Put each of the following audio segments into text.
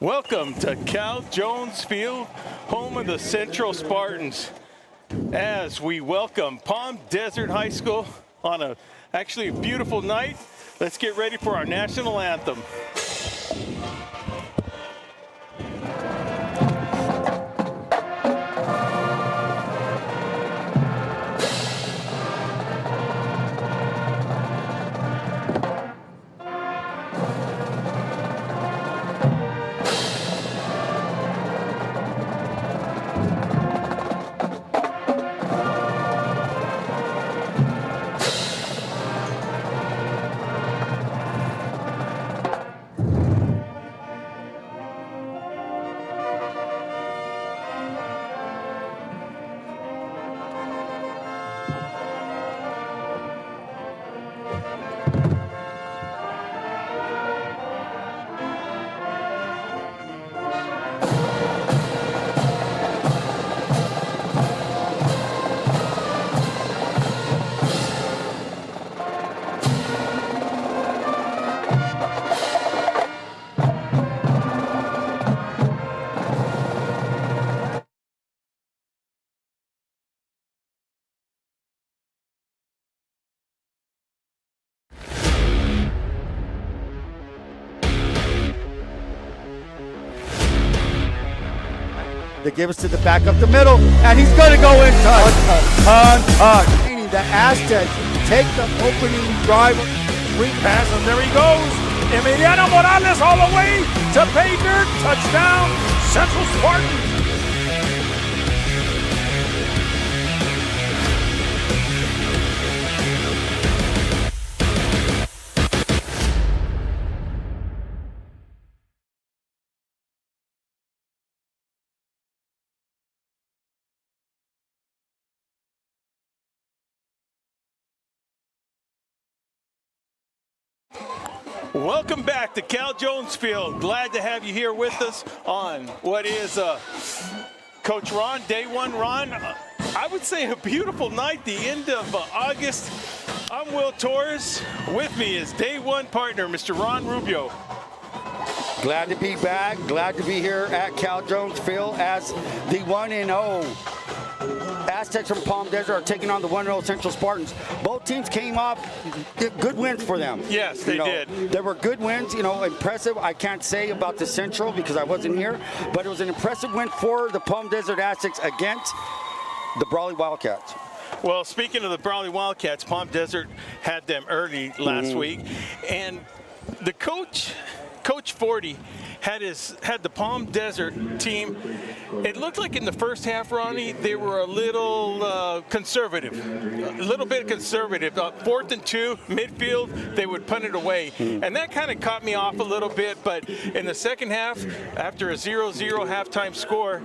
Welcome to Cal Jones Field, home of the Central Spartans, as we welcome Palm Desert High School on actually a beautiful night. Let's get ready for our national anthem. They give us to the back up the middle, and he's going to go in untouched. Meaning the Aztecs take the opening drive. Ring pass, and there he goes. Emiliano Morales all the way to pay dirt. Touchdown, Central Spartans. Welcome back to Cal Jones Field. Glad to have you here with us on what is Coach Ron, day one. Ron, I would say a beautiful night, the end of August. I'm Will Torres. With me is day one partner, Mr. Ron Rubio. Glad to be back. Glad to be here at Cal Jones Field as the 1-0 Aztecs from Palm Desert are taking on the 1-0 Central Spartans. Both teams came off good wins for them. Yes, they did. There were good wins, impressive. I can't say about the Central because I wasn't here, but it was an impressive win for the Palm Desert Aztecs against the Brawley Wildcats. Well, speaking of the Brawley Wildcats, Palm Desert had them early last week, and the Coach 40 had the Palm Desert team. It looked like in the first half, Ronnie, they were a little conservative, a little bit conservative. 4th and 2, midfield, they would punt it away. And that kind of caught me off a little bit, but in the second half, after a 0-0 halftime score,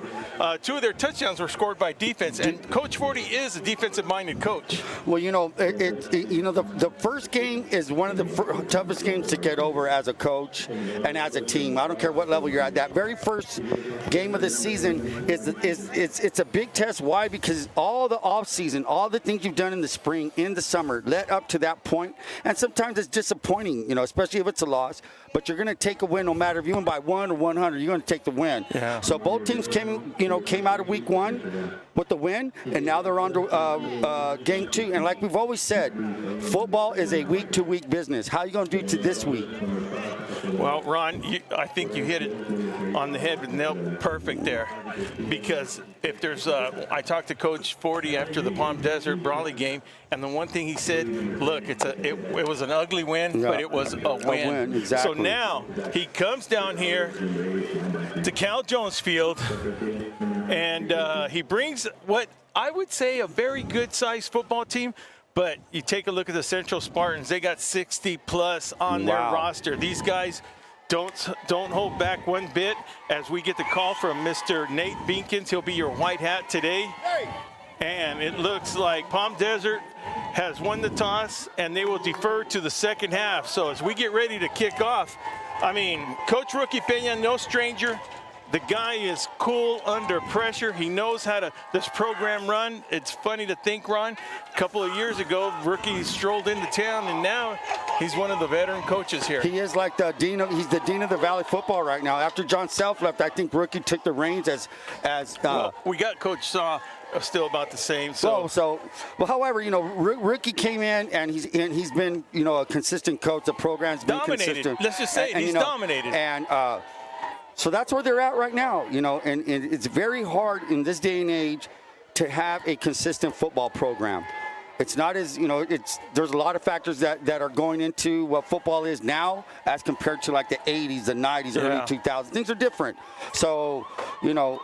2 of their touchdowns were scored by defense, and Coach 40 is a defensive-minded coach. Well, the first game is one of the toughest games to get over as a coach and as a team. I don't care what level you're at. That very first game of the season it's a big test. Why? Because all the off season, all the things you've done in the spring, in the summer, led up to that point. And sometimes it's disappointing, especially if it's a loss. But you're going to take a win no matter if you win by 1 or 100. You're going to take the win. Yeah. So both teams came out of week 1 with the win, and now they're on to game 2. And like we've always said, football is a week-to-week business. How are you going to do to this week? Well, Ron, I think you hit it on the head with nail perfect there, because if there's I talked to Coach 40 after the Palm Desert Brawley game, and the one thing he said, look, it was an ugly win, but it was a win. Exactly. So now he comes down here to Cal Jones Field, and he brings what I would say a very good-sized football team. But you take a look at the Central Spartans, they got 60+ on their roster. These guys don't hold back one bit. As we get the call from Mr. Nate Beankins, he'll be your white hat today. And it looks like Palm Desert has won the toss, and they will defer to the second half. So as we get ready to kick off, I mean, Coach Rookie Peña, no stranger. The guy is cool under pressure. He knows how to this program run. It's funny to think, Ron, a couple of years ago, rookie strolled into town, and now he's one of the veteran coaches here. He is like the dean of the Valley football right now. After John Self left, I think Rookie took the reins as well, we got Coach Saw still about the same. So however, Rookie came in and he's been, a consistent coach. The program's been consistent. Let's just say he's dominated. And so that's where they're at right now, and it's very hard in this day and age to have a consistent football program. It's not as, there's a lot of factors that are going into what football is now as compared to like the 80s, the 90s, early 2000s. Things are different. So,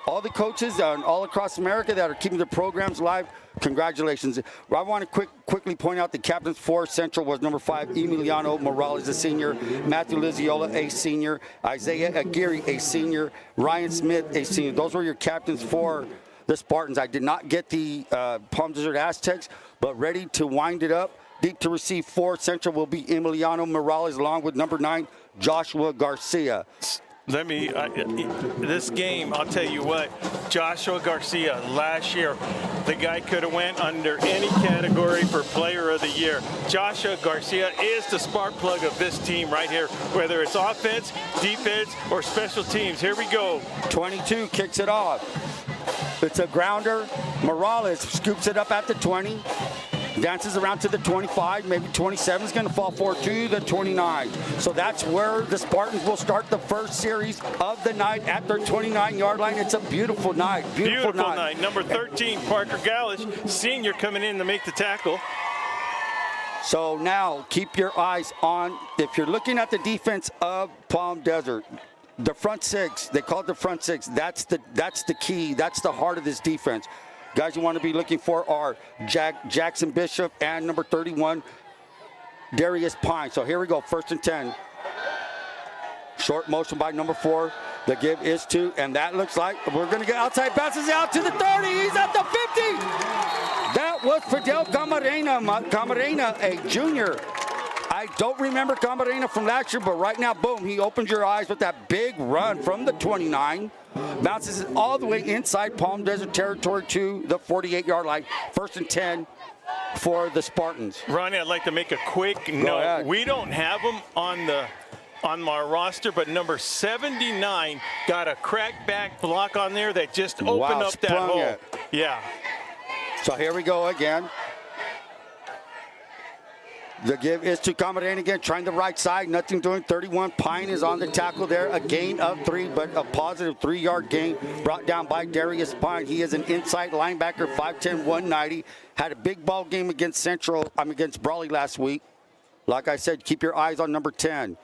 all the coaches all across America that are keeping the programs alive, congratulations. I want to quickly point out the captains for Central was number 5, Emiliano Morales, a senior, Matthew Liziola, a senior, Isaiah Aguirre, a senior, Ryan Smith, a senior. Those were your captains for the Spartans. I did not get the Palm Desert Aztecs, but ready to wind it up. Deep to receive for Central will be Emiliano Morales, along with number 9, Joshua Garcia. This game, I'll tell you what, Joshua Garcia, last year, the guy could have went under any category for player of the year. Joshua Garcia is the spark plug of this team right here, whether it's offense, defense, or special teams. Here we go. 22 kicks it off. It's a grounder. Morales scoops it up at the 20. Dances around to the 25, maybe 27 is going to fall forward to the 29. So that's where the Spartans will start the first series of the night at their 29-yard line. It's a beautiful night. Beautiful night. Number 13, Parker Gallish, senior, coming in to make the tackle. So now keep your eyes on, if you're looking at the defense of Palm Desert, the front six, they call it the front six. That's the key. That's the heart of this defense. Guys you want to be looking for are Jackson Bishop and number 31, Darius Pine. So here we go, 1st and 10. Short motion by number 4. The give is to, and that looks like we're going to get outside, passes out to the 30. He's at the 50. That was Fidel Camarena, a junior. I don't remember Camarena from last year, but right now, boom, he opens your eyes with that big run from the 29. Bounces it all the way inside Palm Desert territory to the 48-yard line. 1st and 10 for the Spartans. Ronnie, I'd like to make a quick note. Ahead. We don't have them on my roster, but number 79 got a crackback block on there that just opened up that hole. It. Yeah. So here we go again. The give is to Camarena again, trying the right side, nothing doing. 31, Pine is on the tackle there. A gain of 3, but a positive 3-yard gain brought down by Darius Pine. He is an inside linebacker, 5'10", 190. Had a big ball game against against Brawley last week. Like I said, keep your eyes on number 10.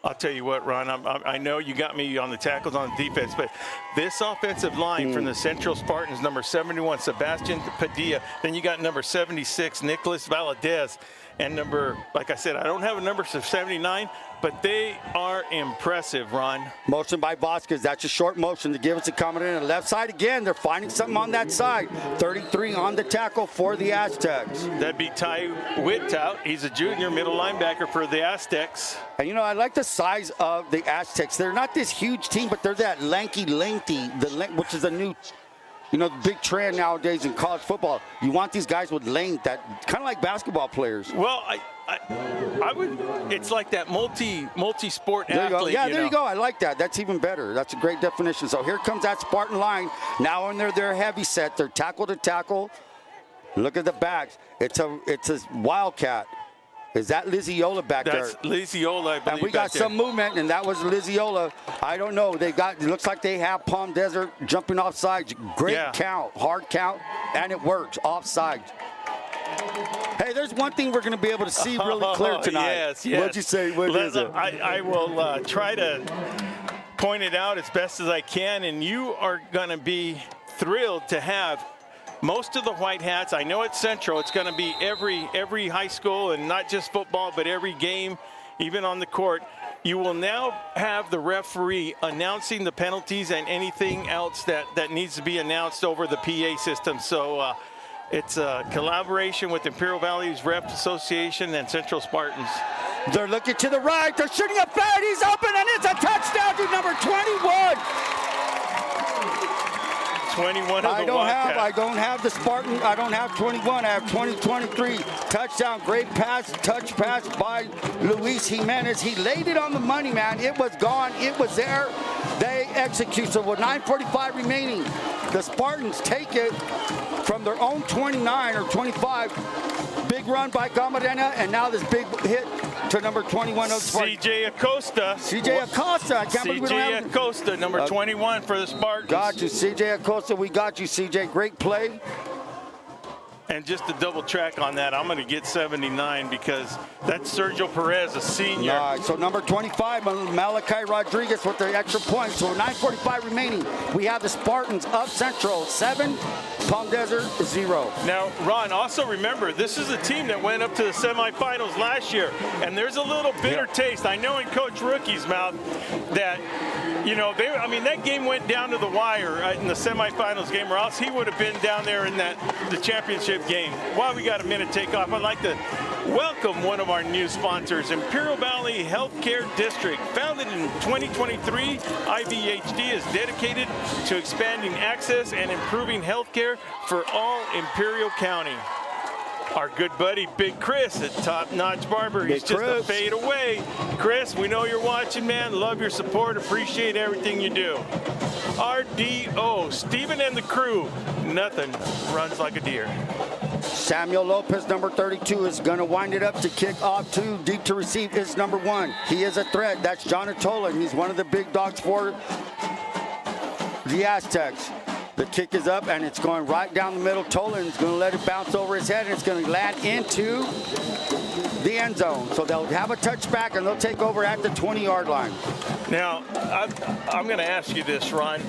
I'll tell you what, Ron, I know you got me on the tackles on defense, but this offensive line from the Central Spartans, number 71, Sebastian Padilla, then you got number 76, Nicholas Valadez, and number, like I said, I don't have a number of 79, but they are impressive, Ron. Motion by Vasquez. That's a short motion to give it to Camarena. Left side again. They're finding something on that side. 33 on the tackle for the Aztecs. That'd be Ty Whitout. He's a junior middle linebacker for the Aztecs. And, I like the size of the Aztecs. They're not this huge team, but they're that lengthy, which is a new, the big trend nowadays in college football. You want these guys with length, that kind of like basketball players. Well, I would. It's like that multi-sport there athlete. Yeah, there you go. I like that. That's even better. That's a great definition. So here comes that Spartan line. Now when they're heavy set, they're tackle to tackle. Look at the backs. It's a Wildcat. Is that Liziola back there? That's Liziola, I believe. And we got some movement, and that was Liziola. I don't know. It looks like they have Palm Desert jumping offside. Great count, hard count, and it works. Offside. Hey, there's one thing we're going to be able to see really clear tonight. Yes. What'd you say? What is it? I will try to point it out as best as I can, and you are going to be thrilled to have most of the white hats. I know at Centro it's going to be every high school, and not just football, but every game, even on the court. You will now have the referee announcing the penalties and anything else that needs to be announced over the PA system. So it's a collaboration with Imperial Valley's Ref Association and Central Spartans. They're looking to the right. They're shooting a fade. He's open, and it's a touchdown to number 21. 21 of the Wildcats. I don't have the Spartan. I don't have 21. I have 20, 23. Touchdown, great pass, touch pass by Luis Jimenez. He laid it on the money, man. It was gone. It was there. They execute. So with 9:45 remaining, the Spartans take it from their own 29 or 25. Big run by Camarena, and now this big hit to number 21 of the Spartans. CJ Acosta. CJ Acosta. I can't believe we don't have CJ Acosta, number 21 for the Spartans. Got you, CJ Acosta. We got you, CJ. Great play. And just to double track on that, I'm going to get 79 because that's Sergio Perez, a senior. All right, so number 25, Malachi Rodriguez with the extra point. So 9:45 remaining. We have the Spartans up Central 7, Palm Desert 0. Now, Ron, also remember, this is a team that went up to the semifinals last year, and there's a little bitter taste. I know in Coach Rookie's mouth that, you know, that game went down to the wire in the semifinals game, or else he would have been down there in the championship game. While we got a minute to take off, I'd like to welcome one of our new sponsors, Imperial Valley Healthcare District. Founded in 2023, IVHD is dedicated to expanding access and improving healthcare for all Imperial County. Our good buddy, Big Chris at Top Notch Barber. He's just a fade away. Chris, we know you're watching, man. Love your support. Appreciate everything you do. RDO, Steven and the crew. Nothing runs like a deer. Samuel Lopez, number 32, is going to wind it up to kick off 2. Deep to receive is number 1. He is a threat. That's John Atola. He's one of the big dogs for the Aztecs. The kick is up, and it's going right down the middle. Tolan's going to let it bounce over his head, and it's going to land into the end zone. So they'll have a touchback, and they'll take over at the 20-yard line. Now, I'm going to ask you this, Ron.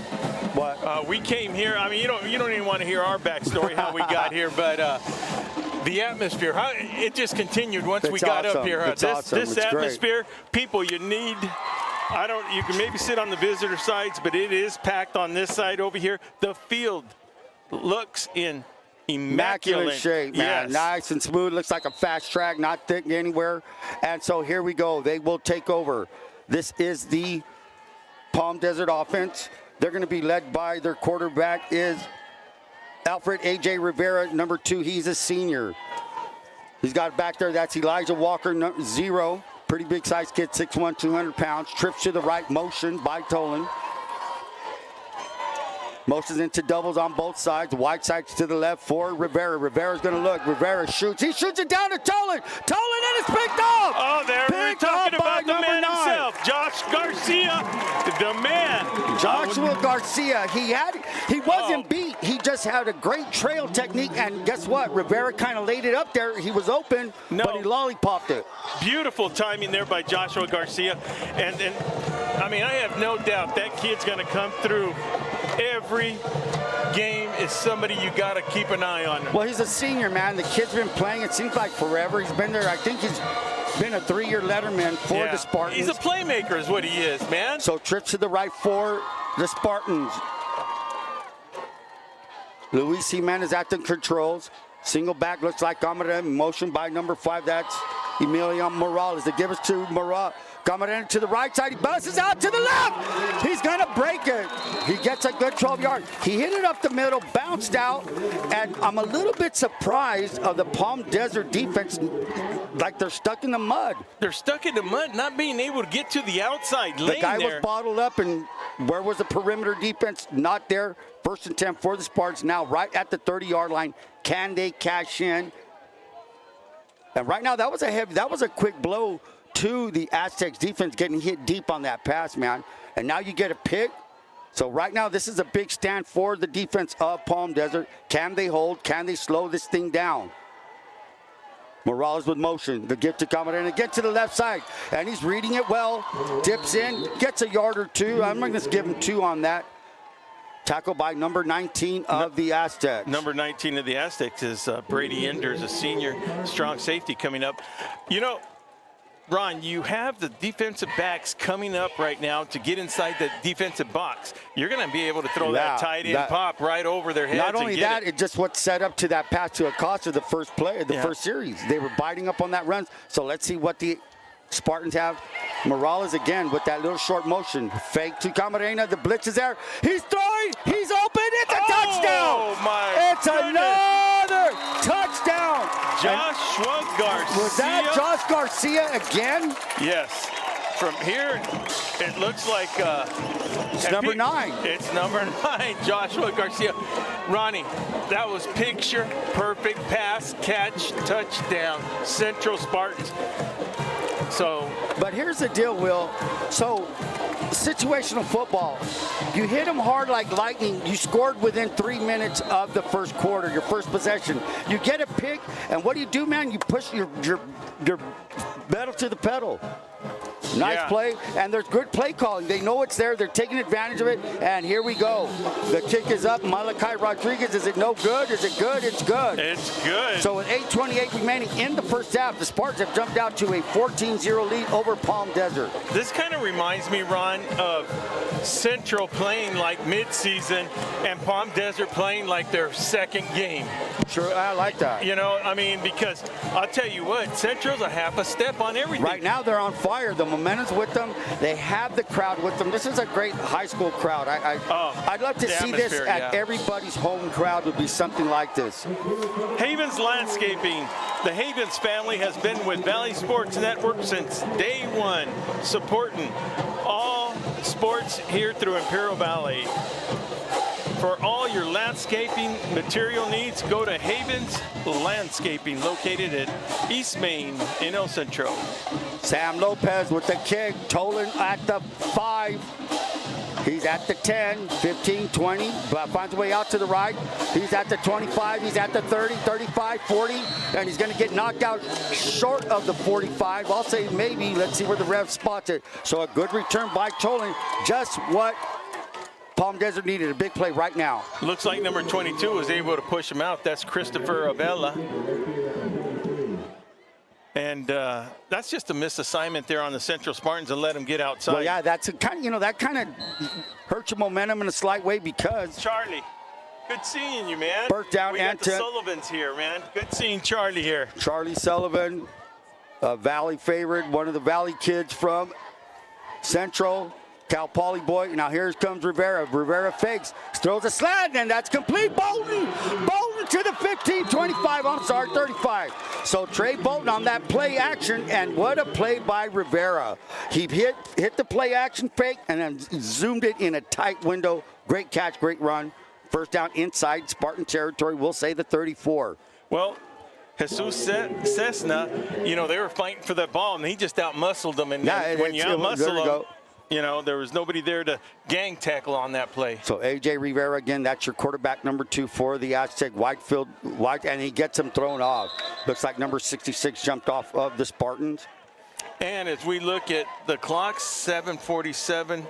What? We came here. I mean, you don't even want to hear our backstory, how we got here, but the atmosphere, it just continued once we got up here. This atmosphere, people, you need. You can maybe sit on the visitor sides, but it is packed on this side over here. The field looks in immaculate shape, man. Yes. Nice and smooth. Looks like a fast track, not thick anywhere. And so here we go. They will take over. This is the Palm Desert offense. They're going to be led by their quarterback is Alfred A.J. Rivera, number 2. He's a senior. He's got back there. That's Elijah Walker, 0. Pretty big size kid, 6'1", 200 pounds. Trips to the right, motion by Tolan. Motions into doubles on both sides. Wide sides to the left for Rivera. Rivera's going to look. Rivera shoots. He shoots it down to Tolan. Tolan, and it's picked off. Oh, there we're talking about the man himself, Josh Garcia, the man. Joshua Garcia. He wasn't beat. He just had a great trail technique. And guess what? Rivera kind of laid it up there. He was open, but he lollipopped it. Beautiful timing there by Joshua Garcia. And I mean, I have no doubt that kid's going to come through. Every game is somebody you got to keep an eye on. Well, he's a senior, man. The kid's been playing, it seems like forever. He's been there. I think he's been a 3-year letterman for the Spartans. He's a playmaker is what he is, man. So trips to the right for the Spartans. Luis Jimenez at the controls. Single back, looks like Camarena. Motion by number 5. That's Emiliano Morales. They give us to Morales. Camarena to the right side. He bounces out to the left. He's going to break it. He gets a good 12 yards. He hit it up the middle, bounced out, and I'm a little bit surprised of the Palm Desert defense, like they're stuck in the mud. They're stuck in the mud, not being able to get to the outside lane. The guy was bottled up, and where was the perimeter defense? Not there. 1st and 10 for the Spartans. Now right at the 30-yard line. Can they cash in? And right now, that was a quick blow to the Aztecs defense, getting hit deep on that pass, man. And now you get a pick. So right now, this is a big stand for the defense of Palm Desert. Can they hold? Can they slow this thing down? Morales with motion. The gift to Camarena. Get to the left side. And he's reading it well. Dips in. Gets a yard or 2. I'm going to give him 2 on that. Tackle by number 19 of the Aztecs. Number 19 of the Aztecs is Brady Enders, a senior strong safety coming up. You know, Ron, you have the defensive backs coming up right now to get inside the defensive box. You're going to be able to throw that tight end pop right over their heads. Not only that, it's just what set up to that pass to Acosta the first play, the first series. They were biting up on that run. So let's see what the Spartans have. Morales again with that little short motion. Fake to Camarena. The blitz is there. He's throwing. He's open. It's a touchdown. touchdown. Oh, my It's goodness. another touchdown. Joshua Garcia. Was that Josh Garcia again? Yes. From here, it looks like It's number 9. It's number 9, Joshua Garcia. Ronnie, that was picture perfect pass, catch, touchdown, Central Spartans. So, but here's the deal, Will. So, situational football. You hit them hard like lightning. You scored within 3 minutes of the first quarter, your first possession. You get a pick, and what do, man? You push your pedal to the pedal. Nice play, and there's good play calling. They know it's there. They're taking advantage of it, and here we go. The kick is up. Malachi Rodriguez, is it no good? Is it good? It's good. it's good. So with 8:28 remaining in the first half, the Spartans have jumped out to a 14-0 lead over Palm Desert. This kind of reminds me, Ron, of Central playing like midseason and Palm Desert playing like their second game. Sure, I like that. You know, I mean, because I'll tell you what, Central's a half a step on everything. Right now, they're on fire. The momentum's with them. They have the crowd with them. This is a great high school crowd. I'd love to see this at everybody's home crowd would be something like this. Havens Landscaping. The Havens family has been with Valley Sports Network since day one, supporting all sports here through Imperial Valley. For all your landscaping material needs, go to Havens Landscaping, located at East Main in El Centro. Sam Lopez with the kick, Tolan at the 5. He's at the 10, 15, 20, but finds a way out to the right. He's at the 25, he's at the 30, 35, 40, and he's going to get knocked out short of the 45. I'll say maybe. Let's see where the ref spots it. So a good return by Tolan, just what Palm Desert needed, a big play right now. Looks like number 22 was able to push him out. That's Christopher Abella. And that's just a missed assignment there on the Central Spartans and let him get outside. Well, yeah, that's a kind of, that kind of hurts your momentum in a slight way because Charlie, good seeing you, man. First down, we got and the Sullivans here, man. Good seeing Charlie here. Charlie Sullivan, a Valley favorite, one of the Valley kids from Central. Cal Poly boy. Now here comes Rivera. Rivera fakes, throws a slant, and that's complete. Bolton to the 15, 25, I'm sorry, 35. So Trey Bolton on that play action, and what a play by Rivera. He hit the play action fake and then zoomed it in a tight window. Great catch, great run. First down inside Spartan territory, we'll say the 34. Well, Jesus Cessna, you know, they were fighting for that ball, and he just out-muscled them. And when you out-muscle them, you know, there was nobody there to gang tackle on that play. So A.J. Rivera, again, that's your quarterback number 2 for the Aztec. And he gets him thrown off. Looks like number 66 jumped off of the Spartans. And as we look at the clock, 7:47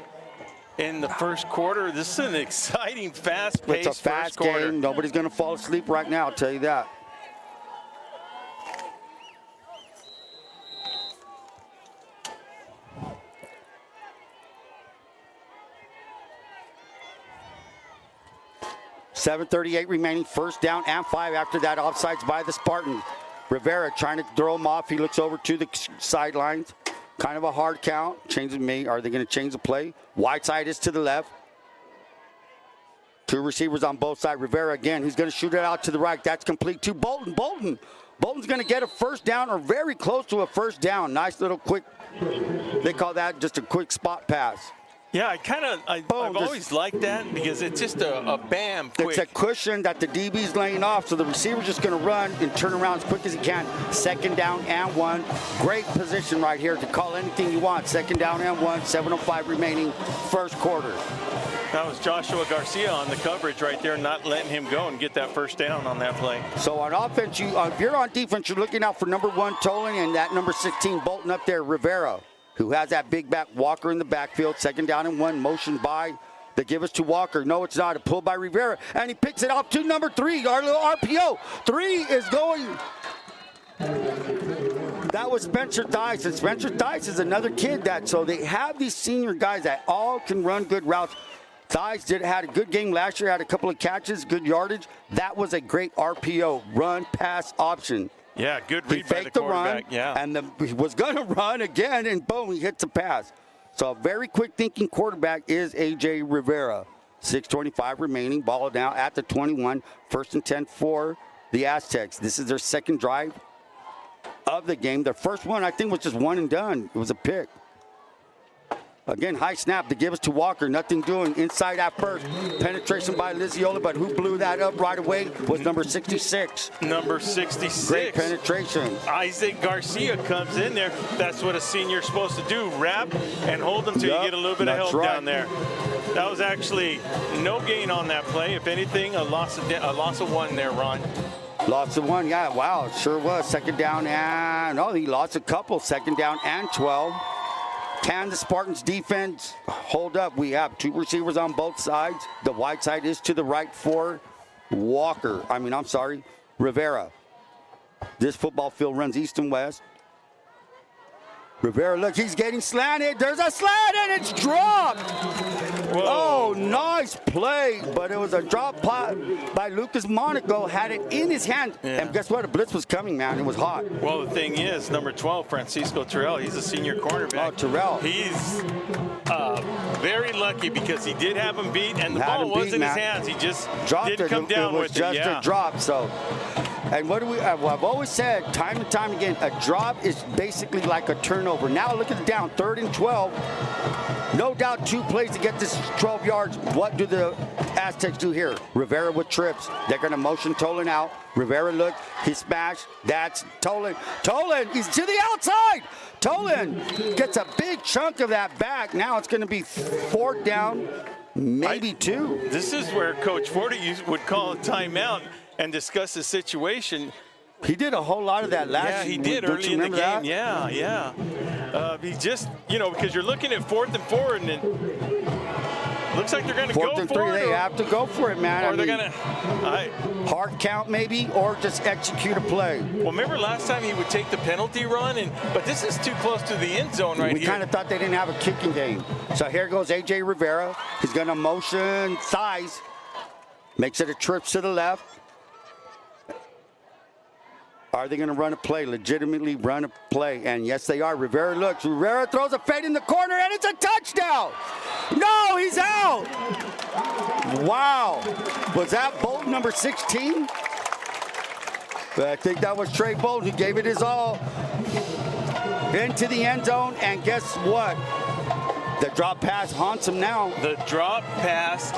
in the first quarter. This is an exciting, fast-paced It's a fast game. Nobody's going to fall asleep right now, I'll tell you that. .738 remaining, first down and 5 after that, offsides by the Spartans. Rivera trying to throw him off. He looks over to the sidelines. Kind of a hard count. Changes me. Are they going to change the play? Wide side is to the left. 2 receivers on both sides. Rivera again. He's going to shoot it out to the right. That's complete to Bolton. Bolton's going to get a first down or very close to a first down. Nice little quick. They call that just a quick spot pass. Yeah, I've always liked that because it's just a bam quick. It's a cushion that the DB's laying off, so the receiver's just going to run and turn around as quick as he can. Second down and 1. Great position right here to call anything you want. Second down and 1, 7:05 remaining, first quarter. That was Joshua Garcia on the coverage right there, not letting him go and get that first down on that play. So on offense, if you're on defense, you're looking out for number 1, Tolan, and that number 16, Bolton up there, Rivera, who has that big back Walker in the backfield. Second down and 1, motion by the give us to Walker. No, it's not. A pull by Rivera, and he picks it off to number 3, our little RPO. 3 is going. That was Spencer Dice, and Spencer Dice is another kid so they have these senior guys that all can run good routes. Dice had a good game last year, had a couple of catches, good yardage. That was a great RPO, run pass option. Yeah, good read by the quarterback. He faked the run, and he was going to run again, and boom, he hits the pass. So a very quick thinking quarterback is A.J. Rivera. 6:25 remaining. Ball now at the 21. 1st and 10 for the Aztecs. This is their second drive of the game. Their first one, I think, was just one and done. It was a pick. Again, high snap to give us to Walker. Nothing doing inside at first. Penetration by Liziola, but who blew that up right away was number 66. Number 66. Great penetration. Isaac Garcia comes in there. That's what a senior's supposed to do. Wrap and hold them till you get a little bit of help down there. That was actually no gain on that play. If anything, a loss of one there, Ron. Lost of one, yeah, wow, it sure was. Second down and, no, he lost a couple. Second down and 12. Can the Spartans defense hold up? We have two receivers on both sides. The wide side is to the right for Rivera. This football field runs east and west. Rivera, look, he's getting slanted. There's a slant and it's dropped. Whoa. Oh, nice play, but it was a drop by Lucas Monaco. Had it in his hand, and guess what? A blitz was coming, man. It was hot. Well, the thing is, number 12, Francisco Terrell, he's a senior cornerback. Oh, Terrell. He's very lucky because he did have him beat, and the ball was in his hands. He just didn't come down with it. It was just a drop, so. And what do we? I've always said, time and time again, a drop is basically like a turnover. Now look at the down, 3rd and 12. No doubt 2 plays to get this 12 yards. What do the Aztecs do here? Rivera with trips. They're going to motion Tolan out. Rivera, look, he smashed. That's Tolan. Tolan, he's to the outside. Tolan gets a big chunk of that back. Now it's going to be 4th down, maybe 2. This is where Coach Forty would call a timeout and discuss the situation. He did a whole lot of that last year. Yeah, he did early in the game. That? Yeah. He just, because you're looking at 4th and 4, and it looks like they're going to go for it. 4th and 3, they have to go for it, man. Or they're going to hard count maybe, or just execute a play. Well, remember last time he would take the penalty run, but this is too close to the end zone right here. We kind of thought they didn't have a kicking game. So here goes A.J. Rivera. He's going to motion thighs. Makes it a trip to the left. Are they going to run a play, legitimately run a play? And yes, they are. Rivera looks. Rivera throws a fade in the corner, and it's a touchdown. No, he's out. Wow. Was that Bolton, number 16? I think that was Trey Bolton who gave it his all. Into the end zone, and guess what? The drop pass haunts him now. The drop pass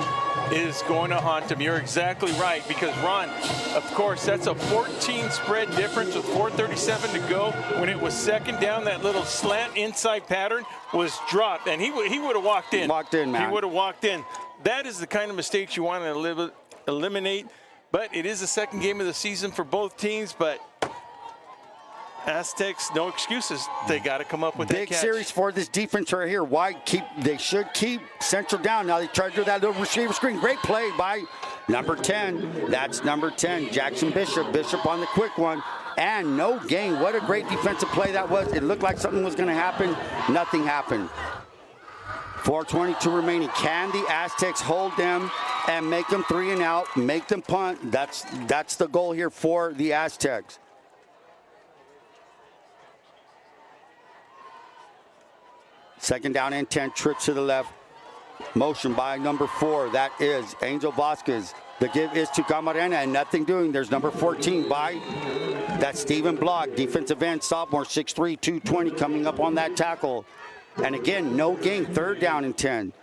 is going to haunt him. You're exactly right, because Ron, of course, that's a 14 spread difference with 4:37 to go. When it was second down, that little slant inside pattern was dropped, and he would have walked in. Walked in, man. He would have walked in. That is the kind of mistakes you want to eliminate, but it is the second game of the season for both teams, but Aztecs, no excuses. They got to come up with that catch. Big series for this defense right here. They should keep Central down. Now they try to do that little receiver screen. Great play by number 10. That's number 10, Jackson Bishop. Bishop on the quick one. And no gain. What a great defensive play that was. It looked like something was going to happen. Nothing happened. 4:22 remaining. Can the Aztecs hold them and make them 3 and out, make them punt? That's the goal here for the Aztecs. Second down and 10, trip to the left. Motion by number 4, that is Angel Vasquez. The give is to Camarena, and nothing doing. There's number 14 by, that's Stephen Block, defensive end, sophomore, 6'3", 220, coming up on that tackle. And again, no gain, 3rd down and 10.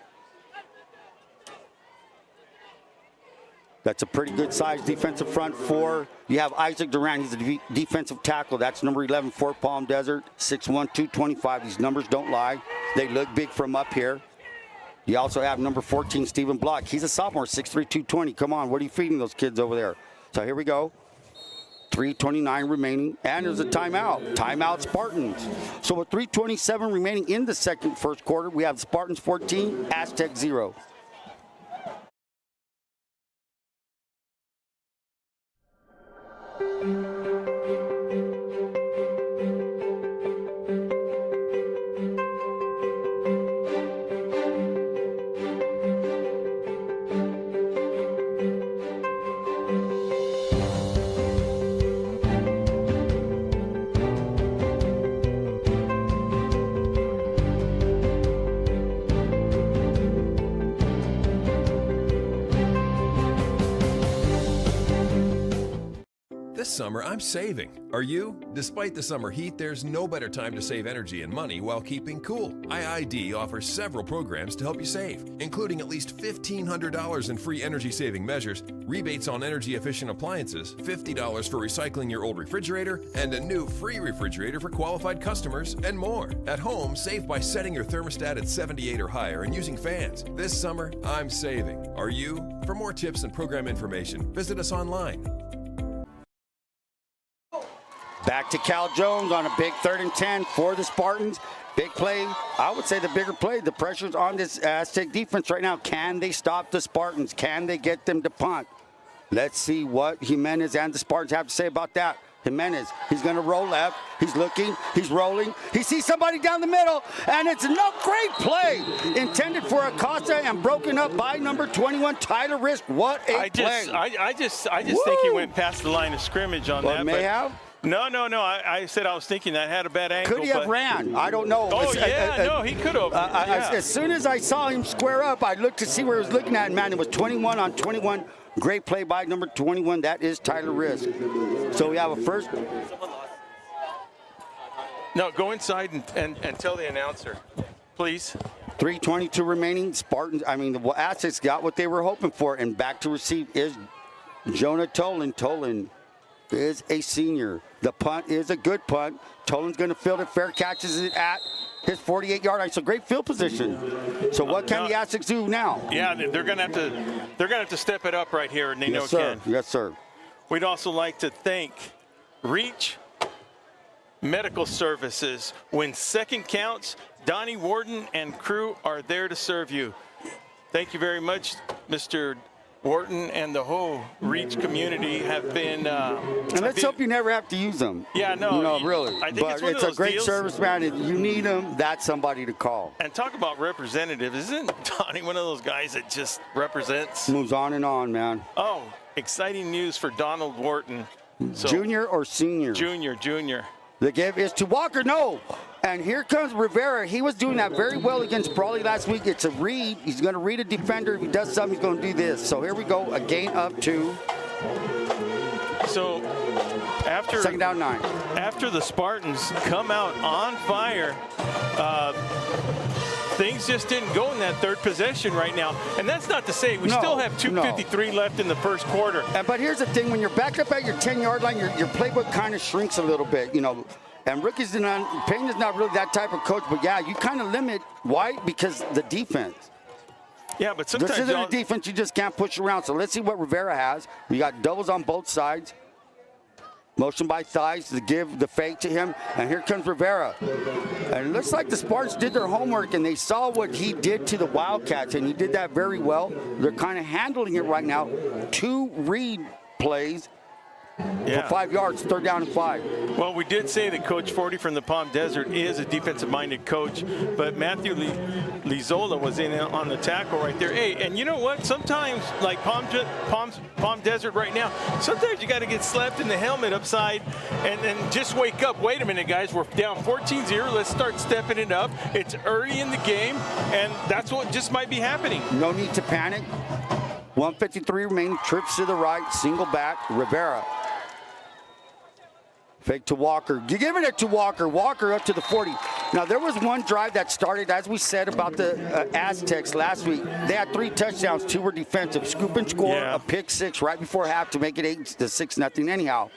That's a pretty good size defensive front four. You have Isaac Duran, he's a defensive tackle. That's number 11 for Palm Desert, 6'1", 225. These numbers don't lie. They look big from up here. You also have number 14, Stephen Block. He's a sophomore, 6'3", 220. Come on, what are you feeding those kids over there? So here we go. 3:29 remaining, and there's a timeout. Timeout Spartans. So with 3:27 remaining in the first quarter, we have Spartans 14, Aztec 0. summer, I'm saving. Are you? Despite the summer heat, there's no better time to save energy and money while keeping cool. IID offers several programs to help you save, including at least $1,500 in free energy-saving measures, rebates on energy-efficient appliances, $50 for recycling your old refrigerator, and a new free refrigerator for qualified customers, and more. At home, save by setting your thermostat at 78 or higher and using fans. This summer, I'm saving. Are you? For more tips and program information, visit us online. Back to Cal Jones on a big 3rd and 10 for the Spartans. Big play. I would say the bigger play. The pressure's on this Aztec defense right now. Can they stop the Spartans? Can they get them to punt? Let's see what Jimenez and the Spartans have to say about that. Jimenez, he's going to roll left. He's looking. He's rolling. He sees somebody down the middle, and it's no great play intended for Acosta and broken up by number 21, Tyler Risk. What a play! I just think he went past the line of scrimmage on that. May have. No. I said I was thinking that had a bad angle. Could he have ran? I don't know. Oh, no, he could have. As soon as I saw him square up, I looked to see where he was looking at, and man, it was 21 on 21. Great play by number 21. That is Tyler Risk. So we have a first. No, go inside and tell the announcer, please. 3:22 remaining. Spartans, the Aztecs got what they were hoping for, and back to receive is Jonah Tolan. Tolan is a senior. The punt is a good punt. Tolan's going to field it. Fair catches it at his 48-yard line. So great field position. So what can the Aztecs do now? Yeah, they're going to have to step it up right here, and they know sir. can. Yes, sir. We'd also like to thank Reach Medical Services. When second counts, Donnie Warden and crew are there to serve you. Thank you very much, Mr. Wharton and the whole Reach community have been. And let's hope you never have to use them. Yeah, no. Really. I think but it's a great service, man. If you need them, that's somebody to call. And talk about representative. Isn't Donnie one of those guys that just represents? Moves on and on, man. Oh, exciting news for Donald Wharton. So, junior or senior? Junior. The give is to Walker. No. And here comes Rivera. He was doing that very well against Brawley last week. It's a read. He's going to read a defender. If he does something, he's going to do this. So here we go. A gain up 2. So after 2nd down 9. After the Spartans come out on fire, things just didn't go in that third possession right now. And that's not to say we still have 2:53 left in the first quarter. But here's the thing. When you're back up at your 10-yard line, your playbook kind of shrinks a little bit, And rookies, Payne is not really that type of coach, but yeah, you kind of limit White because the defense. Yeah, but sometimes this isn't a defense you just can't push around. So let's see what Rivera has. We got doubles on both sides. Motion by thighs to give the fake to him, and here comes Rivera. And it looks like the Spartans did their homework, and they saw what he did to the Wildcats, and he did that very well. They're kind of handling it right now. 2 read plays. For 5 yards, 3rd down and 5. Well, we did say that Coach Forty from the Palm Desert is a defensive-minded coach, but Matthew Lizola was in on the tackle right there. Hey, and you know what? Sometimes, like Palm Desert right now, sometimes you got to get slapped in the helmet upside and then just wake up. Wait a minute, guys. We're down 14-0. Let's start stepping it up. It's early in the game, and that's what just might be happening. No need to panic. 1:53 remaining. Trips to the right. Single back. Rivera. Fake to Walker. You're giving it to Walker. Walker up to the 40. Now, there was one drive that started, as we said about the Aztecs last week. They had 3 touchdowns. 2 were defensive. Scoop and score, a pick 6 right before half to make it 8-6 anyhow.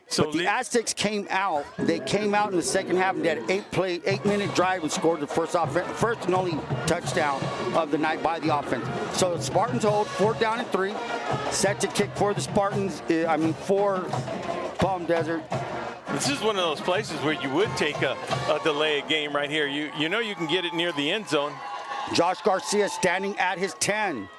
So but the Aztecs came out. They came out in the second half and they had an 8-minute drive and scored the first and only touchdown of the night by the offense. So the Spartans hold 4th down and 3. Set to kick for the Spartans. For Palm Desert. This is one of those places where you would take a delay a game right here. You know you can get it near the end zone. Josh Garcia standing at his 10.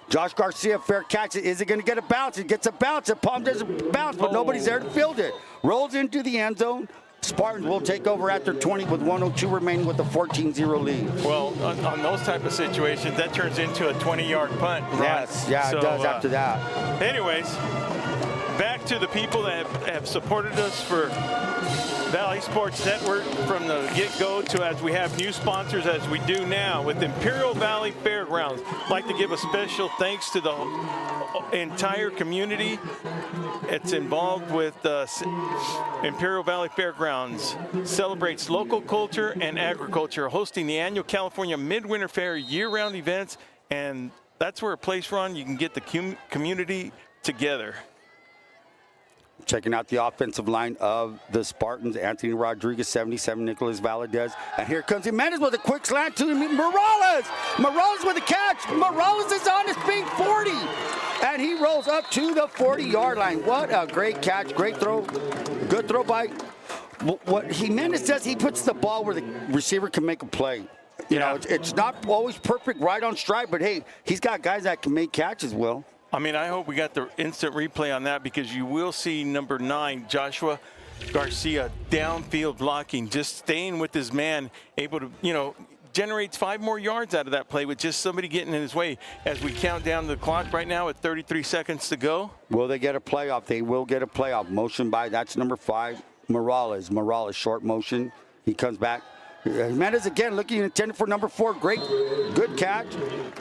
Josh Garcia, fair catch. Is it going to get a bounce? It gets a bounce. At Palm Desert bounce, but nobody's there to field it. Rolls into the end zone. Spartans will take over at their 20 with 1:02 remaining with a 14-0 lead. Well, on those type of situations, that turns into a 20-yard punt. Yes, yeah, it does after that. Anyways, back to the people that have supported us for Valley Sports Network from the get-go to as we have new sponsors as we do now with Imperial Valley Fairgrounds. I'd like to give a special thanks to the entire community. It's involved with Imperial Valley Fairgrounds. Celebrates local culture and agriculture, hosting the annual California Midwinter Fair year-round events, and that's where a place, Ron, you can get the community together. Checking out the offensive line of the Spartans. Anthony Rodriguez, 77, Nicholas Valadez. And here comes Jimenez with a quick slant to Morales. Morales with a catch. Morales is on his feet, 40. And he rolls up to the 40-yard line. What a great catch, great throw. Good throw by. What Jimenez does, he puts the ball where the receiver can make a play. You know, it's not always perfect right on stride, but hey, he's got guys that can make catches, Will. I mean, I hope we got the instant replay on that, because you will see number 9, Joshua Garcia, downfield blocking, just staying with his man, able to, you know, generates 5 more yards out of that play with just somebody getting in his way. As we count down the clock right now at 33 seconds to go. Will they get a playoff? They will get a playoff. Motion by, that's number 5, Morales. Morales, short motion. He comes back. Jimenez again looking intended for number 4. Great, good catch.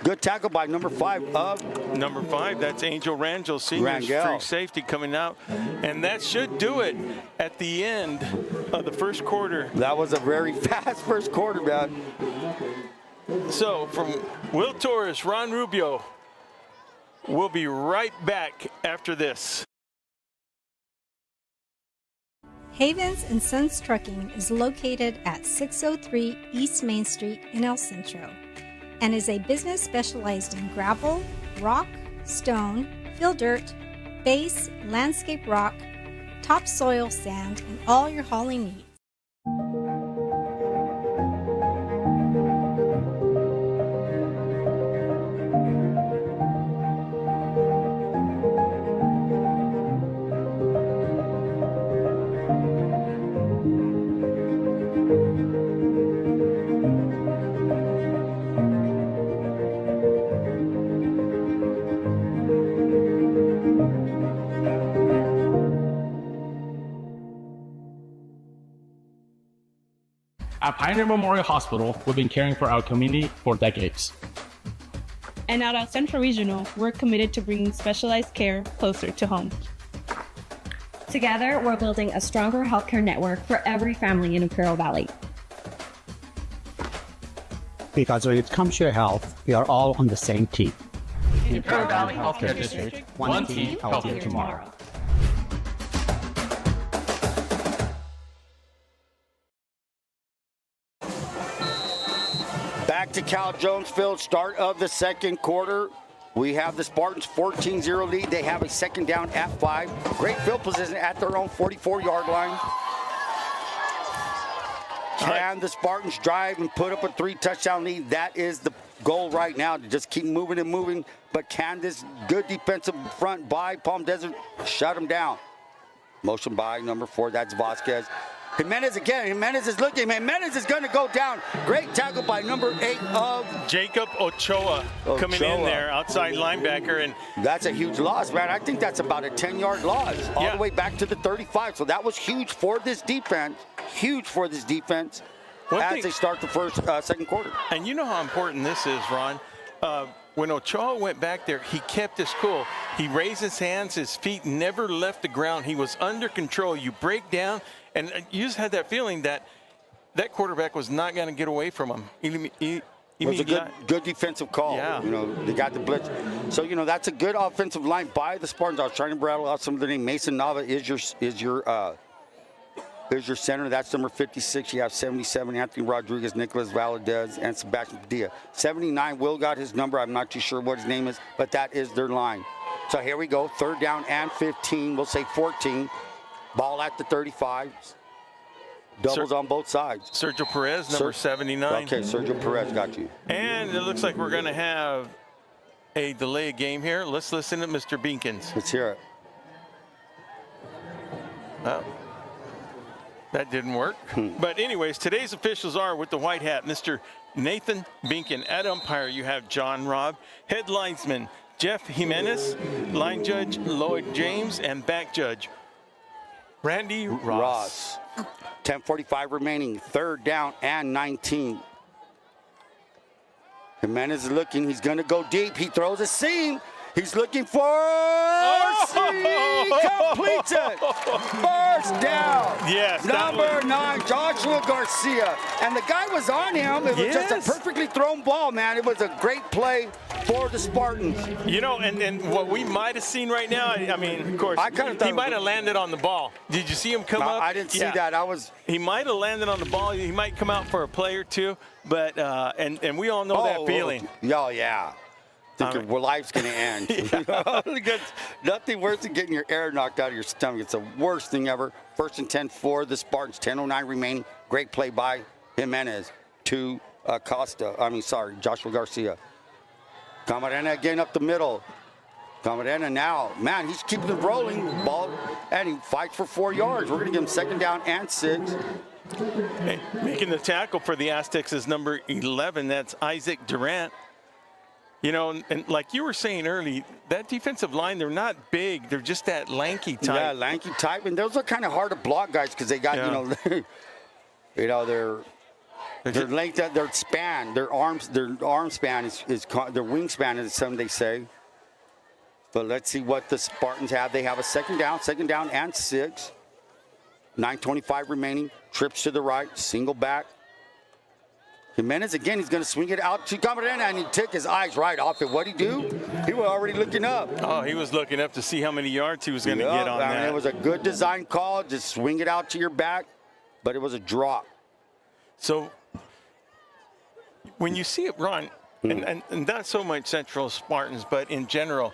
Good tackle by number 5 of. Number 5, that's Angel Rangel, senior free safety coming out. And that should do it at the end of the first quarter. That was a very fast first quarter, man. So from Will Torres, Ron Rubio, we'll be right back after this. Havens and Sons Trucking is located at 603 East Main Street in El Centro and is a business specialized in gravel, rock, stone, fill dirt, base, landscape rock, topsoil sand, and all your hauling needs. At Pioneer Memorial Hospital, we've been caring for our community for decades. And at El Centro Regional, we're committed to bringing specialized care closer to home. Together, we're building a stronger healthcare network for every family in Imperial Valley. Because when it comes to your health, we are all on the same team. Imperial Valley Healthcare District, one team, healthier tomorrow. Back to Cal Jones Field, start of the second quarter. We have the Spartans 14-0 lead. They have a second down at 5. Great field position at their own 44-yard line. Can the Spartans drive and put up a 3-touchdown lead? That is the goal right now, to just keep moving and moving. But can this good defensive front by Palm Desert shut them down? Motion by number 4, that's Vasquez. Jimenez again. Jimenez is looking. Jimenez is going to go down. Great tackle by number 8 of Jacob Ochoa coming in there, outside linebacker. And that's a huge loss, man. I think that's about a 10-yard loss all the way back to the 35. So that was huge for this defense. Huge for this defense as they start the second quarter. And you know how important this is, Ron. When Ochoa went back there, he kept his cool. He raised his hands. His feet never left the ground. He was under control. You break down, and you just had that feeling that that quarterback was not going to get away from him. It was a good defensive call. Yeah. You know, they got the blitz. So, you know, that's a good offensive line by the Spartans. I was trying to rattle out some of the names. Mason Nava is your center. That's number 56. You have 77, Anthony Rodriguez, Nicholas Valadez, and Sebastian Padilla. 79, Will got his number. I'm not too sure what his name is, but that is their line. So here we go. Third down and 15. We'll say 14. Ball at the 35. Doubles on both sides. Sergio Perez, number 79. Okay, Sergio Perez got you. And it looks like we're going to have a delay of game here. Let's listen to Mr. Beankins. Let's hear it. That didn't work. But anyways, today's officials are with the white hat, Mr. Nathan Beankin. At umpire, you have John Robb. Head linesman, Jeff Jimenez. Line judge, Lloyd James. And back judge, Randy Ross. 10:45 remaining, 3rd down and 19. Jimenez is looking. He's going to go deep. He throws a seam. He's looking for completes it. First down. Yes. Number 9, Joshua Garcia. And the guy was on him. It was just a perfectly thrown ball, man. It was a great play for the Spartans. You know, and what we might have seen right now, I mean, of course, he might have landed on the ball. Did you see him come up? I didn't see that. He might have landed on the ball. He might come out for a play or two, but and we all know that feeling. Oh, yeah. Thinking, well, life's going to end. Because nothing worse than getting your air knocked out of your stomach. It's the worst thing ever. 1st and 10 for the Spartans. 10:09 remaining. Great play by Jimenez to Joshua Garcia. Camarena again up the middle. Camarena now, man, he's keeping it rolling. Ball, and he fights for 4 yards. We're going to give him 2nd down and 6. Hey, making the tackle for the Aztecs is number 11. That's Isaac Durant. You know, and like you were saying early, that defensive line, they're not big. They're just that lanky type. Yeah, lanky type. And those are kind of hard to block guys because they got, their length, their span, their arm span is their wingspan is something they say. But let's see what the Spartans have. They have a 2nd down and 6. 9:25 remaining. Trips to the right, single back. Jimenez again, he's going to swing it out to Camarena, and he took his eyes right off it. What'd he do? He was already looking up. Oh, he was looking up to see how many yards he was going to get on that. It was a good design call. Just swing it out to your back, but it was a drop. So when you see it run, and not so much Central Spartans, but in general,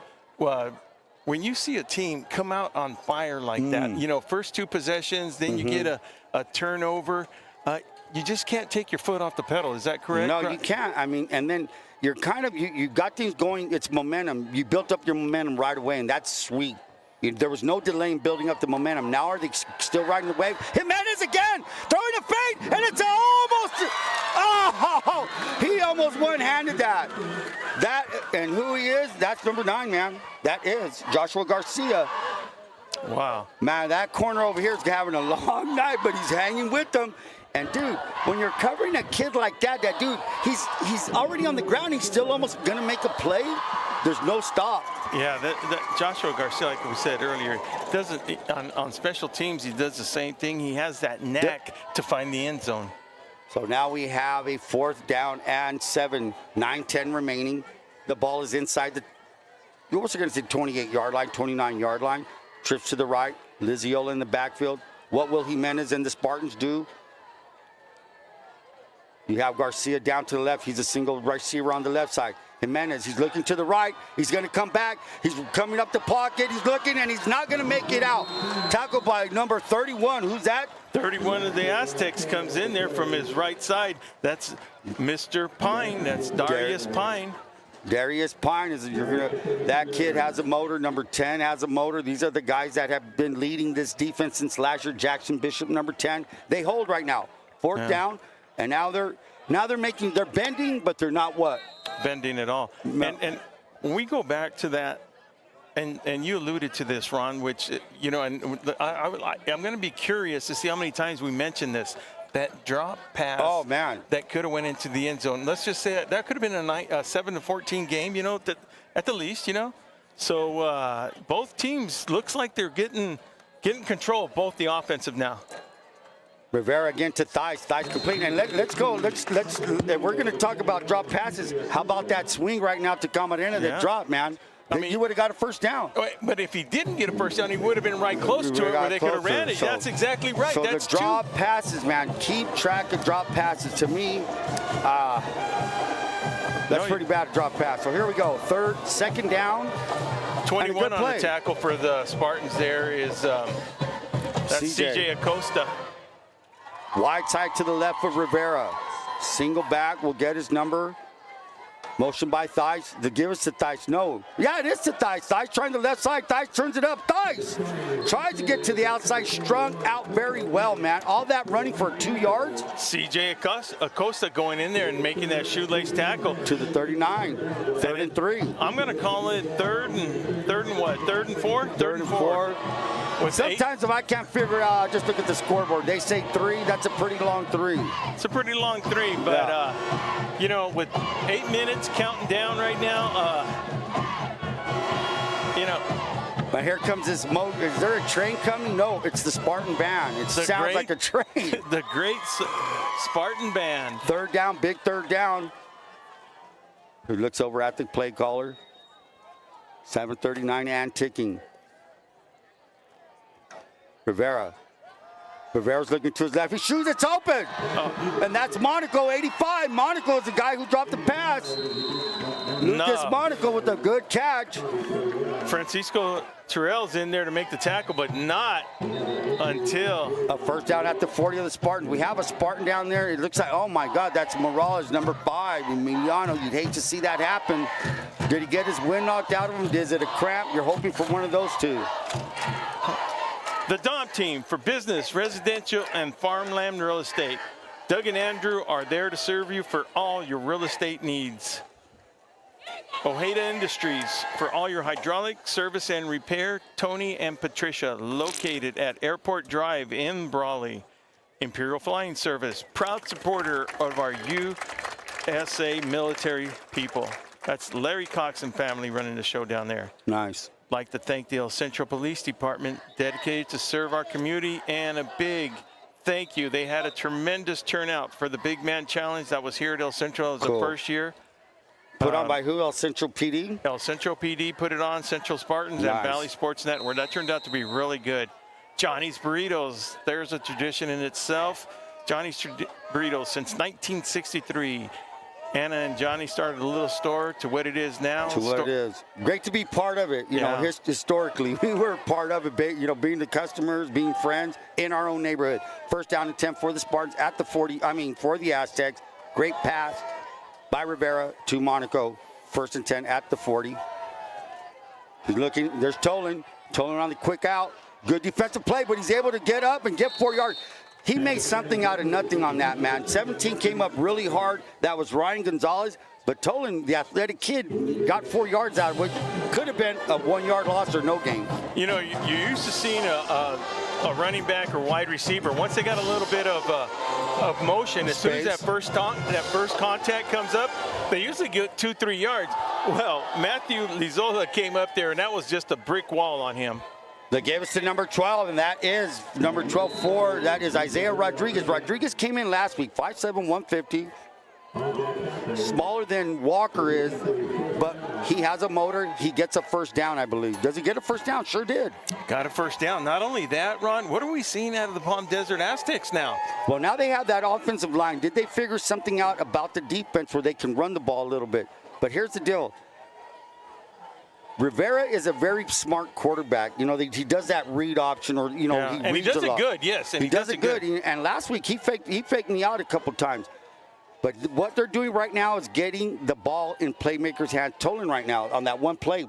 when you see a team come out on fire like that, you know, first 2 possessions, then you get a turnover, you just can't take your foot off the pedal. Is that correct? No, you can't. I mean, and then you're kind of, you got things going. It's momentum. You built up your momentum right away, and that's sweet. There was no delay in building up the momentum. Now are they still riding the wave? Jimenez again, throwing a feint, and it's almost, he almost one-handed that. And who he is, that's number 9, man. That is Joshua Garcia. Wow. Man, that corner over here is having a long night, but he's hanging with them. And, dude, when you're covering a kid like that dude, he's already on the ground. He's still almost going to make a play. There's no stop. Yeah, that Joshua Garcia, like we said earlier, doesn't on special teams, he does the same thing. He has that knack to find the end zone. So now we have a 4th down and 7, 9-10 remaining. The ball is inside the, you're also going to say 28-yard line, 29-yard line. Trips to the right, Liziola in the backfield. What will Jimenez and the Spartans do? You have Garcia down to the left. He's a single receiver on the left side. Jimenez, he's looking to the right. He's going to come back. He's coming up the pocket. He's looking, and he's not going to make it out. Tackled by number 31. Who's that? 31 of the Aztecs comes in there from his right side. That's Mr. Pine. That's Darius Pine. Darius Pine is that kid has a motor. Number 10 has a motor. These are the guys that have been leading this defense since last year. Jackson Bishop, number 10. They hold right now. 4th down, and now they're bending, but they're not bending at all. No. And when we go back to that, and you alluded to this, Ron, which and I'm going to be curious to see how many times we mention this. That drop pass. Oh, man. That could have went into the end zone. Let's just say that could have been a 7-14 game, at the least, So both teams looks like they're getting control of both the offensive now. Rivera again to Thies. Thies complete. And let's go. Let's. We're going to talk about drop passes. How about that swing right now to Camarena that dropped, man? I mean, you would have got a 1st down. But if he didn't get a 1st down, he would have been right close to it where they could have ran it. That's exactly right. So that's the drop passes, man. Keep track of drop passes. To me, that's pretty bad drop pass. So here we go. 2nd down. 21 on the tackle for the Spartans there is that's CJ Acosta. Wide side to the left of Rivera. Single back will get his number. Motion by Thies. To give us to Thies. No. Yeah, it is to Thies. Thies trying the left side. Thies turns it up. Thies tries to get to the outside. Strung out very well, man. All that running for 2 yards. CJ Acosta going in there and making that shoelace tackle. To the 39. 3rd and 3. I'm going to call it third and what? 3rd and 4? 3rd and 4. Sometimes if I can't figure it out, I just look at the scoreboard. They say 3. That's a pretty long 3. It's a pretty long 3, but you know, with 8 minutes counting down right now, you know. But here comes this motor. Is there a train coming? No, it's the Spartan band. It sounds like a train. The great Spartan band. Third down, big third down. Who looks over at the play caller. 7:39 and ticking. Rivera's looking to his left. He shoots, it's open. And that's Monaco, 85. Monaco is the guy who dropped the pass. Lucas Monaco with a good catch. Francisco Terrell's in there to make the tackle, but not until a first down at the 40 of the Spartans. We have a Spartan down there. It looks like, oh my God, that's Morales, number 5. Emiliano, you'd hate to see that happen. Did he get his wind knocked out of him? Is it a cramp? You're hoping for one of those two. The Dom team for business, residential, and farmland real estate. Doug and Andrew are there to serve you for all your real estate needs. Ojeda Industries for all your hydraulic service and repair. Tony and Patricia, located at Airport Drive in Brawley. Imperial Flying Service, proud supporter of our USA military people. That's Larry Cox and family running the show down there. Nice. Like to thank the El Centro Police Department, dedicated to serve our community, and a big thank you. They had a tremendous turnout for the Big Man Challenge that was here at El Centro. It was the first year. Put on by who? El Centro PD? El Centro PD put it on, Central Spartans and Valley Sports Network. That turned out to be really good. Johnny's Burritos, there's a tradition in itself. Johnny's Burritos since 1963. Anna and Johnny started a little store to what it is now. To what it is. Great to be part of it. You know, historically, we were part of it, you know, being the customers, being friends in our own neighborhood. First down and 10 for the Spartans at the 40, for the Aztecs. Great pass by Rivera to Monaco. First and 10 at the 40. He's looking, there's Tolan. Tolan on the quick out. Good defensive play, but he's able to get up and get 4 yards. He made something out of nothing on that, man. 17 came up really hard. That was Ryan Gonzalez. But Tolan, the athletic kid, got 4 yards out of it. Could have been a 1 yard loss or no gain. You know, you're used to seeing a running back or wide receiver. Once they got a little bit of motion, as soon as that first contact comes up, they usually get 2-3 yards. Well, Matthew Lizola came up there, and that was just a brick wall on him. They gave us to number 12, and that is number 12-4. That is Isaiah Rodriguez. Rodriguez came in last week, 5'7", 150. Smaller than Walker is, but he has a motor. He gets a first down, I believe. Does he get a first down? Sure did. Got a first down. Not only that, Ron, what are we seeing out of the Palm Desert Aztecs now? Well, now they have that offensive line. Did they figure something out about the defense where they can run the ball a little bit? But here's the deal. Rivera is a very smart quarterback. You know, he does that read option, or, you know, he does it good, yes. And he does it good. And last week, he faked me out a couple times. But what they're doing right now is getting the ball in playmakers' hands. Tolan right now on that one play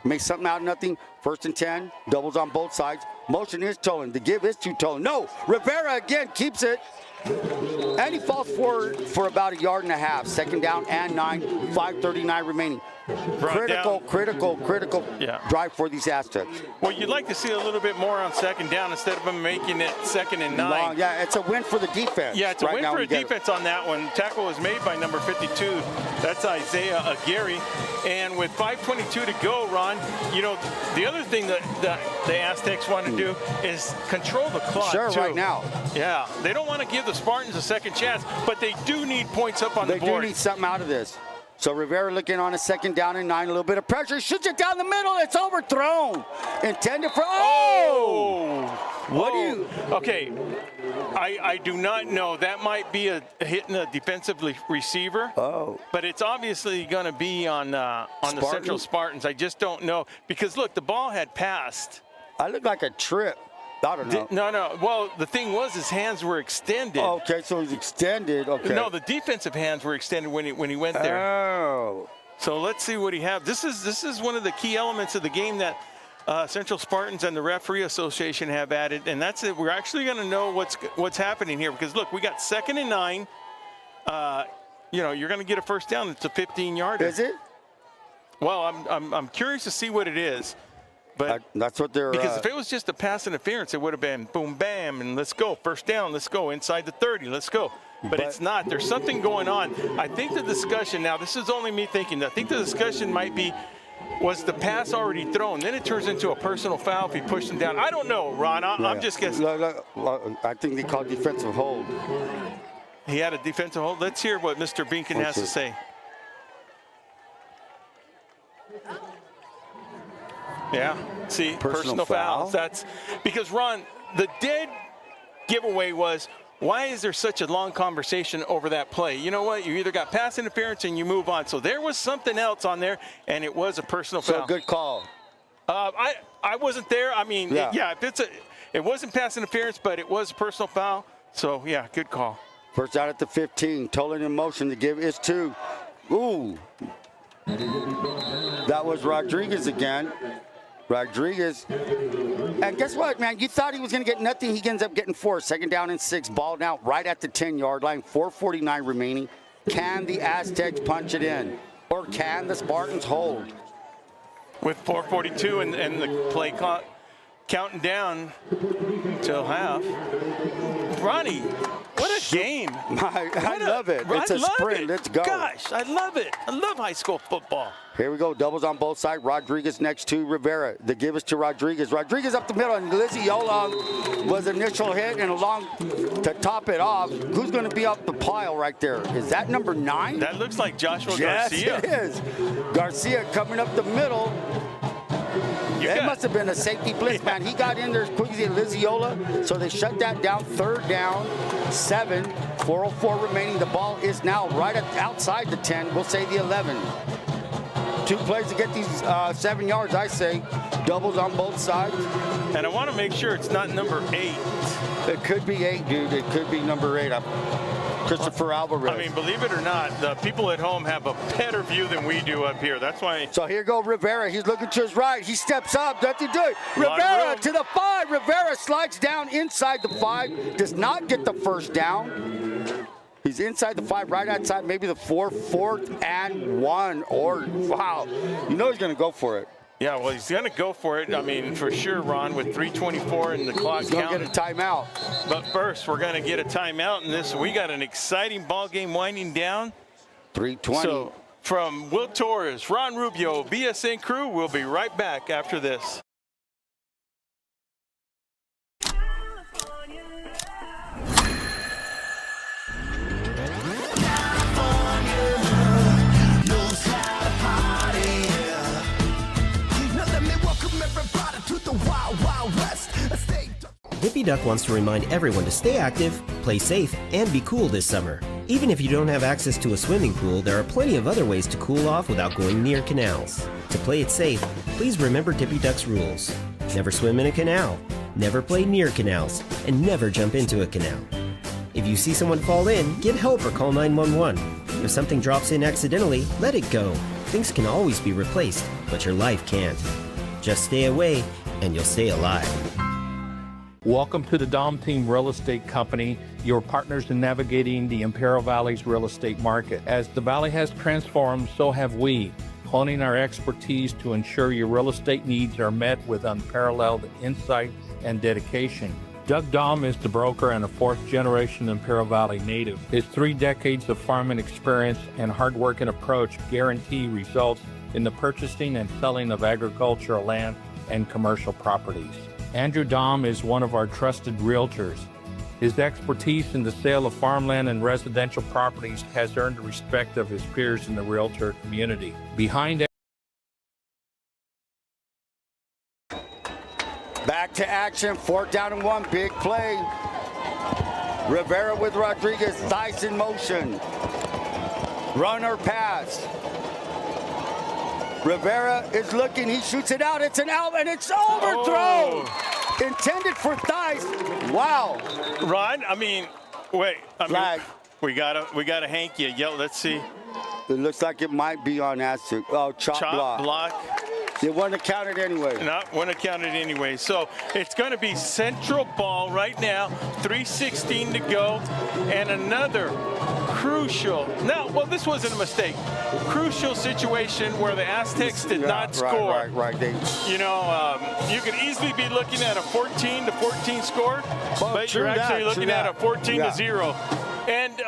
makes something out of nothing. First and 10, doubles on both sides. Motion is Tolan. The give is to Tolan. No, Rivera again keeps it. And he falls forward for about 1.5 yards. Second down and 9, 5:39 remaining. Critical drive for these Aztecs. Well, you'd like to see a little bit more on second down instead of them making it 2nd and 9. Long, yeah, it's a win for the defense. Yeah, it's a win for the defense on that one. Tackle was made by number 52. That's Isaiah Aguirre. And with 5:22 to go, Ron, you know, the other thing that the Aztecs want to do is control the clock, too. right now. Yeah, they don't want to give the Spartans a second chance, but they do need points up on the board. They do need something out of this. So Rivera looking on a 2nd down and 9, a little bit of pressure, shoots it down the middle, it's overthrown. Intended for, What do you? Okay, I do not know. That might be hitting a defensive receiver. But it's obviously going to be on the Central Spartans. I just don't know. Because, look, the ball had passed. I look like a trip. I don't know. No. Well, the thing was his hands were extended. Okay, so he's extended. Okay. No, the defensive hands were extended when he went there. Oh. So let's see what he has. This is one of the key elements of the game that Central Spartans and the Referee Association have added, and that's it. We're actually going to know what's happening here, because look, we got 2nd and 9. You know, you're going to get a first down. It's a 15-yarder. Is it? Well, I'm curious to see what it is. But that's what they're. Because if it was just a pass interference, it would have been boom, bam, and let's go. First down, let's go. Inside the 30, let's go. But it's not. There's something going on. I think the discussion, now this is only me thinking, I think the discussion might be, was the pass already thrown? Then it turns into a personal foul if he pushed him down. I don't know, Ron. I'm just guessing. I think they called defensive hold. He had a defensive hold. Let's hear what Mr. Beacon has to say. Yeah, see, personal fouls. That's because, Ron, the dead giveaway was, why is there such a long conversation over that play? You know what? You either got pass interference and you move on. So there was something else on there, and it was a personal foul. So good call. I wasn't there. I mean, yeah, it wasn't pass interference, but it was a personal foul. So, yeah, good call. First out at the 15. Tolan in motion to give is 2. Ooh. That was Rodriguez again. Rodriguez. And guess what, man? You thought he was going to get nothing. He ends up getting 4. Second down and 6. Ball now right at the 10-yard line. 4:49 remaining. Can the Aztecs punch it in? Or can the Spartans hold? With 4:42 and the play clock counting down till half. Ronnie, what a game. I love it. It's a sprint. Let's go. Gosh, I love it. I love high school football. Here we go. Doubles on both sides. Rodriguez next to Rivera. The give is to Rodriguez. Rodriguez up the middle, and Liziola was initial hit and along to top it off. Who's going to be up the pile right there? Is that number 9? That looks like Joshua Garcia. Yes, it is. Garcia coming up the middle. It must have been a safety blitz, man. He got in there as quick as he had Liziola, so they shut that down. Third down, 7, 4:04 remaining. The ball is now right outside the 10. We'll say the 11. 2 plays to get these 7 yards, I say. Doubles on both sides. And I want to make sure it's not number 8. It could be 8, dude. It could be number 8. Christopher Alvarez. I mean, believe it or not, the people at home have a better view than we do up here. That's why. So here go Rivera. He's looking to his right. He steps up. Does he do it? Rivera to the 5. Rivera slides down inside the 5. Does not get the first down. He's inside the 5, right outside, maybe the 4, 4th and 1. Or, wow, you know he's going to go for it. Yeah, well, he's going to go for it. I mean, for sure, Ron, with 3:24 and the clock he's going to get a timeout. But first, we're going to get a timeout in this. We got an exciting ball game winding down. 3:20. So, from Will Torres, Ron Rubio, VSN crew, we'll be right back after this. Dippy Duck wants to remind everyone to stay active, play safe, and be cool this summer. Even if you don't have access to a swimming pool, there are plenty of other ways to cool off without going near canals. To play it safe, please remember Dippy Duck's rules. Never swim in a canal, never play near canals, and never jump into a canal. If you see someone fall in, get help or call 911. If something drops in accidentally, let it go. Things can always be replaced, but your life can't. Just stay away, and you'll stay alive. Welcome to the Dom Team Real Estate Company, your partners in navigating the Imperial Valley's real estate market. As the Valley has transformed, so have we, honing our expertise to ensure your real estate needs are met with unparalleled insight and dedication. Doug Dom is the broker and a 4th-generation Imperial Valley native. His 3 decades of farming experience and hard-working approach guarantee results in the purchasing and selling of agricultural land and commercial properties. Andrew Dom is one of our trusted realtors. His expertise in the sale of farmland and residential properties has earned the respect of his peers in the realtor community. Back to action, 4th down and 1, big play. Rivera with Rodriguez, Thies in motion. Run or pass. Rivera is looking, he shoots it out, it's an out, and it's overthrown! Intended for Thies. Wow. Ron, I mean, wait. Flag. We gotta hank you. Yo, let's see. It looks like it might be on Aztec. Oh, chop block. It wasn't counted anyway. Not wasn't counted anyway. So it's going to be Central ball right now. 3:16 to go, and another crucial. Now, well, this wasn't a mistake. crucial situation where the Aztecs did not score. Right. You could easily be looking at a 14-14 score, but you're actually looking at a 14-0. And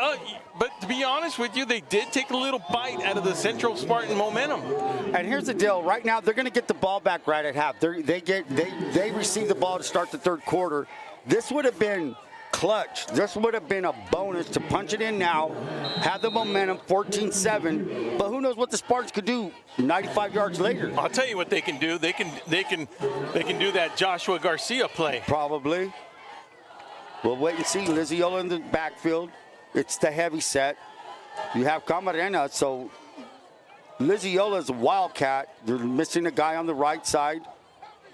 but to be honest with you, they did take a little bite out of the Central Spartan momentum. And here's the deal: right now, they're going to get the ball back right at half. They receive the ball to start the third quarter. This would have been clutch. This would have been a bonus to punch it in now, have the momentum, 14-7. But who knows what the Spartans could do 95 yards later? I'll tell you what they can do. They can do that Joshua Garcia play. Probably. We'll wait and see. Liziola in the backfield. It's the heavy set. You have Camarena, so Liziola's a wildcat. They're missing a guy on the right side.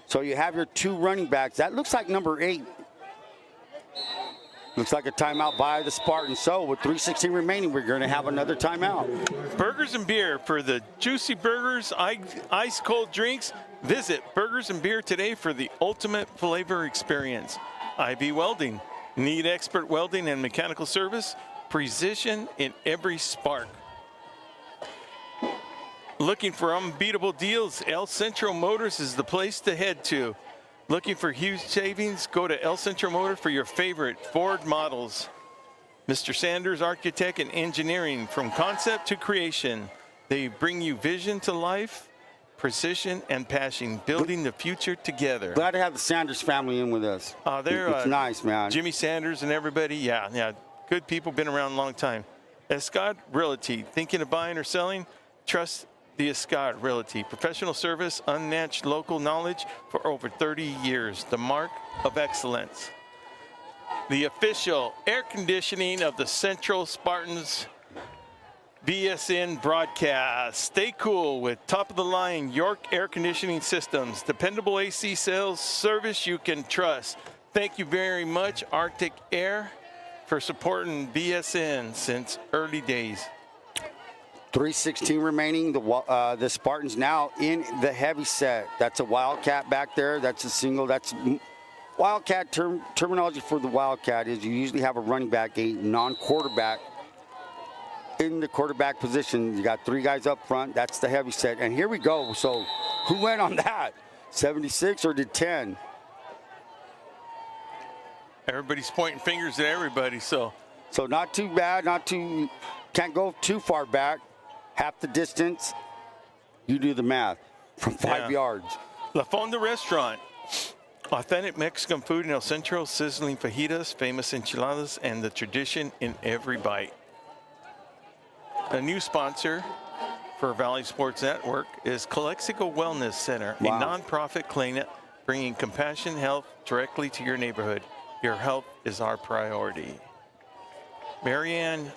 So you have your two running backs. That looks like number 8. Looks like a timeout by the Spartans. So with 3:16 remaining, we're going to have another timeout. Burgers and beer for the juicy burgers, ice cold drinks. Visit Burgers and Beer today for the ultimate flavor experience. IB Welding. Need expert welding and mechanical service? Precision in every spark. Looking for unbeatable deals? El Centro Motors is the place to head to. Looking for huge savings? Go to El Centro Motor for your favorite Ford models. Mr. Sanders Architect and Engineering, from concept to creation. They bring you vision to life, precision and passion, building the future together. Glad to have the Sanders family in with us. It's nice, man. Jimmy Sanders and everybody, yeah. Good people, been around a long time. Escad Realty, thinking of buying or selling? Trust the Escad Realty. Professional service, unmatched local knowledge for over 30 years. The mark of excellence. The official air conditioning of the Central Spartans VSN broadcast. Stay cool with top-of-the-line York air conditioning systems. Dependable AC sales service you can trust. Thank you very much, Arctic Air, for supporting VSN since early days. 3:16 remaining. The Spartans now in the heavy set. That's a Wildcat back there. That's a single. That's Wildcat terminology for the Wildcat is you usually have a running back, a non-quarterback in the quarterback position. You got 3 guys up front. That's the heavy set. And here we go. So who went on that? 76 or did 10? Everybody's pointing fingers at everybody, so not too bad, can't go too far back. Half the distance, you do the math, from 5 yards. La Fonda Restaurant. Authentic Mexican food in El Centro, sizzling fajitas, famous enchiladas, and the tradition in every bite. A new sponsor for Valley Sports Network is Calexico Wellness Center, a nonprofit clinic bringing compassion health directly to your neighborhood. Your health is our priority. Marianne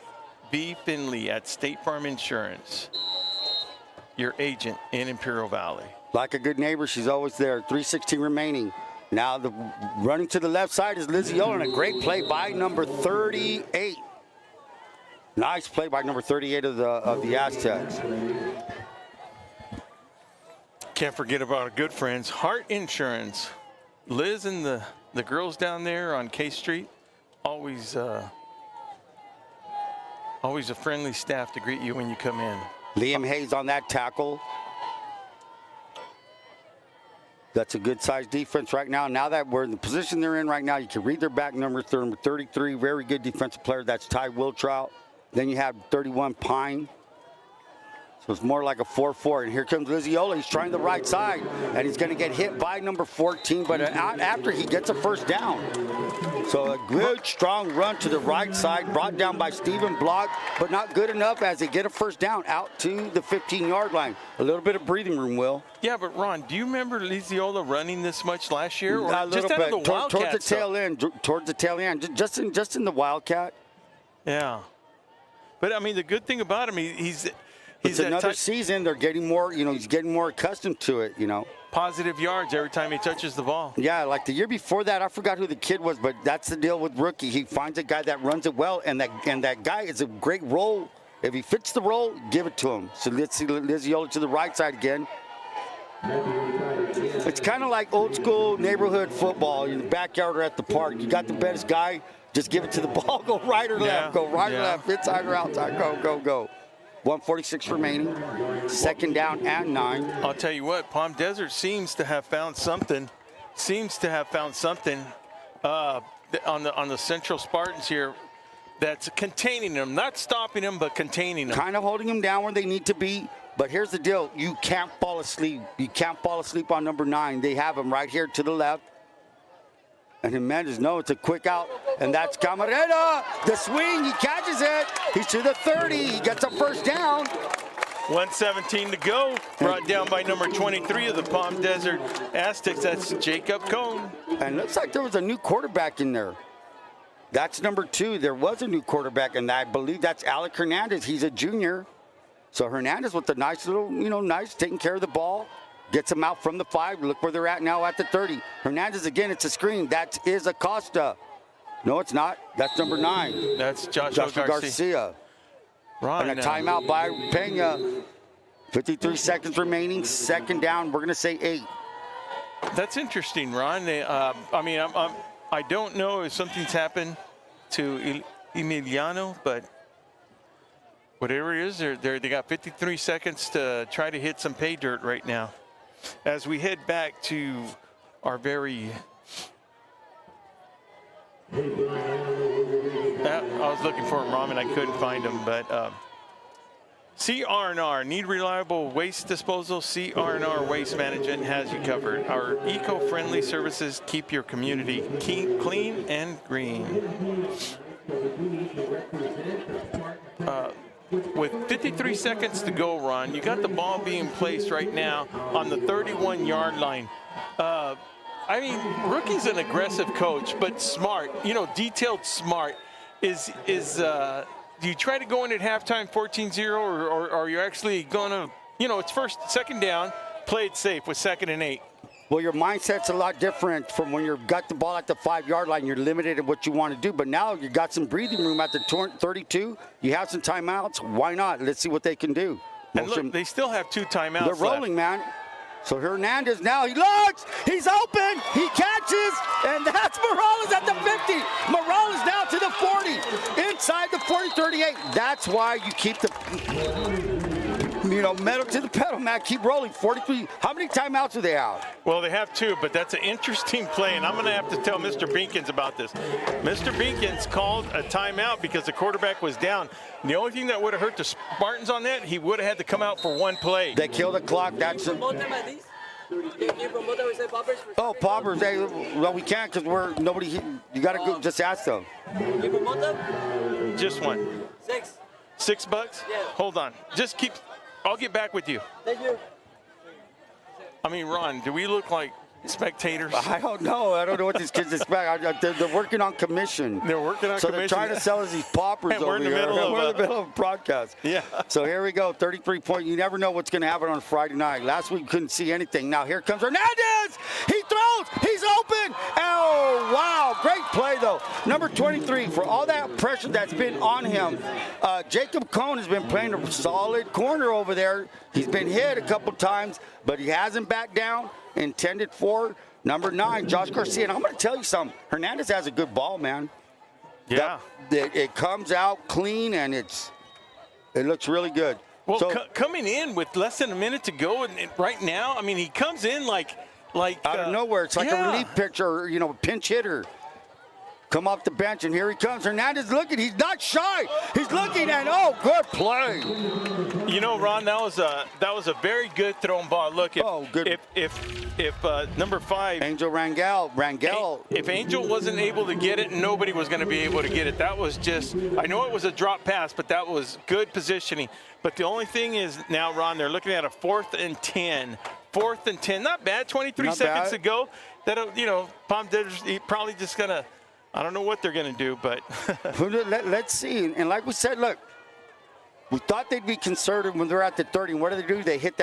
B. Finley at State Farm Insurance, your agent in Imperial Valley. Like a good neighbor, she's always there. 3:16 remaining. Now running to the left side is Liziola, and a great play by number 38. Nice play by number 38 of the Aztecs. Can't forget about our good friends, Heart Insurance. Liz and the girls down there on K Street, always a friendly staff to greet you when you come in. Liam Hayes on that tackle. That's a good-sized defense right now. Now that we're in the position they're in right now, you can read their back numbers. They're number 33, very good defensive player. That's Ty Wiltrout. Then you have 31 Pine. So it's more like a 4-4. And here comes Liziola. He's trying the right side, and he's going to get hit by number 14, but out after he gets a first down. So a good, strong run to the right side, brought down by Steven Block, but not good enough as they get a first down out to the 15-yard line. A little bit of breathing room, Will. Yeah, but Ron, do you remember Liziola running this much last year? Or a little just bit. Out of the Wildcat Towards the tail end. Just in the Wildcat. Yeah. But, I mean, the good thing about him, he's it's another season. They're getting more, he's getting more accustomed to it, Positive yards every time he touches the ball. Yeah, like the year before that, I forgot who the kid was, but that's the deal with rookie. He finds a guy that runs it well, and that guy is a great role. If he fits the role, give it to him. So let's see Liziola to the right side again. It's kind of like old school neighborhood football in the backyard or at the park. You got the best guy, just give it to the ball. Go right or left. Go right or left. Inside or outside. Go. 1:46 remaining. Second down and 9. I'll tell you what, Palm Desert seems to have found something. On the Central Spartans here that's containing them, not stopping them, but containing them. Kind of holding them down where they need to be. But here's the deal. You can't fall asleep. You can't fall asleep on number 9. They have him right here to the left. And Jimenez, no, it's a quick out. And that's Camarena. The swing, he catches it. He's to the 30. He gets a first down. 1:17 to go. Brought down by number 23 of the Palm Desert Aztecs. That's Jacob Cohn. And looks like there was a new quarterback in there. That's number 2. There was a new quarterback, and I believe that's Alec Hernandez. He's a junior. So Hernandez with the nice little, nice taking care of the ball. Gets them out from the 5. Look where they're at now at the 30. Hernandez again, it's a screen. That is Acosta. No, it's not. That's number 9. That's Joshua Garcia. Right. And a timeout by Pena. 53 seconds remaining. Second down. We're going to say 8. That's interesting, Ron. I don't know if something's happened to Emiliano, but whatever it is, they got 53 seconds to try to hit some pay dirt right now. As we head back to our very... I was looking for him, Ramen. I couldn't find him, but CR&R, need reliable waste disposal? CR&R Waste Management has you covered. Our eco-friendly services keep your community clean and green. With 53 seconds to go, Ron, you got the ball being placed right now on the 31-yard line. Rookie's an aggressive coach, but smart, detailed smart. Do you try to go in at halftime 14-0, or are you actually going to, it's second down, play it safe with 2nd and 8? Well, your mindset's a lot different from when you've got the ball at the 5-yard line. You're limited in what you want to do. But now you got some breathing room at the 32. You have some timeouts. Why not? Let's see what they can do. And look, they still have 2 timeouts They're rolling, man. So Hernandez now, he looks, he's open, he catches, and that's Morales at the 50. Morales now to the 40, inside the 40-38. That's why you keep the, metal to the pedal, man. Keep rolling. 43. How many timeouts do they have? Well, they have 2, but that's an interesting play, and I'm going to have to tell Mr. Binkins about this. Mr. Binkins called a timeout because the quarterback was down. And the only thing that would have hurt the Spartans on that, he would have had to come out for 1 play. They kill the clock. That's it. Oh, poppers. Hey, well, we can't because we're nobody. You got to go. Just ask them. Just one. $6? Yeah. Hold on. Just keep. I'll get back with you. Thank you. Ron, do we look like spectators? I don't know. I don't know what these kids expect. They're working on commission. They're working on commission. So they're trying to sell us these poppers over here. We're in the middle of a broadcast. Yeah. So here we go. 33 point. You never know what's going to happen on Friday night. Last week, couldn't see anything. Now here comes Hernandez. He throws. He's open. Oh, wow. Great play, though. Number 23, for all that pressure that's been on him, Jacob Cohn has been playing a solid corner over there. He's been hit a couple times, but he hasn't backed down. Intended for number 9, Josh Garcia. And I'm going to tell you something. Hernandez has a good ball, man. Yeah. It comes out clean, and it looks really good. Well, coming in with less than a minute to go, and right now, he comes in like out of nowhere. It's like a relief pitcher, pinch hitter. Come off the bench, and here he comes. Hernandez looking. He's not shy. He's looking, and good play. Ron, that was a very good thrown ball. Look, good. If number 5, Angel Rangel, if Angel wasn't able to get it, nobody was going to be able to get it. That was just, I know it was a drop pass, but that was good positioning. But the only thing is now, Ron, they're looking at a 4th and 10. 4th and 10, not bad. 23 seconds to go. That Palm Desert probably just gonna. I don't know what they're going to do, but let's see. And like we said, look, we thought they'd be conservative when they're at the 30. And what do? They hit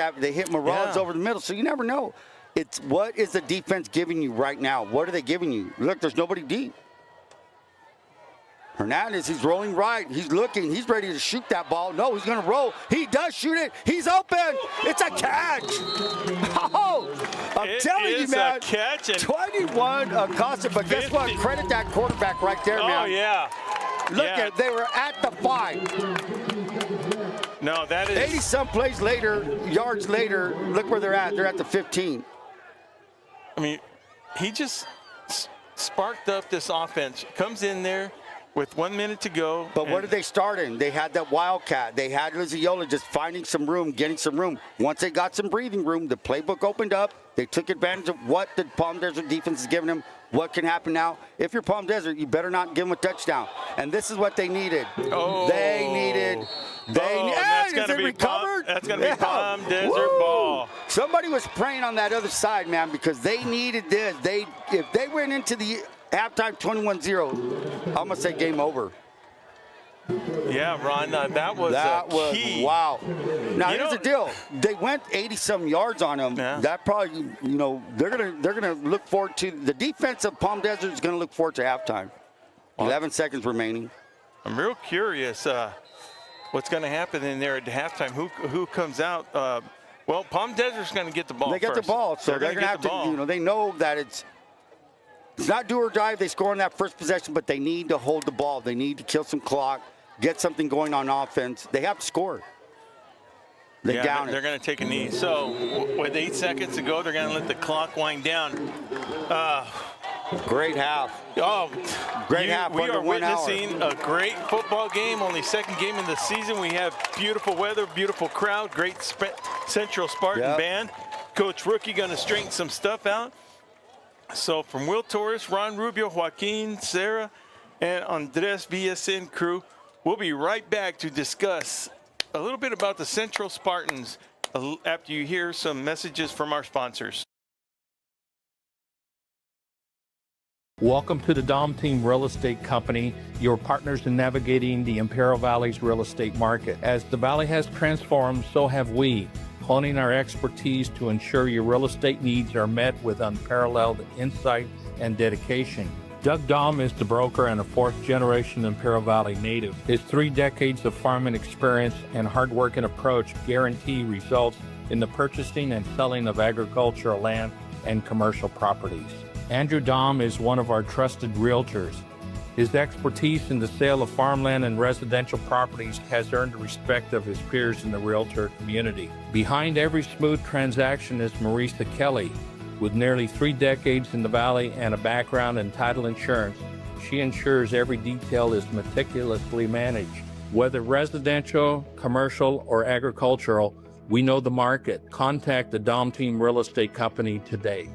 Morales over the middle. So you never know. It's what is the defense giving you right now? What are they giving you? Look, there's nobody deep. Hernandez, he's rolling right. He's looking. He's ready to shoot that ball. No, he's going to roll. He does shoot it. He's open. It's a catch. Oh, I'm telling you, man. It's a catch. 21 Acosta, but guess what? Credit that quarterback right there, man. Oh, yeah. Look at, they were at the 5. No, that is 80-some plays later, yards later, look where they're at. They're at the 15. I mean, he just sparked up this offense. Comes in there with 1 minute to go. But what did they start in? They had that Wildcat. They had Liziola just finding some room, getting some room. Once they got some breathing room, the playbook opened up. They took advantage of what the Palm Desert defense is giving them. What can happen now? If you're Palm Desert, you better not give them a touchdown. And this is what they needed. Oh. They needed. That's going to be recovered. That's going to be Palm Desert ball. Somebody was praying on that other side, man, because they needed this. If they went into the halftime 21-0, I'm going to say game over. Yeah, Ron, that was key. Wow. Now, here's the deal. They went 80-some yards on them. Yeah. That probably, they're gonna look forward to, the defense of Palm Desert is going to look forward to halftime. 11 seconds remaining. I'm real curious what's going to happen in there at halftime. Who comes out? Well, Palm Desert's going to get the ball They get first. the ball, so they're going to have to, they know that it's not do or die if they score on that first possession, but they need to hold the ball. They need to kill some clock, get something going on offense. They have to score. They're going to take a knee. So with 8 seconds to go, they're going to let the clock wind down. Great half. Oh, great half. We are witnessing a great football game. Only second game in the season. We have beautiful weather, beautiful crowd, great Central Spartan band. Coach Rookie going to straighten some stuff out. So from Will Torres, Ron Rubio, Joaquin, Sarah, and Andres VSN crew, we'll be right back to discuss a little bit about the Central Spartans after you hear some messages from our sponsors. Welcome to the Dom Team Real Estate Company, your partners in navigating the Imperial Valley's real estate market. As the Valley has transformed, so have we, honing our expertise to ensure your real estate needs are met with unparalleled insight and dedication. Doug Dom is the broker and a fourth-generation Imperial Valley native. His 3 decades of farming experience and hard-working approach guarantee results in the purchasing and selling of agricultural land and commercial properties. Andrew Dom is one of our trusted realtors. His expertise in the sale of farmland and residential properties has earned the respect of his peers in the realtor community. Behind every smooth transaction is Marisa Kelly. With nearly 3 decades in the Valley and a background in title insurance, she ensures every detail is meticulously managed. Whether residential, commercial, or agricultural, we know the market. Contact the Dom Team Real Estate Company today.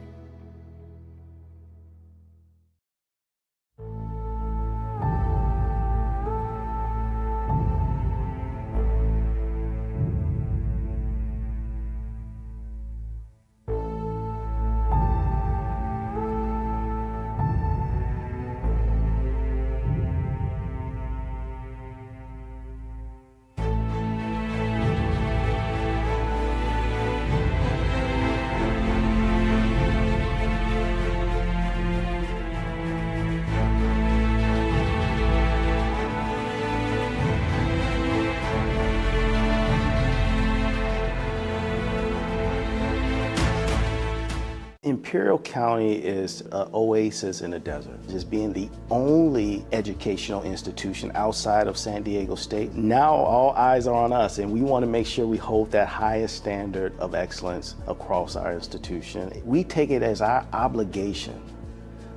Imperial County is an oasis in the desert. Just being the only educational institution outside of San Diego State, now all eyes are on us, and we want to make sure we hold that highest standard of excellence across our institution. We take it as our obligation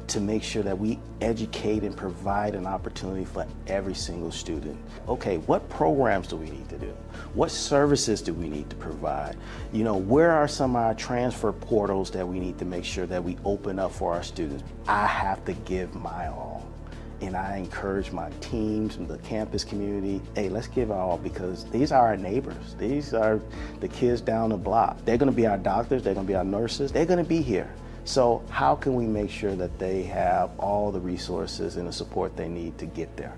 to make sure that we educate and provide an opportunity for every single student. Okay, what programs do we need to do? What services do we need to provide? Where are some of our transfer portals that we need to make sure that we open up for our students? I have to give my all. And I encourage my teams, the campus community, hey, let's give our all, because these are our neighbors. These are the kids down the block. They're gonna be our doctors, they're gonna be our nurses, they're gonna be here. So how can we make sure that they have all the resources and the support they need to get there?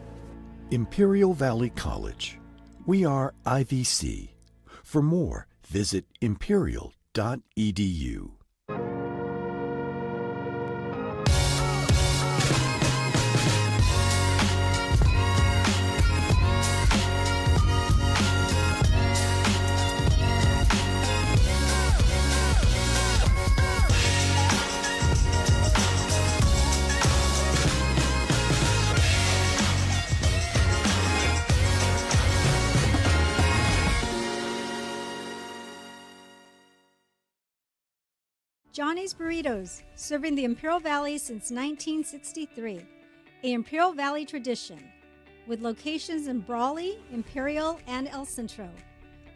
Imperial Valley College. We are IVC. For more, visit imperial.edu. Johnny's Burritos, serving the Imperial Valley since 1963, a Imperial Valley tradition, with locations in Brawley, Imperial, and El Centro.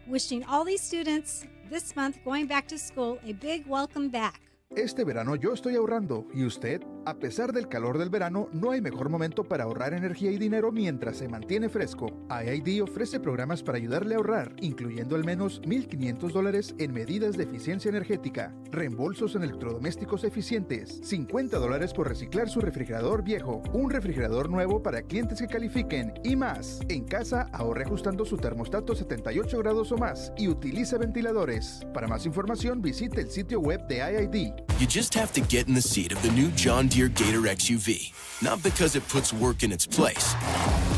Wishing all these students this month going back to school a big welcome back. Este verano yo estoy ahorrando, ¿y usted? A pesar del calor del verano, no hay mejor momento para ahorrar energía y dinero mientras se mantiene fresco. IID ofrece programas para ayudarle a ahorrar, incluyendo al menos $1,500 en medidas de eficiencia energética, reembolsos en electrodomésticos eficientes, $50 por reciclar su refrigerador viejo, un refrigerador nuevo para clientes que califiquen y más. En casa, ahorre ajustando su termostato 78 grados o más y utilice ventiladores. Para más información, visite el sitio web de IID. You just have to get in the seat of the new John Deere Gator XUV. Not because it puts work in its place,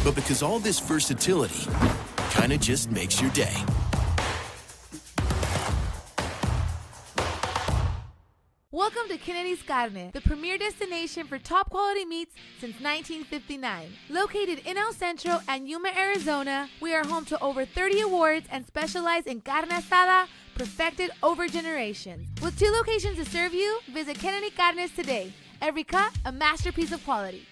but because all this versatility kind of just makes your day. Welcome to Kennedy's Carne, the premier destination for top quality meats since 1959. Located in El Centro and Yuma, Arizona, we are home to over 30 awards and specialize in carne asada, perfected over generations. With 2 locations to serve you, visit Kennedy Carnes today. Every cut, a masterpiece of quality.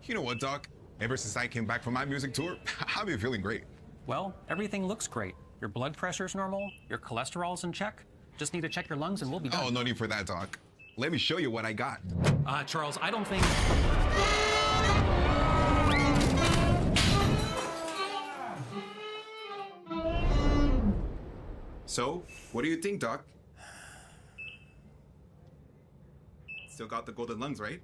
You know what, Doc? Ever since I came back from my music tour, I've been feeling great. Well, everything looks great. Your blood pressure's normal, your cholesterol's in check. Just need to check your lungs and we'll be done. Oh, no need for that, Doc. Let me show you what I got. Charles, I don't think... So, what do you think, Doc? Still got the golden lungs, right?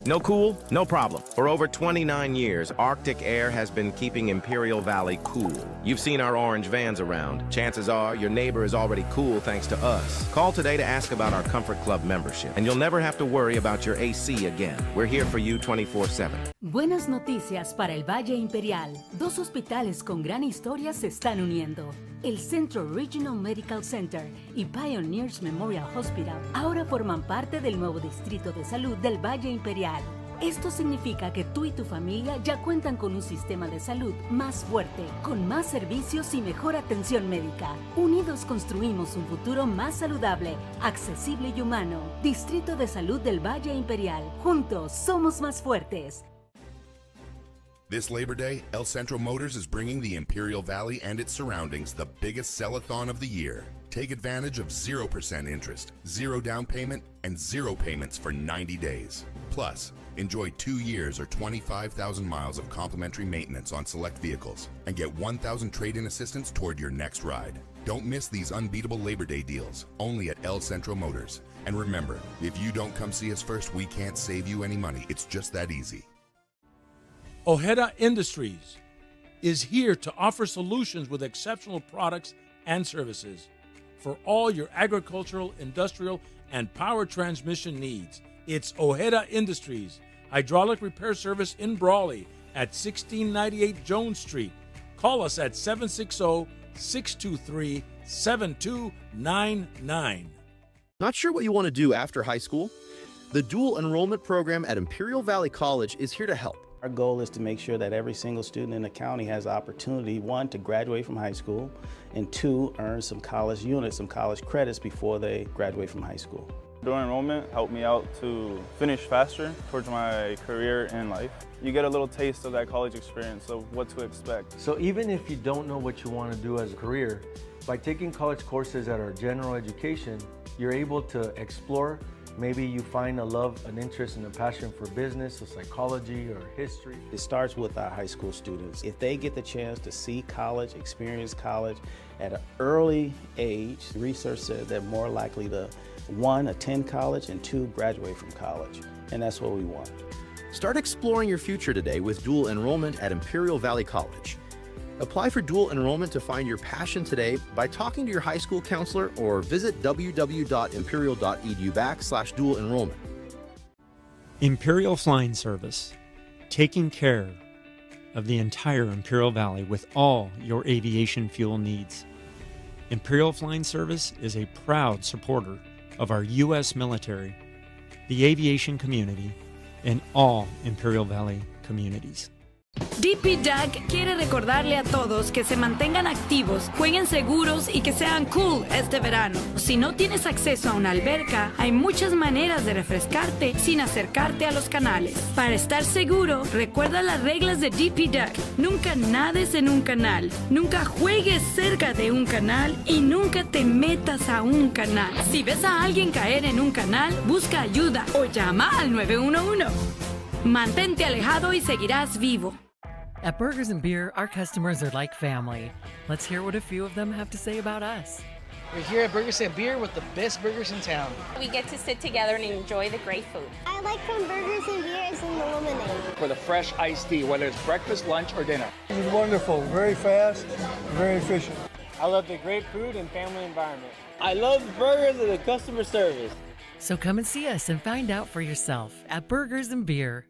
No cool? No problem. For over 29 years, Arctic Air has been keeping Imperial Valley cool. You've seen our orange vans around. Chances are your neighbor is already cool thanks to us. Call today to ask about our Comfort Club membership, and you'll never have to worry about your AC again. We're here for you 24/7. Buenas noticias para el Valle Imperial. 2 hospitales con gran historia se están uniendo. El Centro Regional Medical Center y Pioneers Memorial Hospital ahora forman parte del nuevo Distrito de Salud del Valle Imperial. Esto significa que tú y tu familia ya cuentan con un sistema de salud más fuerte, con más servicios y mejor atención médica. Unidos construimos un futuro más saludable, accesible y humano. Distrito de Salud del Valle Imperial. Juntos somos más fuertes. This Labor Day, El Centro Motors is bringing the Imperial Valley and its surroundings the biggest sell-a-thon of the year. Take advantage of 0% interest, 0 down payment, and 0 payments for 90 days. Plus, enjoy 2 years or 25,000 miles of complimentary maintenance on select vehicles and get 1,000 trade-in assistance toward your next ride. Don't miss these unbeatable Labor Day deals, only at El Centro Motors. And remember, if you don't come see us first, we can't save you any money. It's just that easy. Ojeda Industries is here to offer solutions with exceptional products and services for all your agricultural, industrial, and power transmission needs. It's Ojeda Industries, hydraulic repair service in Brawley at 1698 Jones Street. Call us at 760-623-7299. Not sure what you want to do after high school? The dual enrollment program at Imperial Valley College is here to help. Our goal is to make sure that every single student in the county has the opportunity, 1, to graduate from high school, and 2, earn some college units, some college credits before they graduate from high school. Dual enrollment helped me out to finish faster towards my career and life. You get a little taste of that college experience of what to expect. So even if you don't know what you want to do as a career, by taking college courses that are general education, you're able to explore. Maybe you find a love, an interest, and a passion for business or psychology or history. It starts with our high school students. If they get the chance to see college, experience college at an early age, research says they're more likely to, 1, attend college, and 2, graduate from college. And that's what we want. Start exploring your future today with dual enrollment at Imperial Valley College. Apply for dual enrollment to find your passion today by talking to your high school counselor or visit www.imperial.edu/dual enrollment. Imperial Flying Service, taking care of the entire Imperial Valley with all your aviation fuel needs. Imperial Flying Service is a proud supporter of our U.S. military, the aviation community, and all Imperial Valley communities. DP Duck quiere recordarle a todos que se mantengan activos, jueguen seguros y que sean cool este verano. Si no tienes acceso a una alberca, hay muchas maneras de refrescarte sin acercarte a los canales. Para estar seguro, recuerda las reglas de DP Duck. Nunca nades en un canal, nunca juegues cerca de un canal y nunca te metas a un canal. Si ves a alguien caer en un canal, busca ayuda o llama al 911. Mantente alejado y seguirás vivo. At Burgers and Beer, our customers are like family. Let's hear what a few of them have to say about us. We're here at Burgers and Beer with the best burgers in town. We get to sit together and enjoy the great food. I like from Burgers and Beer is in the lemonade. For the fresh iced tea, whether it's breakfast, lunch, or dinner. This is wonderful, very fast, very efficient. I love the great food and family environment. I love the burgers and the customer service. So come and see us and find out for yourself at Burgers and Beer.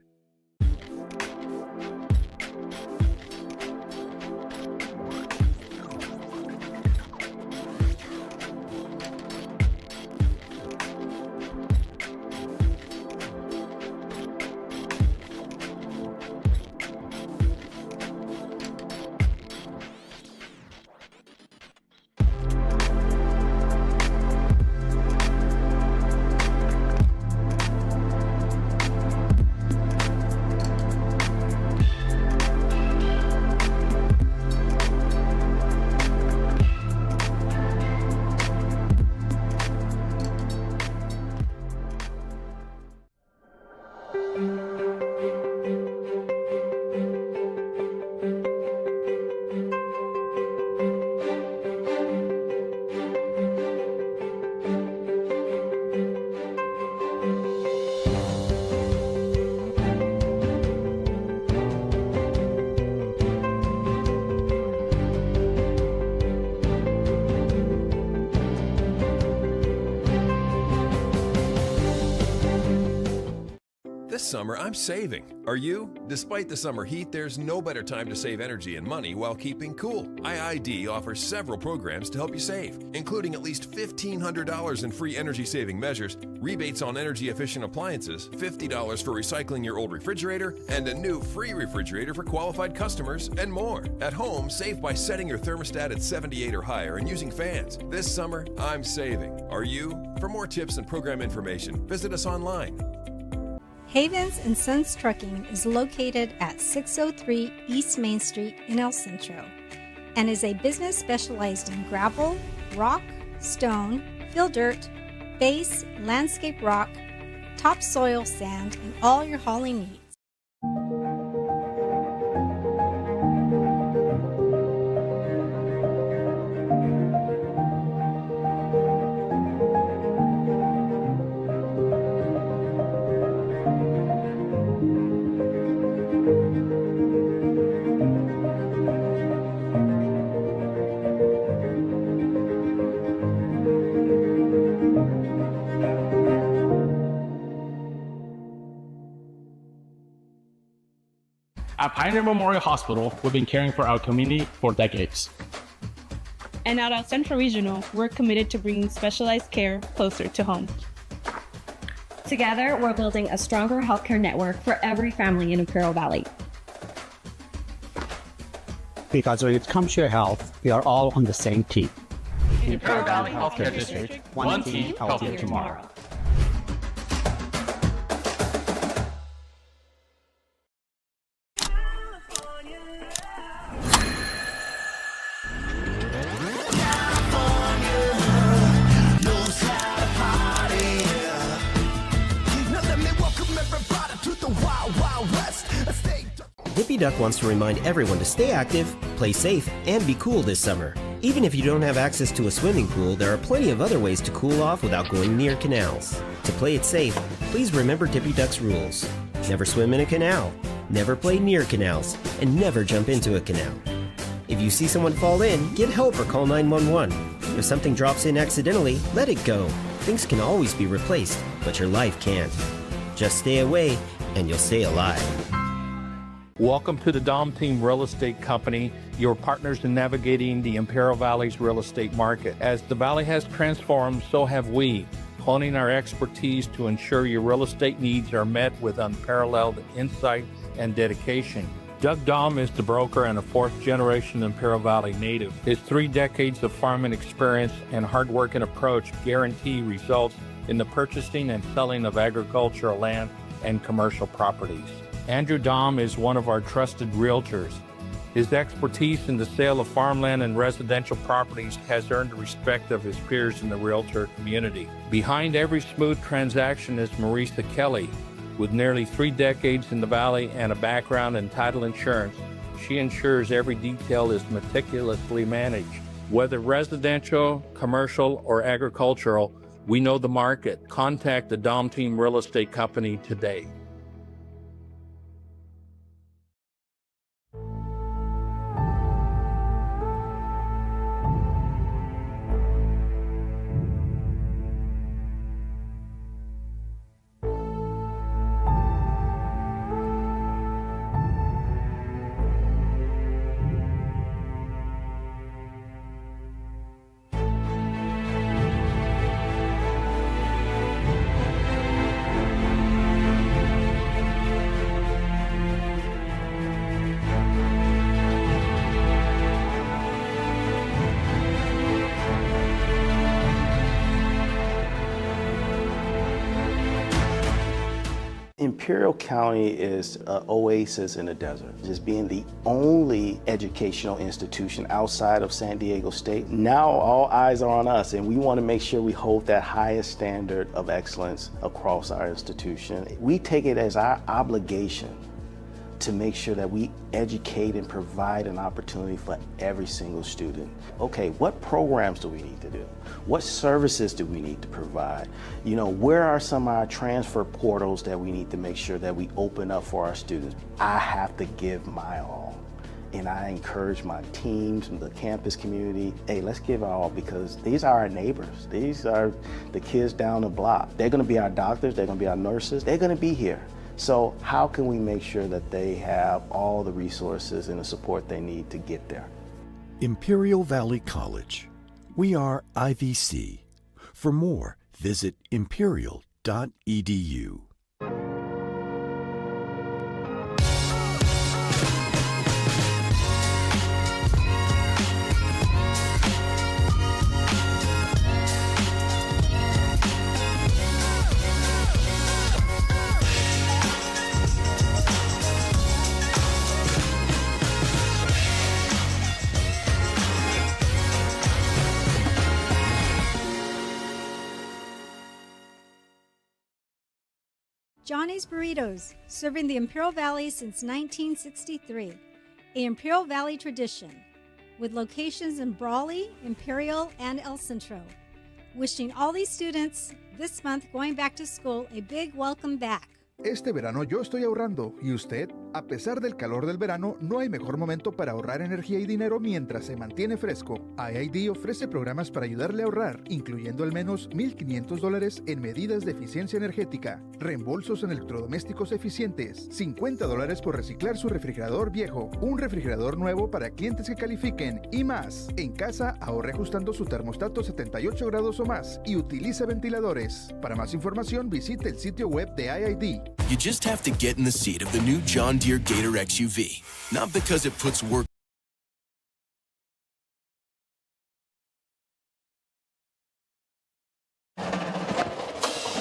This summer, I'm saving. Are you? Despite the summer heat, there's no better time to save energy and money while keeping cool. IID offers several programs to help you save, including at least $1,500 in free energy-saving measures, rebates on energy-efficient appliances, $50 for recycling your old refrigerator, and a new free refrigerator for qualified customers, and more. At home, save by setting your thermostat at 78 or higher and using fans. This summer, I'm saving. Are you? For more tips and program information, visit us online. Havens and Sons Trucking is located at 603 East Main Street in El Centro and is a business specialized in gravel, rock, stone, fill dirt, base, landscape rock, topsoil sand, and all your hauling needs. At Pioneer Memorial Hospital, we've been caring for our community for decades. And at our Central Regional, we're committed to bringing specialized care closer to home. Together, we're building a stronger healthcare network for every family in Imperial Valley. Because when it comes to your health, we are all on the same team. Imperial Valley Healthcare District, one team, healthier tomorrow. Hippie Duck wants to remind everyone to stay active, play safe, and be cool this summer. Even if you don't have access to a swimming pool, there are plenty of other ways to cool off without going near canals. To play it safe, please remember Hippie Duck's rules. Never swim in a canal, never play near canals, and never jump into a canal. If you see someone fall in, get help or call 911. If something drops in accidentally, let it go. Things can always be replaced, but your life can't. Just stay away, and you'll stay alive. Welcome to the Dom Team Real Estate Company, your partners in navigating the Imperial Valley's real estate market. As the Valley has transformed, so have we, honing our expertise to ensure your real estate needs are met with unparalleled insight and dedication. Doug Dahm is the broker and a fourth-generation Imperial Valley native. His 3 decades of farming experience and hard-working approach guarantee results in the purchasing and selling of agricultural land and commercial properties. Andrew Dahm is one of our trusted realtors. His expertise in the sale of farmland and residential properties has earned the respect of his peers in the realtor community. Behind every smooth transaction is Marisa Kelly. With nearly 3 decades in the Valley and a background in title insurance, she ensures every detail is meticulously managed. Whether residential, commercial, or agricultural, we know the market. Contact the Dom Team Real Estate Company today. Imperial County is an oasis in the desert, just being the only educational institution outside of San Diego State. Now all eyes are on us, and we want to make sure we hold that highest standard of excellence across our institution. We take it as our obligation to make sure that we educate and provide an opportunity for every single student. Okay, what programs do we need to do? What services do we need to provide? You know, where are some of our transfer portals that we need to make sure that we open up for our students? I have to give my all. And I encourage my teams and the campus community, hey, let's give our all, because these are our neighbors. These are the kids down the block. They're gonna be our doctors, they're gonna be our nurses, they're gonna be here. So how can we make sure that they have all the resources and the support they need to get there? Imperial Valley College. We are IVC. For more, visit imperial.edu. Johnny's Burritos, serving the Imperial Valley since 1963, a Imperial Valley tradition, with locations in Brawley, Imperial, and El Centro. Wishing all these students this month going back to school a big welcome back. Este verano yo estoy ahorrando, ¿y usted? A pesar del calor del verano, no hay mejor momento para ahorrar energía y dinero mientras se mantiene fresco. IID ofrece programas para ayudarle a ahorrar, incluyendo al menos $1,500 en medidas de eficiencia energética, reembolsos en electrodomésticos eficientes, $50 por reciclar su refrigerador viejo, un refrigerador nuevo para clientes que califiquen y más. En casa, ahorre ajustando su termostato 78 grados o más y utilice ventiladores. Para más información, visite el sitio web de IID. You just have to get in the seat of the new John Deere Gator XUV. Not because it puts work.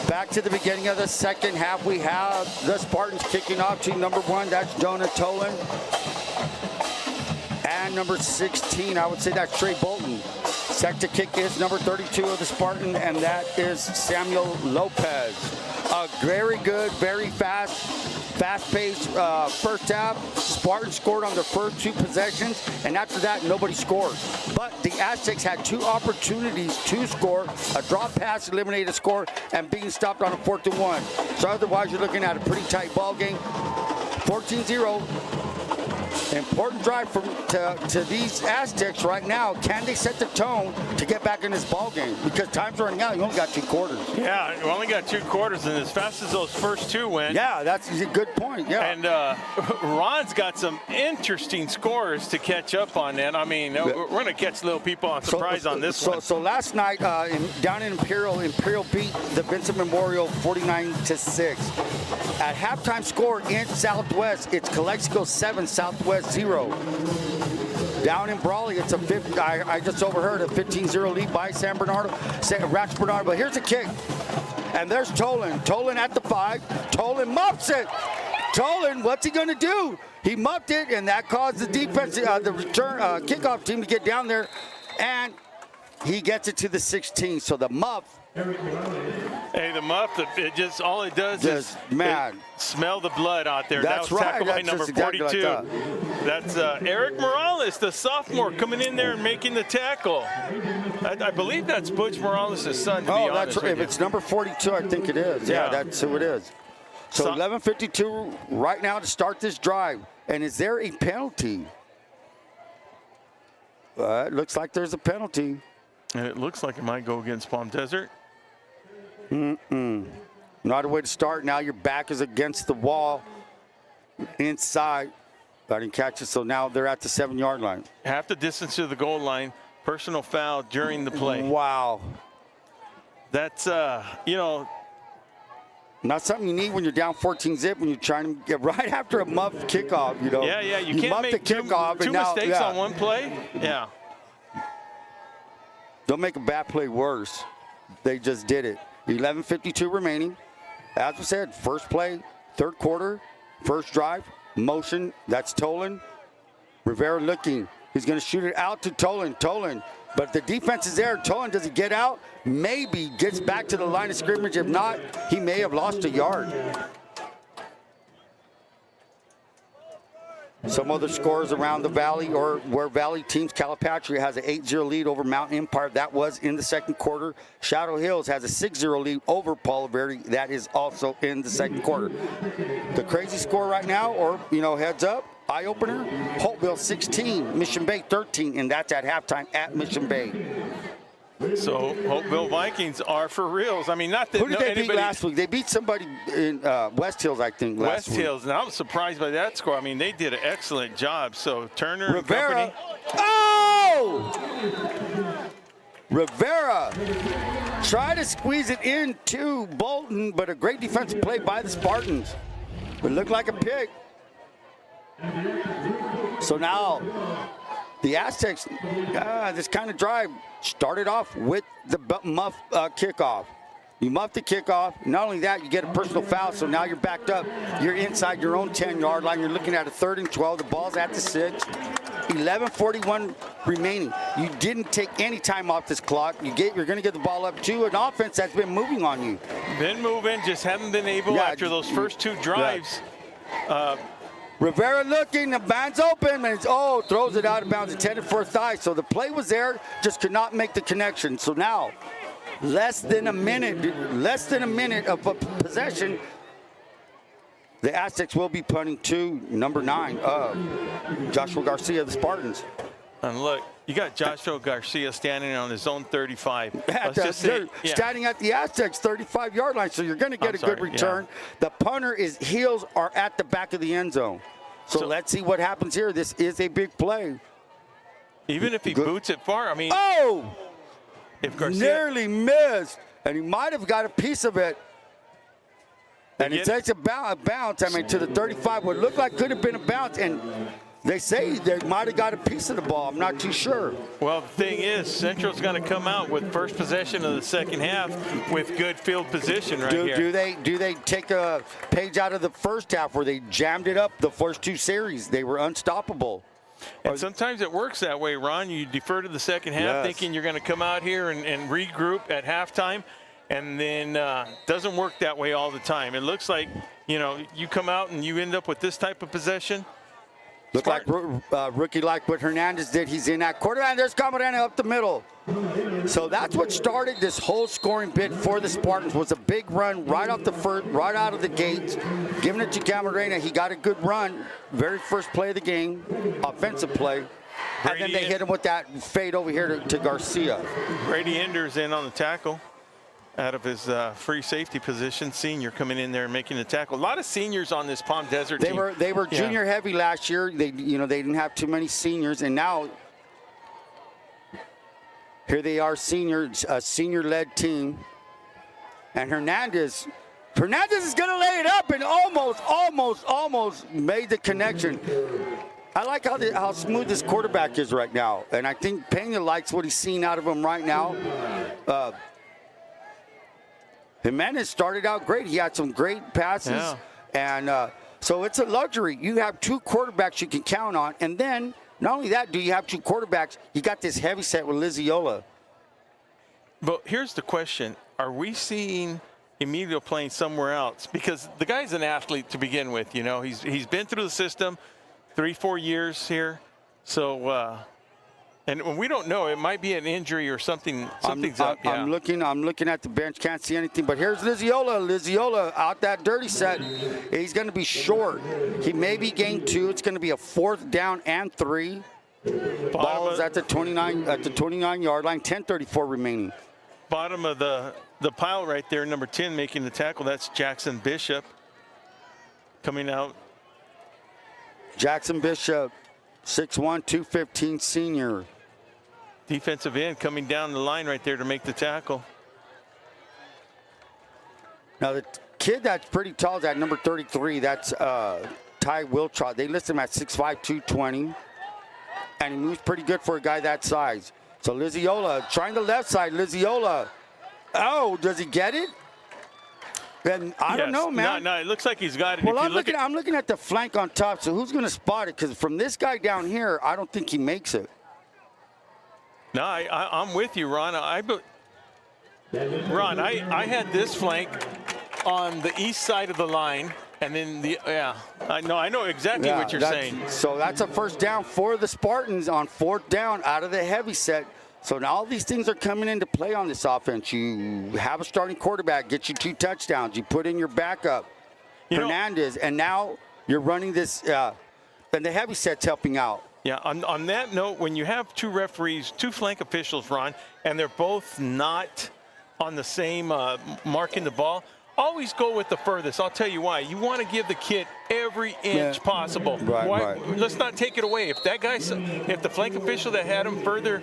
Back to the beginning of the second half, we have the Spartans kicking off. Team number 1, that's Jonah Tolan. And number 16, I would say that's Trey Bolton. Set to kick is number 32 of the Spartan, and that is Samuel Lopez. A very good, very fast-paced first half. Spartans scored on their first 2 possessions, and after that, nobody scored. But the Aztecs had 2 opportunities to score. A drop pass eliminated a score, and being stopped on a 4th and 1. So otherwise, you're looking at a pretty tight ball game. 14-0. Important drive to these Aztecs right now. Can they set the tone to get back in this ball game? Because time's running out. You only got 2 quarters. Yeah, we only got 2 quarters, and as fast as those first 2 went. Yeah, that's a good point. Yeah. And Ron's got some interesting scores to catch up on. And I mean, we're going to catch little people on surprise on this one. So last night down in Imperial beat the Vincent Memorial 49-6. At halftime score in Southwest, it's Calexico 7, Southwest 0. Down in Brawley, it's I just overheard a 15-0 lead by Rancho Bernardo. But here's the kick. And there's Tolan. Tolan at the 5. Tolan muffs it. Tolan, what's he going to do? He muffed it, and that caused the defense, the return kickoff team to get down there. And he gets it to the 16. So the muff. Hey, the muff, it just all it does is smell the blood out there. That's that was right. tackle by number 42. Exactly That's Eric Morales, the sophomore, coming in there and making the tackle. I believe that's Butch Morales' son, to be honest. That's right. If it's number 42, I think it is. Yeah, that's who it is. So 11:52 right now to start this drive. And is there a penalty? It looks like there's a penalty. And it looks like it might go against Palm Desert. Not a way to start. Now your back is against the wall inside. I didn't catch it, so now they're at the 7-yard line. Half the distance to the goal line. Personal foul during the play. Wow. That's, not something you need when you're down 14-zip when you're trying to get right after a muff kickoff, Yeah, you can't make two mistakes on one play. Yeah. Don't make a bad play worse. They just did it. 11:52 remaining. As we said, first play, 3rd quarter, first drive, motion. That's Tolan. Rivera looking. He's going to shoot it out to Tolan. Tolan. But the defense is there. Tolan, does he get out? Maybe gets back to the line of scrimmage. If not, he may have lost a yard. Some other scores around the Valley or where Valley teams, Calipatria has an 8-0 lead over Mount Empire. That was in the 2nd quarter. Shadow Hills has a 6-0 lead over Palo Verde. That is also in the 2nd quarter. The crazy score right now, or, heads up, eye-opener, Holtville 16, Mission Bay 13, and that's at halftime at Mission Bay. So Holtville Vikings are for reals. I mean, not that who did they beat last week? They beat somebody in West Hills, I think. West Hills. And I was surprised by that score. I mean, they did an excellent job. So Turner Rivera. And company. Oh! Rivera tried to squeeze it into Bolton, but a great defensive play by the Spartans. It looked like a pick. So now the Aztecs, this kind of drive started off with the muff kickoff. You muff the kickoff. Not only that, you get a personal foul, so now you're backed up. You're inside your own 10-yard line. You're looking at a 3rd and 12. The ball's at the 6. 11:41 remaining. You didn't take any time off this clock. You're going to get the ball up to an offense that's been moving on you. Been moving, just haven't been able after those first 2 drives. Rivera looking, the band's open, and throws it out of bounds, intended for a thigh. So the play was there, just could not make the connection. So now, less than a minute of a possession. The Aztecs will be punting to number 9, Joshua Garcia of the Spartans. And look, you got Joshua Garcia standing on his own 35. Standing at the Aztecs 35-yard line, so you're going to get a good return. Yeah. The punter, his heels are at the back of the end zone. So let's see what happens here. This is a big play. Even if he boots it far, I mean. If Garcia nearly missed, and he might have got a piece of it. And he takes a bounce, to the 35. What looked like could have been a bounce, and they say they might have got a piece of the ball. I'm not too sure. Well, the thing is, Central's going to come out with first possession of the 2nd half with good field position here. Do they take a page out of the first half where they jammed it up the first 2 series? They were unstoppable. And sometimes it works that way, Ron. You defer to the 2nd half thinking you're going to come out here and regroup at halftime. And then doesn't work that way all the time. It looks like, you come out and you end up with this type of possession. Looked like rookie like what Hernandez did. He's in that quarter, and there's Camarena up the middle. So that's what started this whole scoring bit for the Spartans, was a big run right off the first, right out of the gate, giving it to Camarena. He got a good run, very first play of the game, offensive play. And then they hit him with that fade over here to Garcia. Brady Enders in on the tackle out of his free safety position. Senior coming in there and making the tackle. A lot of seniors on this Palm Desert team. They were junior heavy last year. They didn't have too many seniors, and now here they are, seniors, a senior-led team. And Hernandez is going to lay it up and almost made the connection. I like how smooth this quarterback is right now, and I think Pena likes what he's seen out of him right now. Jimenez started out great. He had some great passes, and so it's a luxury. You have two quarterbacks you can count on, and then not only that, do you have two quarterbacks, you got this heavy set with Liziola. But here's the question. Are we seeing Emilio playing somewhere else? Because the guy's an athlete to begin with. You know, he's been through the system 3-4 years here. So, and when we don't know, it might be an injury or something. Something's up. Yeah. I'm looking at the bench, can't see anything. But here's Liziola out that dirty set. He's going to be short. He maybe gain 2. It's going to be a 4th down and 3. Ball is at the 29-yard line. 10:34 remaining. Bottom of the pile right there, number 10 making the tackle. That's Jackson Bishop coming out. Jackson Bishop, 6'1", 215 senior. Defensive end coming down the line right there to make the tackle. Now the kid that's pretty tall is at number 33. That's Ty Wiltrot. They list him at 6'5", 220. And he moves pretty good for a guy that size. So Liziola trying the left side. Liziola. Oh, does he get it? Then I don't know, man. No, it looks like he's got it. Well, I'm looking at the flank on top. So who's going to spot it? Because from this guy down here, I don't think he makes it. No, I'm with you, Ron. I had this flank on the east side of the line. And then I know exactly what you're saying. So that's a first down for the Spartans on 4th down out of the heavy set. So now all these things are coming into play on this offense. You have a starting quarterback, get you 2 touchdowns. You put in your backup, Hernandez, and now you're running this, and the heavy set's helping out. Yeah, on that note, when you have 2 referees, 2 flank officials, Ron, and they're both not on the same marking the ball, always go with the furthest. I'll tell you why. You want to give the kid every inch possible. Right. Let's not take it away. If that guy, if the flank official that had him further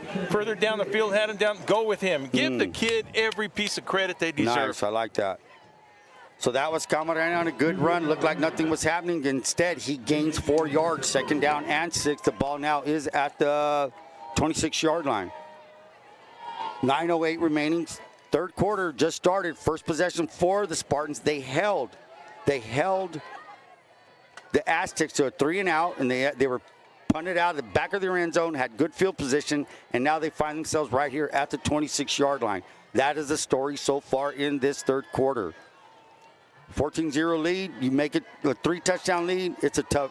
down the field had him down, go with him. Give the kid every piece of credit they deserve. Nice, I like that. So that was Camarena on a good run. Looked like nothing was happening. Instead, he gains 4 yards, 2nd down and 6. The ball now is at the 26-yard line. 9:08 remaining. 3rd quarter just started. First possession for the Spartans. They held the Aztecs to a 3-and-out, and they were punted out of the back of their end zone, had good field position, and now they find themselves right here at the 26-yard line. That is the story so far in this 3rd quarter. 14-0 lead. You make it a 3-touchdown lead. It's a tough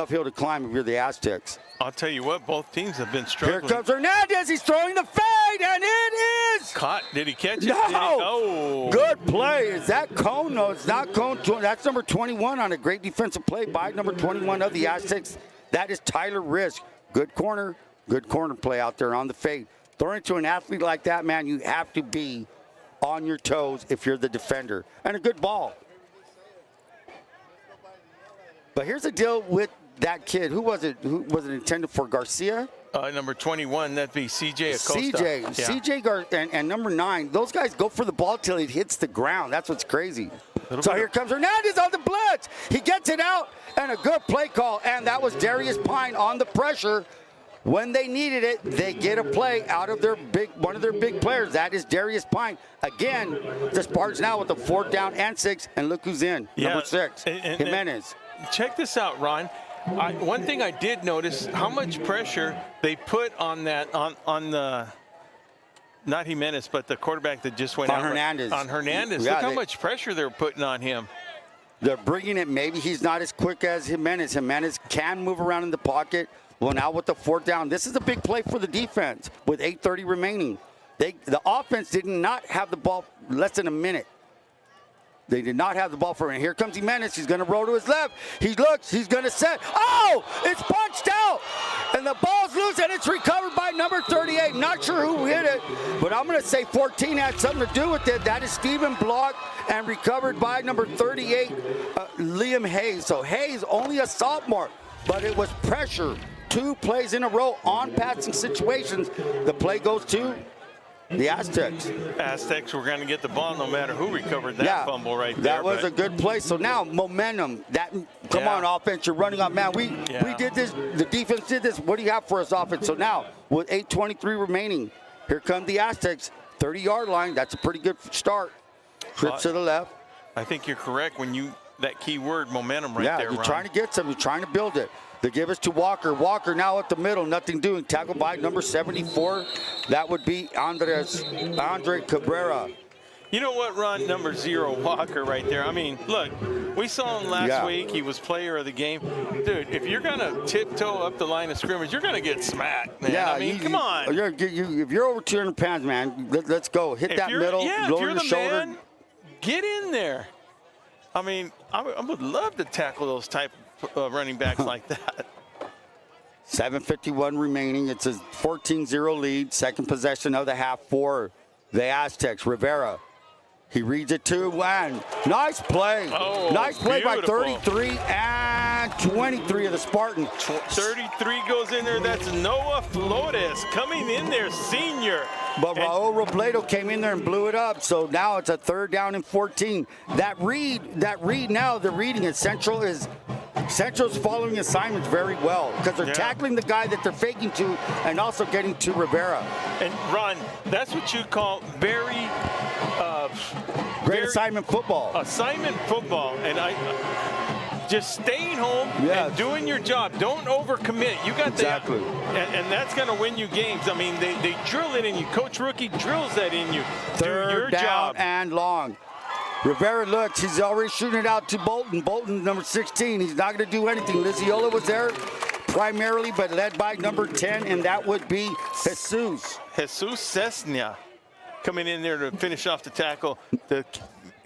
hill to climb if you're the Aztecs. I'll tell you what, both teams have been struggling. Here comes Hernandez. He's throwing the fade, and it is caught. Did he catch it? No. Oh. Good play. Is that Cone? No, it's not Cone. That's number 21 on a great defensive play by number 21 of the Aztecs. That is Tyler Risk. Good corner play out there on the fade. Throwing to an athlete like that, man, you have to be on your toes if you're the defender. And a good ball. But here's the deal with that kid. Who was it? Who was it intended for? Garcia? Number 21, that'd be CJ Acosta. CJ and number 9. Those guys go for the ball till it hits the ground. That's what's crazy. So here comes Hernandez on the blitz. He gets it out, and a good play call. And that was Darius Pine on the pressure. When they needed it, they get a play out of one of their big players. That is Darius Pine. Again, the Spartans now with the 4th down and 6, and look who's in, number 6, Jimenez. Check this out, Ron. One thing I did notice, how much pressure they put on that, on the, not Jimenez, but the quarterback that just went out. Hernandez. On Hernandez. Look how much pressure they're putting on him. They're bringing it. Maybe he's not as quick as Jimenez. Jimenez can move around in the pocket. Well, now with the 4th down, this is a big play for the defense with 8:30 remaining. The offense did not have the ball less than a minute. They did not have the ball for him. Here comes Jimenez. He's going to roll to his left. He looks. He's going to set. Oh, it's punched out. And the ball's loose, and it's recovered by number 38. Not sure who hit it, but I'm going to say 14 had something to do with it. That is Stephen Block, and recovered by number 38, Liam Hayes. So Hayes, only a sophomore, but it was pressure. 2 plays in a row on passing situations. The play goes to the Aztecs. Aztecs were going to get the ball no matter who recovered that fumble right there. That was a good play. So now momentum. Come on, offense, you're running up. Man, we did this. The defense did this. What do you have for us, offense? So now with 8:23 remaining, here come the Aztecs. 30-yard line. That's a pretty good start. Trip to the left. I think you're correct when that key word, momentum, right there. You're trying to get some. You're trying to build it. They give us to Walker. Walker now at the middle, nothing doing. Tackled by number 74. That would be Andre Cabrera. You know what, Ron? Number 0, Walker, right there. I mean, look, we saw him last week. He was player of the game. Dude, if you're going to tiptoe up the line of scrimmage, you're going to get smacked, man. Yeah, I mean, come on. If you're over 200 pounds, man, let's go. Hit that middle, lower your shoulder. Man, get in there. I mean, I would love to tackle those type running backs like that. 7:51 remaining. It's a 14-0 lead. Second possession of the half for the Aztecs. Rivera. He reads it to Wan. Nice play. Oh, nice play beautiful. by 33 and 23 of the Spartans. 33 goes in there. That's Noah Flores coming in there, senior. But Raul Robledo came in there and blew it up. So now it's a 3rd down and 14. That read now, the reading at Centro's following assignments very well because they're tackling the guy that they're faking to and also getting to Rivera. And Ron, that's what you call very great assignment football. Assignment football, and just staying home and doing your job. Don't overcommit. You got exactly, and that's going to win you games. I mean, they drill it in you. Coach Rookie drills that in you. Do your down job and long. Rivera looks. He's already shooting it out to Bolton. Bolton, number 16. He's not going to do anything. Liziola was there primarily, but led by number 10, and that would be Jesus. Jesus Cessna coming in there to finish off the tackle to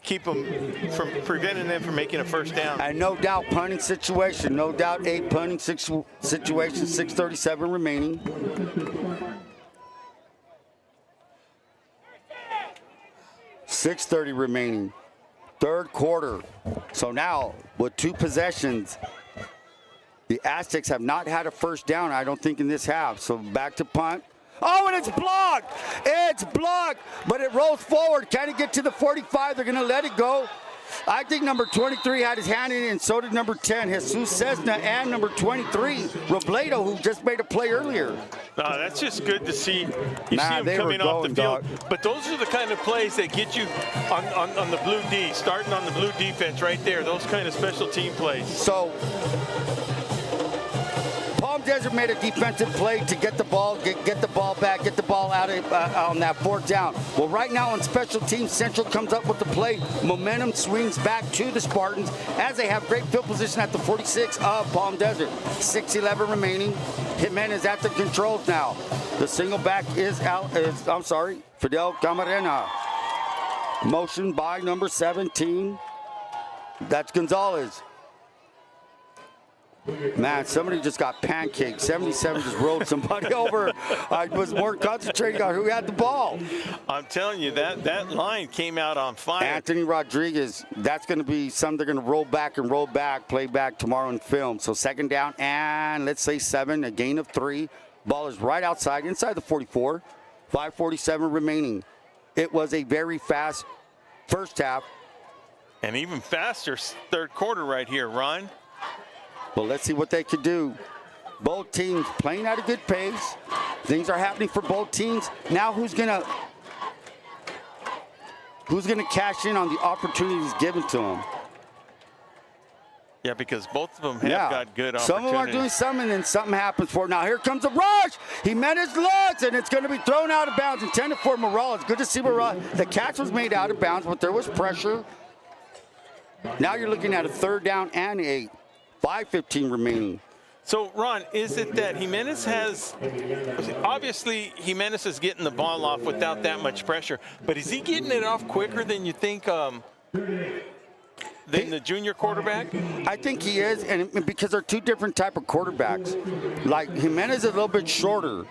keep them from preventing them from making a 1st down. And no doubt punting situation. No doubt a punting situation. 6:37 remaining. .630 remaining. 3rd quarter. So now with 2 possessions, the Aztecs have not had a 1st down, I don't think, in this half. So back to punt. Oh, and it's blocked. It's blocked, but it rolls forward. Can it get to the 45? They're going to let it go. I think number 23 had his hand in it, and so did number 10, Jesus Cessna, and number 23, Robledo, who just made a play earlier. That's just good to see. You see him coming off the field. But those are the kind of plays that get you on the blue D, starting on the blue defense right there. Those kind of special team plays. So Palm Desert made a defensive play to get the ball, get the ball back, get the ball out on that 4th down. Well, right now on special teams, Central comes up with the play. Momentum swings back to the Spartans as they have great field position at the 46 of Palm Desert. 6:11 remaining. Jimenez at the controls now. The single back is Fidel Camarena. Motion by number 17. That's Gonzalez. Man, somebody just got pancaked. 77 just rolled somebody over. I was more concentrating on who had the ball. I'm telling you, that line came out on fire. Anthony Rodriguez, that's going to be something they're going to roll back, play back tomorrow in film. So 2nd down and let's say 7, a gain of 3. Ball is right outside, inside the 44. 5:47 remaining. It was a very fast 1st half. And even faster 3rd quarter right here, Ron. Well, let's see what they could do. Both teams playing at a good pace. Things are happening for both teams. Now who's gonna cash in on the opportunities given to them? Yeah, because both of them have got good opportunities. Some of them are doing something, and then something happens for it. Now here comes a rush. Jimenez looks, and it's going to be thrown out of bounds. Intended for Morales. Good to see Morales. The catch was made out of bounds, but there was pressure. Now you're looking at a 3rd down and 8. 5:15 remaining. So, Ron, is it that Jimenez obviously Jimenez is getting the ball off without that much pressure, but is he getting it off quicker than you think than the junior quarterback? I think he is, and because they're two different type of quarterbacks. Like Jimenez is a little bit shorter,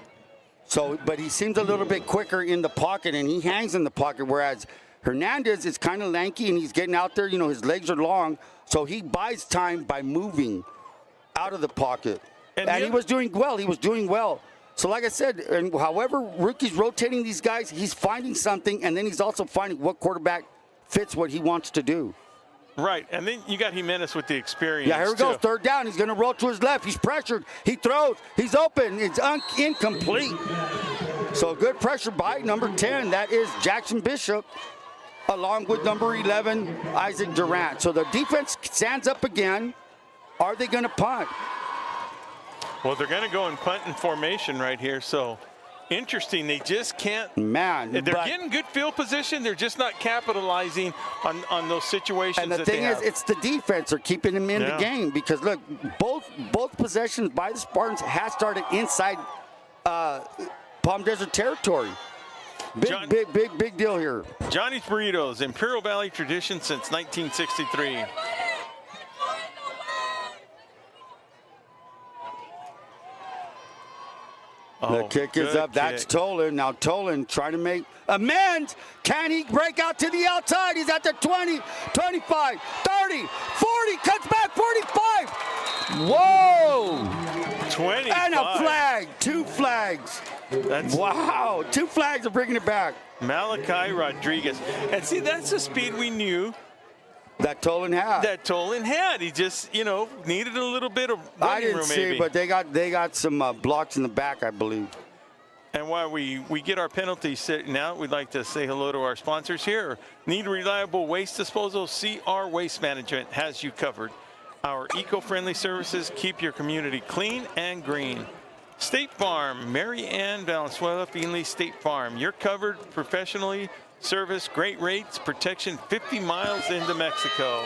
but he seems a little bit quicker in the pocket, and he hangs in the pocket, whereas Hernandez is kind of lanky, and he's getting out there. His legs are long, so he buys time by moving out of the pocket. And he was doing well. So like I said, and however Rookie's rotating these guys, he's finding something, and then he's also finding what quarterback fits what he wants to do. Right, and then you got Jimenez with the experience. Yeah, here we go, 3rd down. He's going to roll to his left. He's pressured. He throws. He's open. It's incomplete. So good pressure by number 10. That is Jackson Bishop, along with number 11, Isaac Durant. So the defense stands up again. Are they going to punt? Well, they're going to go in punt in formation right here. So interesting. They just can't. Man. They're getting good field position. They're just not capitalizing on those situations. And the thing is, it's the defense are keeping them in the game. Because, look, both possessions by the Spartans have started inside Palm Desert territory. Big deal here. Johnny's Burritos, Imperial Valley tradition since 1963. The kick is up. That's Tolan. Now Tolan trying to make amends. Can he break out to the outside? He's at the 20, 25, 30, 40. Cuts back 45. Whoa. 25. And a flag. 2 flags. Wow. 2 flags are bringing it back. Malachi Rodriguez. And see, that's the speed we knew that Tolan had. He just, needed a little bit of running I didn't room, see, maybe. but they got some blocks in the back, I believe. And while we get our penalties sitting out, we'd like to say hello to our sponsors here. Need reliable waste disposal? CR Waste Management has you covered. Our eco-friendly services keep your community clean and green. State Farm, Mary Ann Valenzuela, Feenley State Farm. You're covered professionally. Service, great rates, protection 50 miles into Mexico.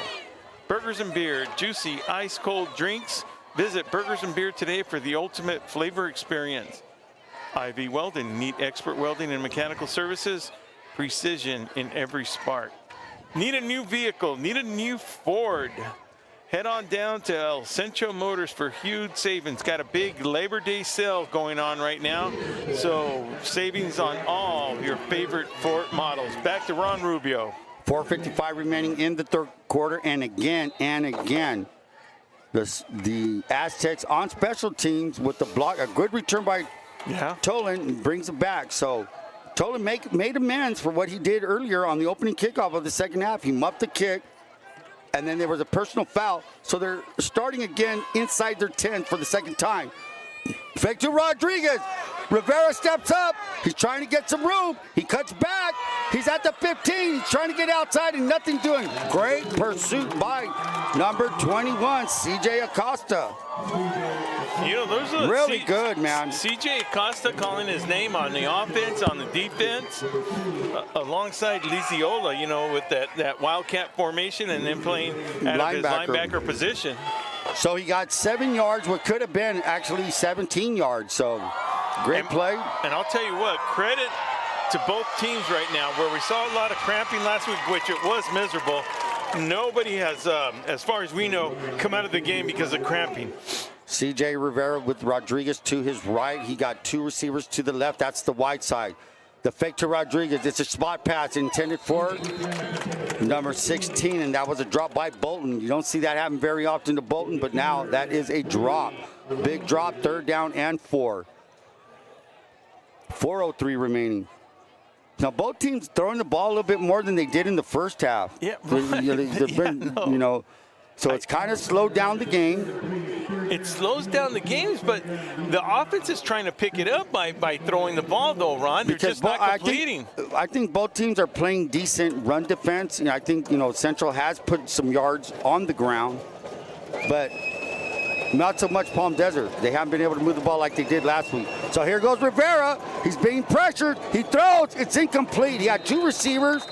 Burgers and Beer, juicy ice-cold drinks. Visit Burgers and Beer today for the ultimate flavor experience. IV Welding, neat expert welding and mechanical services. Precision in every spark. Need a new vehicle? Need a new Ford? Head on down to El Centro Motors for huge savings. Got a big Labor Day sale going on right now. So savings on all your favorite Ford models. Back to Ron Rubio. 4:55 remaining in the 3rd quarter. And again, the Aztecs on special teams with the block. A good return by Tolan brings it back. So Tolan made amends for what he did earlier on the opening kickoff of the 2nd half. He muffed the kick. And then there was a personal foul. So they're starting again inside their 10 for the 2nd time. Fake to Rodriguez. Rivera steps up. He's trying to get some room. He cuts back. He's at the 15. He's trying to get outside and nothing doing. Great pursuit by number 21, CJ Acosta. Those are really good, man. CJ Acosta calling his name on the offense, on the defense, alongside Liziola, with that wildcat formation and then playing out of his linebacker position. So he got 7 yards, what could have been actually 17 yards. So great play. And I'll tell you what, credit to both teams right now, where we saw a lot of cramping last week, which it was miserable. Nobody has, as far as we know, come out of the game because of cramping. C.J. Rivera with Rodriguez to his right. He got 2 receivers to the left. That's the wide side. The fake to Rodriguez. It's a spot pass intended for number 16, and that was a drop by Bolton. You don't see that happen very often to Bolton, but now that is a drop. Big drop, 3rd down and 4. 4:03 remaining. Now, both teams throwing the ball a little bit more than they did in the 1st half. Yeah, right. So it's kind of slowed down the game. It slows down the games, but the offense is trying to pick it up by throwing the ball, though, Ron. They're just not completing. I think both teams are playing decent run defense. I think, Central has put some yards on the ground, but not so much Palm Desert. They haven't been able to move the ball like they did last week. So here goes Rivera. He's being pressured. He throws. It's incomplete. He had 2 receivers,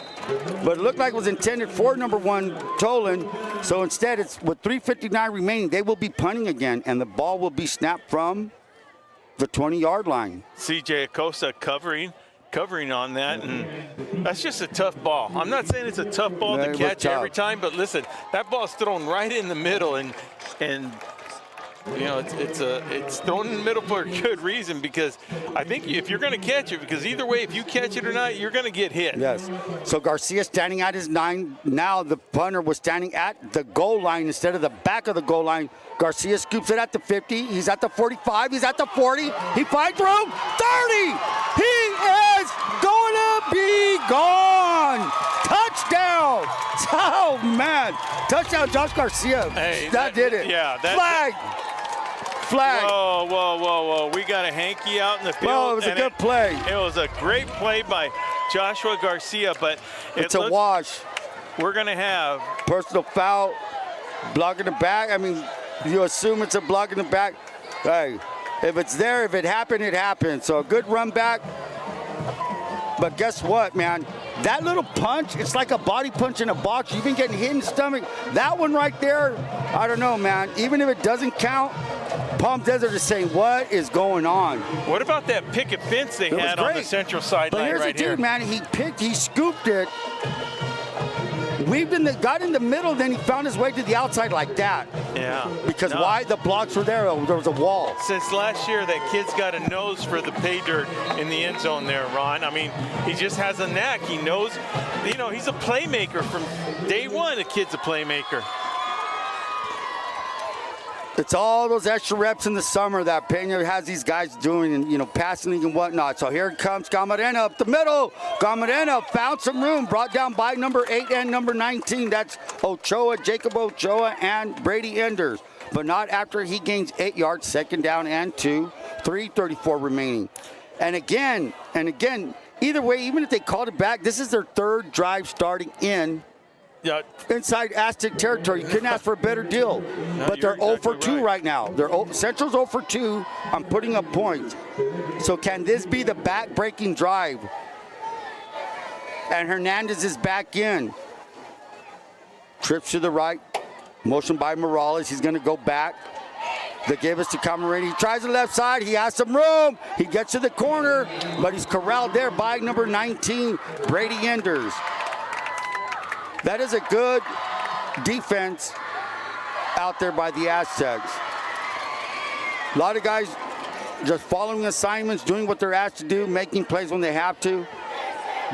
but it looked like it was intended for number 1, Tolan. So instead, it's with 3:59 remaining, they will be punting again, and the ball will be snapped from the 20-yard line. CJ Acosta covering on that, and that's just a tough ball. I'm not saying it's a tough ball to catch every time, but listen, that ball's thrown right in the middle, and you know, it's thrown in the middle for a good reason, because I think if you're going to catch it, because either way, if you catch it or not, you're going to get hit. Yes. So Garcia standing at his 9. Now the punter was standing at the goal line instead of the back of the goal line. Garcia scoops it at the 50. He's at the 45. He's at the 40. He finds room. 30. He is going to be gone. Touchdown. Oh, man. Touchdown, Josh Garcia. Hey, that did it. Yeah. Flag. Whoa. We got a hanky out in the field. Well, it was a good play. It was a great play by Joshua Garcia, but it's a wash. We're going to have personal foul, block in the back. I mean, you assume it's a block in the back. Hey, if it's there, if it happened, it happened. So a good run back. But guess what, man? That little punch, it's like a body punch in a box. You've been getting hit in the stomach. That one right there, I don't know, man. Even if it doesn't count, Palm Desert is saying, what is going on? What about that picket fence they had on the Central sideline right here? But here's the dude, man. He scooped it, got in the middle, then he found his way to the outside like that. Yeah. Because why? The blocks were there. There was a wall. Since last year, that kid's got a nose for the pay dirt in the end zone there, Ron. I mean, he just has a knack. He knows, you know, he's a playmaker from day one. The kid's a playmaker. It's all those extra reps in the summer that Pena has these guys doing, and, you know, passing and whatnot. So here comes Camarena up the middle. Camarena found some room, brought down by number 8 and number 19. That's Ochoa, Jacob Ochoa, and Brady Enders. But not after he gains 8 yards, 2nd down and 2, 3:34 remaining. And again, either way, even if they called it back, this is their 3rd drive starting inside Aztec territory. You couldn't ask for a better deal. But they're 0 for 2 right now. Central's 0 for 2 on putting up points. So can this be the back-breaking drive? And Hernandez is back in. Trips to the right. Motion by Morales. He's going to go back. They gave us to Camarena. He tries the left side. He has some room. He gets to the corner, but he's corralled there by number 19, Brady Enders. That is a good defense out there by the Aztecs. A lot of guys just following assignments, doing what they're asked to do, making plays when they have to.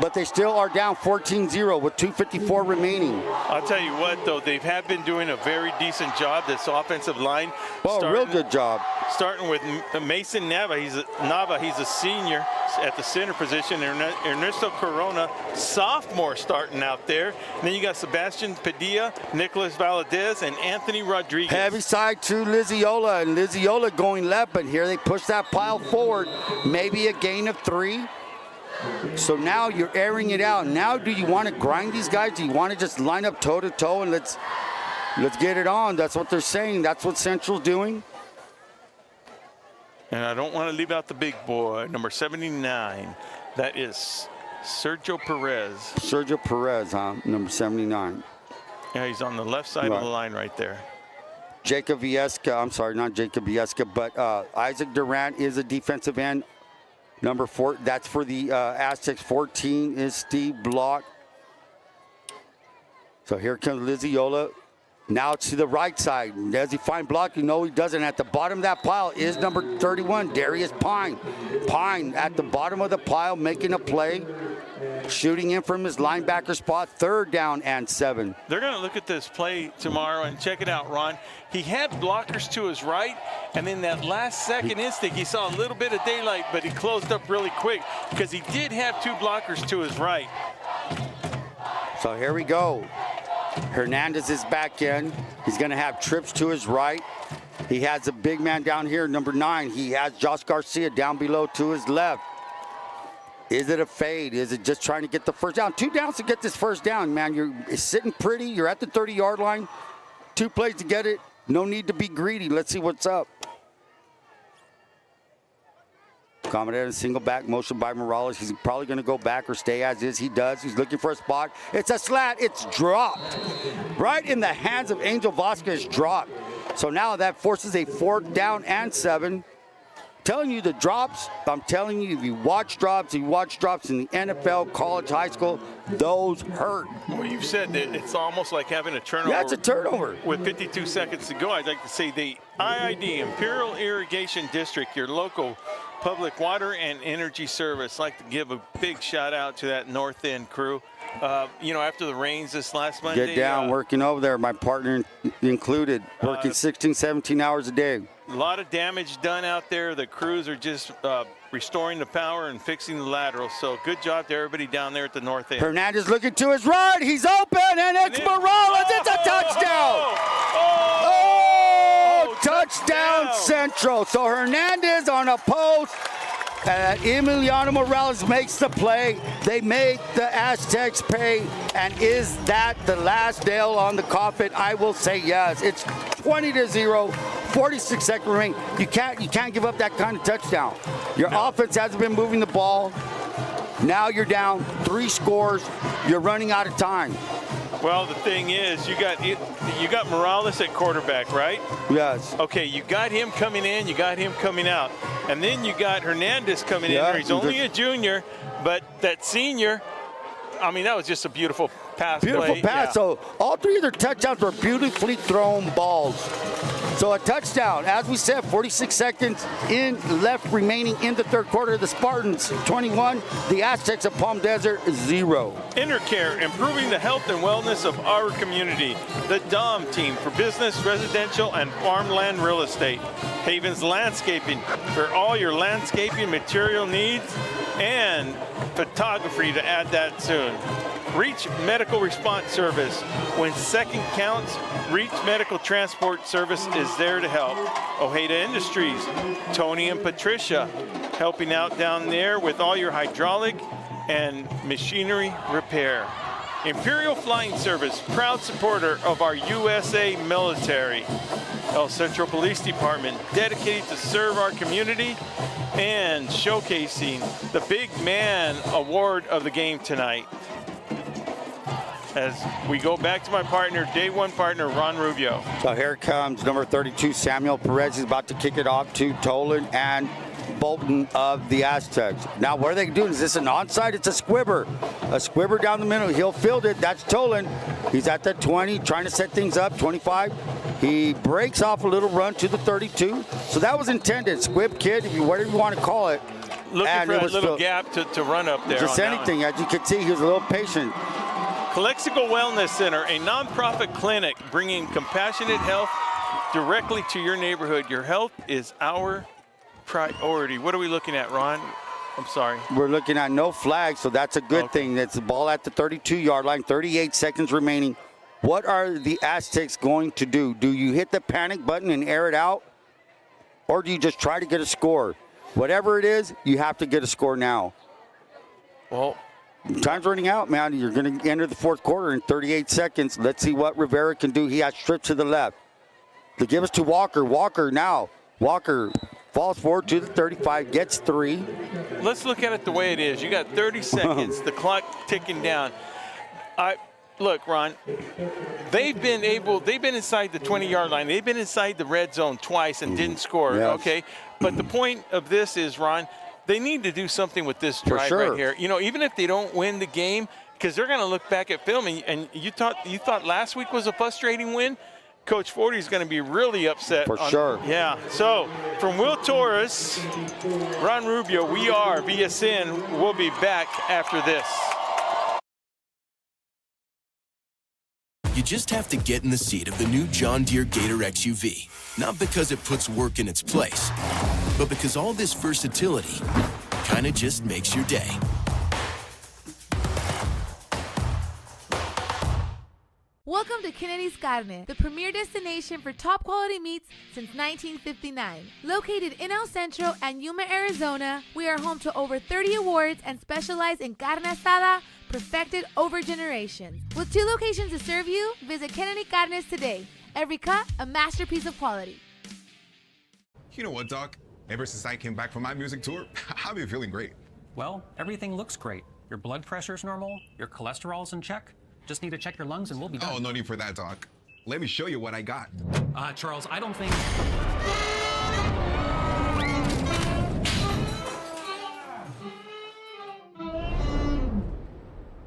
But they still are down 14-0 with 2:54 remaining. I'll tell you what, though, they have been doing a very decent job, this offensive line. Well, real good job. Starting with Mason Nava. He's a senior at the center position. Ernesto Corona, sophomore, starting out there. And then you got Sebastian Padilla, Nicholas Valadez, and Anthony Rodriguez. Heavy side to Liziola, and Liziola going left, but here they push that pile forward. Maybe a gain of 3. So now you're airing it out. Now do you want to grind these guys? Do you want to just line up toe-to-toe and let's get it on? That's what they're saying. That's what Central's doing. And I don't want to leave out the big boy, number 79. That is Sergio Perez. Sergio Perez, huh? Number 79. Yeah, he's on the left side of the line right there. Jacob Vieska, I'm sorry, not Jacob Vieska, but Isaac Durant is a defensive end. Number 4, that's for the Aztecs. 14 is Steve Block. So here comes Liziola. Now it's to the right side. Does he find Block? You know he doesn't. At the bottom of that pile is number 31, Darius Pine. Pine at the bottom of the pile making a play. Shooting in from his linebacker spot, 3rd down and 7. They're going to look at this play tomorrow and check it out, Ron. He had blockers to his right, and in that last second instinct, he saw a little bit of daylight, but he closed up really quick because he did have 2 blockers to his right. So here we go. Hernandez is back in. He's going to have trips to his right. He has a big man down here, number 9. He has Josh Garcia down below to his left. Is it a fade? Is it just trying to get the first down? 2 downs to get this first down, man. You're sitting pretty. You're at the 30-yard line. 2 plays to get it. No need to be greedy. Let's see what's up. Accommodated single back motion by Morales. He's probably going to go back or stay as is. He does. He's looking for a spot. It's a slat. It's dropped. Right in the hands of Angel Vasquez, dropped. So now that forces a 4th down and 7. Telling you the drops, I'm telling you, if you watch drops in the NFL, college, high school, those hurt. Well, you've said that it's almost like having a turnover. Yeah, it's a turnover. With 52 seconds to go, I'd like to say the IID, Imperial Irrigation District, your local public water and energy service. I'd like to give a big shout out to that North End crew. After the rains this last Monday. Get down, working over there, my partner included, working 16, 17 hours a day. A lot of damage done out there. The crews are just restoring the power and fixing the laterals. So good job to everybody down there at the north end. Hernandez looking to his right. He's open, and it's Morales. It's a touchdown. Touchdown Centro. So Hernandez on a post. Emiliano Morales makes the play. They make the Aztecs pay. And is that the last nail on the coffin? I will say yes. It's 20-0, 46 seconds remaining. You can't give up that kind of touchdown. Your offense hasn't been moving the ball. Now you're down 3 scores. You're running out of time. Well, the thing is, you got Morales at quarterback, right? Yes. Okay, you got him coming in, you got him coming out. And then you got Hernandez coming in there. He's only a junior, but that senior, that was just a beautiful pass. Beautiful pass. Yeah. So all 3 of their touchdowns were beautifully thrown balls. So a touchdown. As we said, 46 seconds left remaining in the 3rd quarter. The Spartans 21, the Aztecs of Palm Desert 0. Intercare, improving the health and wellness of our community. The DOM team for business, residential, and farmland real estate. Havens Landscaping for all your landscaping material needs, and photography to add that soon. Reach Medical Response Service. When second counts, Reach Medical Transport Service is there to help. Ojeda Industries, Tony and Patricia, helping out down there with all your hydraulic and machinery repair. Imperial Flying Service, proud supporter of our USA military. El Centro Police Department, dedicated to serve our community and showcasing the Big Man Award of the game tonight. As we go back to my partner, day 1 partner, Ron Rubio. So here comes number 32, Samuel Perez. He's about to kick it off to Tolan and Bolton of the Aztecs. Now, what are they doing? Is this an onside? It's a squibber. A squibber down the middle. He'll field it. That's Tolan. He's at the 20, trying to set things up. 25. He breaks off a little run to the 32. So that was intended. Squib kid, whatever you want to call it. Looking for a little gap to run up there. Just anything. As you can see, he was a little patient. Calexico Wellness Center, a nonprofit clinic bringing compassionate health directly to your neighborhood. Your health is our priority. What are we looking at, Ron? I'm sorry. We're looking at no flag, so that's a good thing. That's the ball at the 32-yard line, 38 seconds remaining. What are the Aztecs going to do? Do you hit the panic button and air it out? Or do you just try to get a score? Whatever it is, you have to get a score now. Well, time's running out, man. You're going to enter the 4th quarter in 38 seconds. Let's see what Rivera can do. He has stripped to the left. They give us to Walker. Walker now. Walker falls forward to the 35, gets 3. Let's look at it the way it is. You got 30 seconds, the clock ticking down. Look, Ron, they've been inside the 20-yard line. They've been inside the red zone twice and didn't score, okay? But the point of this is, Ron, they need to do something with this drive right here. Even if they don't win the game, because they're going to look back at film, and you thought last week was a frustrating win. Coach Forty is going to be really upset. For sure. Yeah. So from Will Torres, Ron Rubio, we are VSN. We'll be back after this. You just have to get in the seat of the new John Deere Gator XUV. Not because it puts work in its place, but because all this versatility kind of just makes your day. Welcome to Kennedy's Carne, the premier destination for top quality meats since 1959. Located in El Centro and Yuma, Arizona, we are home to over 30 awards and specialize in carne asada, perfected over generations. With 2 locations to serve you, visit Kennedy Carnes today. Every cut, a masterpiece of quality. You know what, Doc? Ever since I came back from my music tour, I've been feeling great. Well, everything looks great. Your blood pressure's normal, your cholesterol's in check. Just need to check your lungs and we'll be done. Oh, no need for that, Doc. Let me show you what I got. Charles, I don't think...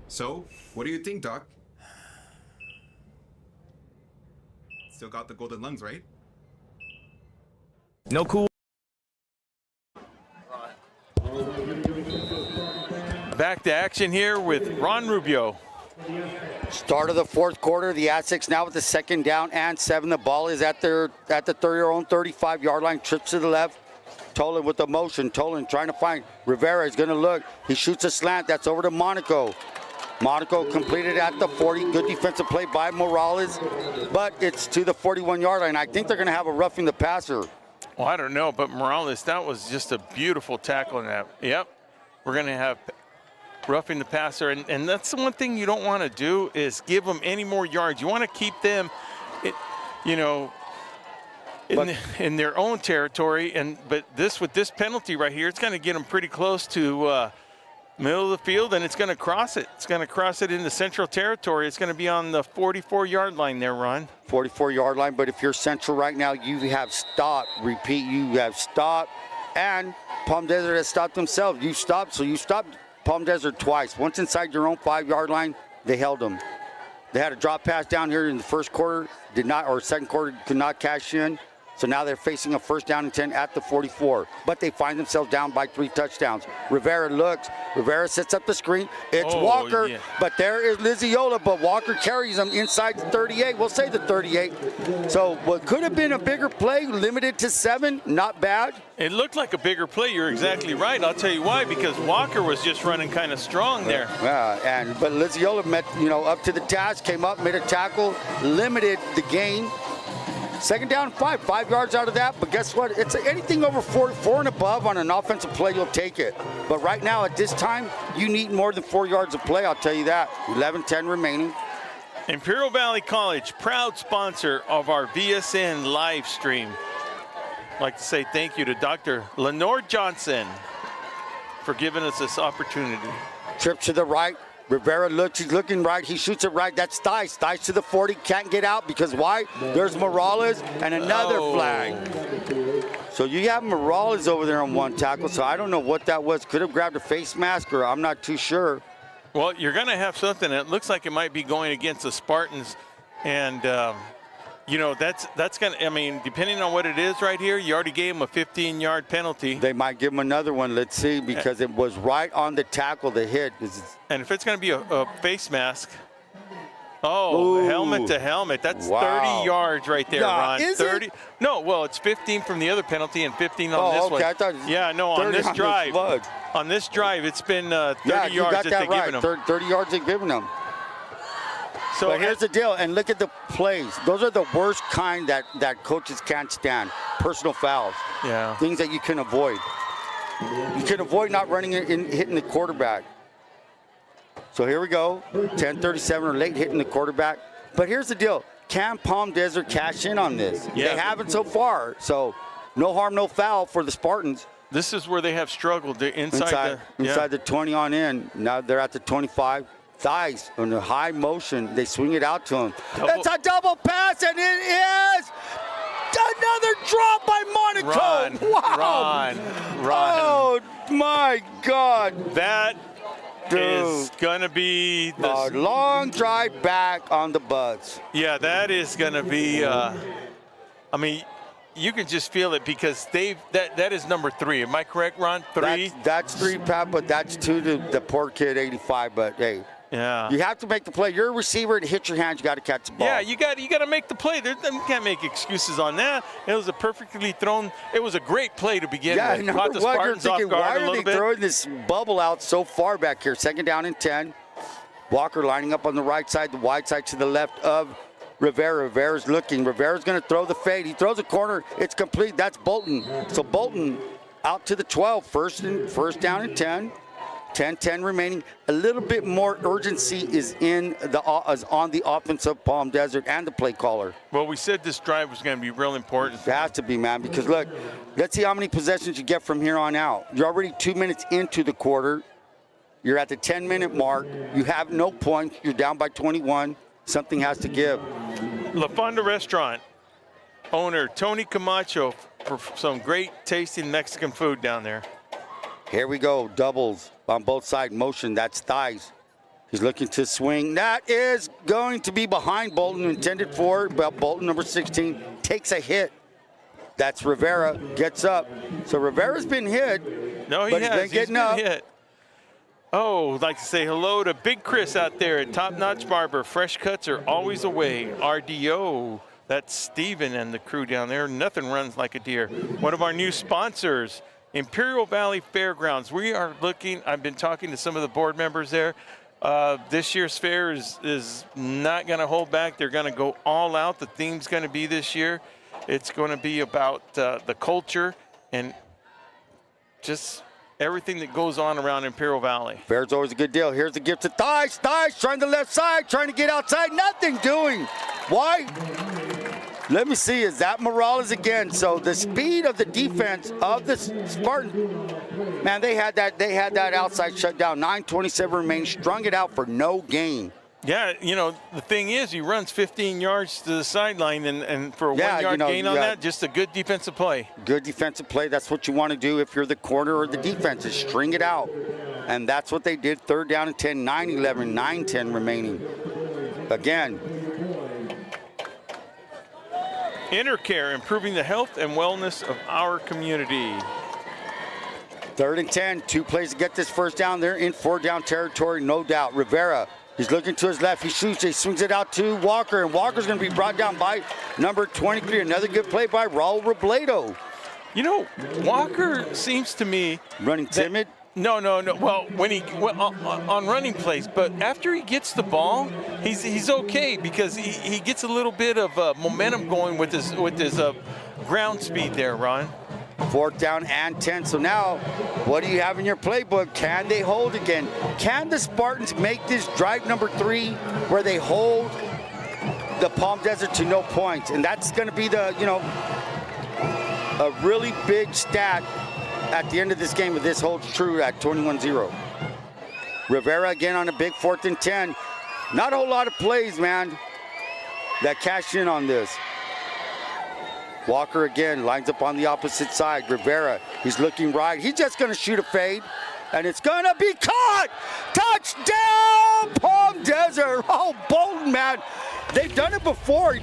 So, what do you think, Doc? Still got the golden lungs, right? No cool. Back to action here with Ron Rubio. Start of the fourth quarter. The Aztecs now with the 2nd down and 7. The ball is at their own 35-yard line. Trips to the left. Tolan with the motion. Tolan trying to find Rivera. Is going to look. He shoots a slant. That's over to Monaco. Monaco completed at the 40. Good defensive play by Morales, but it's to the 41-yard line. I think they're going to have a roughing the passer. Well, I don't know, but Morales, that was just a beautiful tackle in that. Yep, we're going to have roughing the passer, and that's the one thing you don't want to do is give them any more yards. You want to keep them, in their own territory. But with this penalty right here, it's going to get them pretty close to middle of the field, and it's going to cross it. It's going to cross it into Central territory. It's going to be on the 44-yard line there, Ron. 44-yard line, but if you're Central right now, you have stopped. Repeat, you have stopped, and Palm Desert has stopped themselves. You stopped, so you stopped Palm Desert twice. Once inside your own 5-yard line, they held them. They had a drop pass down here in the first quarter, second quarter, could not cash in. So now they're facing a 1st down and 10 at the 44. But they find themselves down by 3 touchdowns. Rivera looks. Rivera sets up the screen. It's Walker. Yeah. But there is Liziola. But Walker carries him inside the 38. We'll say the 38. So what could have been a bigger play, limited to 7, not bad. It looked like a bigger play. You're exactly right. I'll tell you why. Because Walker was just running kind of strong there. Yeah, but Liziola met, up to the task, came up, made a tackle, limited the gain. 2nd down, 5 yards out of that. But guess what? It's anything over 4 and above on an offensive play, you'll take it. But right now, at this time, you need more than 4 yards of play, I'll tell you that. 11-10 remaining. Imperial Valley College, proud sponsor of our VSN live stream. I'd like to say thank you to Dr. Lenore Johnson for giving us this opportunity. Trip to the right. Rivera looks, he's looking right, he shoots it right. That's Thies to the 40, can't get out because why? There's Morales and another flag. So you have Morales over there on 1 tackle, so I don't know what that was. Could have grabbed a face mask, or I'm not too sure. Well, you're going to have something that looks like it might be going against the Spartans, and that's going to, depending on what it is right here, you already gave him a 15-yard penalty. They might give him another one. Let's see, because it was right on the tackle, the hit. And if it's going to be a face mask, helmet to helmet, that's 30 yards right there, Ron. Is 30. It? No, well, it's 15 from the other penalty and 15 on this one. I thought on this drive. On this drive, it's been 30 yards that they've given him. 30 yards they've given him. So but here's the deal, and look at the plays. Those are the worst kind that coaches can't stand. Personal fouls. Yeah. Things that you can avoid. You can avoid not running in hitting the quarterback. So here we go. 10:37 or late hitting the quarterback. But here's the deal. Can Palm Desert cash in on this? Yeah. They haven't so far. So no harm, no foul for the Spartans. This is where they have struggled. They're inside the 20 on in. Now they're at the 25. Thies on the high motion. They swing it out to him. It's a double pass, and it is another drop by Monaco. Ron. Oh, my God. That is going to be a long drive back on the Buds. Yeah, that is going to be, you can just feel it because that is number 3. Am I correct, Ron? 3? That's 3, Pat, but that's 2 to the poor kid, 85. But, hey. Yeah. You have to make the play. You're a receiver to hit your hands. You got to catch the ball. Yeah, you got to make the play. You can't make excuses on that. It was a perfectly thrown. It was a great play to begin with. Yeah, caught the Spartans off guard why a little are they bit. Throwing this bubble out so far back here? 2nd down and 10. Walker lining up on the right side, the wide side to the left of Rivera. Rivera's looking. Rivera's going to throw the fade. He throws a corner. It's complete. That's Bolton. So Bolton out to the 12. First down and 10. 10-10 remaining. A little bit more urgency is on the offense of Palm Desert and the play caller. Well, we said this drive was going to be real important. It has to be, man, because look, let's see how many possessions you get from here on out. You're already 2 minutes into the quarter. You're at the 10-minute mark. You have no points. You're down by 21. Something has to give. La Fonda Restaurant owner Tony Camacho for some great tasting Mexican food down there. Here we go, doubles on both sides, motion, that's thighs. He's looking to swing. That is going to be behind Bolton, intended for, but Bolton, number 16, takes a hit. That's Rivera, gets up. So Rivera's been hit. No, he but has. He's been getting up. Hit. Oh, I'd like to say hello to Big Chris out there at Top Notch Barber. Fresh cuts are always a way. RDO, that's Steven and the crew down there. Nothing runs like a deer. One of our new sponsors, Imperial Valley Fairgrounds. We are looking, I've been talking to some of the board members there. This year's fair is not going to hold back. They're going to go all out. The theme's going to be this year. It's going to be about the culture and just everything that goes on around Imperial Valley. Fair's always a good deal. Here's the gift to Thighs. Thighs trying the left side, trying to get outside. Nothing doing. Why? Let me see. Is that Morales again? So the speed of the defense of the Spartans, man, they had that outside shutdown. 9:27 remains. Strung it out for no gain. Yeah, you know, the thing is, he runs 15 yards to the sideline, and for a 1 yard gain on that, just a good defensive play. Good defensive play. That's what you want to do if you're the corner or the defense, is string it out. And that's what they did. 3rd down and 10, 9-11, 9-10 remaining. Again. Intercare, improving the health and wellness of our community. 3rd and 10, 2 plays to get this first down. They're in 4-down territory, no doubt. Rivera. He's looking to his left. He shoots. He swings it out to Walker, and Walker's going to be brought down by number 23. Another good play by Raul Robledo. You know, Walker seems to me running timid. No. Well, on running plays, but after he gets the ball, he's okay because he gets a little bit of momentum going with his ground speed there, Ron. 4th down and 10. So now, what do you have in your playbook? Can they hold again? Can the Spartans make this drive number 3 where they hold the Palm Desert to no points? And that's going to be a really big stat at the end of this game if this holds true at 21-0. Rivera again on a big 4th and 10. Not a whole lot of plays, man, that cash in on this. Walker again lines up on the opposite side. Rivera, he's looking right. He's just going to shoot a fade, and it's going to be caught. Touchdown, Palm Desert. Oh, Bolton, man. They've done it before.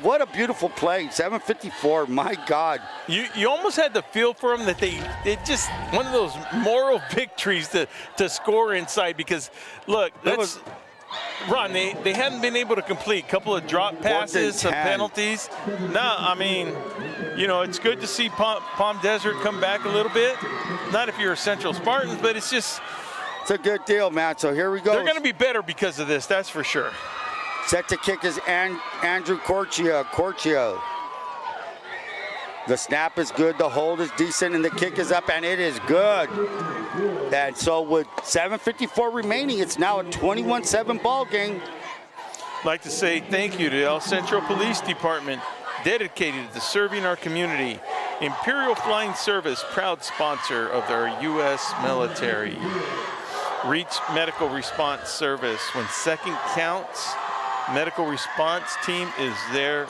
What a beautiful play. 7:54, my God. You almost had the feel for them that they just one of those moral victories to score inside because, look, Ron, they hadn't been able to complete a couple of drop passes, some penalties. No, I mean, you know, it's good to see Palm Desert come back a little bit. Not if you're a Central Spartans, but it's a good deal, man. So here we go. They're going to be better because of this, that's for sure. Set to kick is Andrew Corchia. The snap is good, the hold is decent, and the kick is up, and it is good. And so with 7:54 remaining, it's now a 21-7 ball game. I'd like to say thank you to El Centro Police Department, dedicated to serving our community. Imperial Flying Service, proud sponsor of our U.S. military. Reach Medical Response Service, when second counts, medical response team is there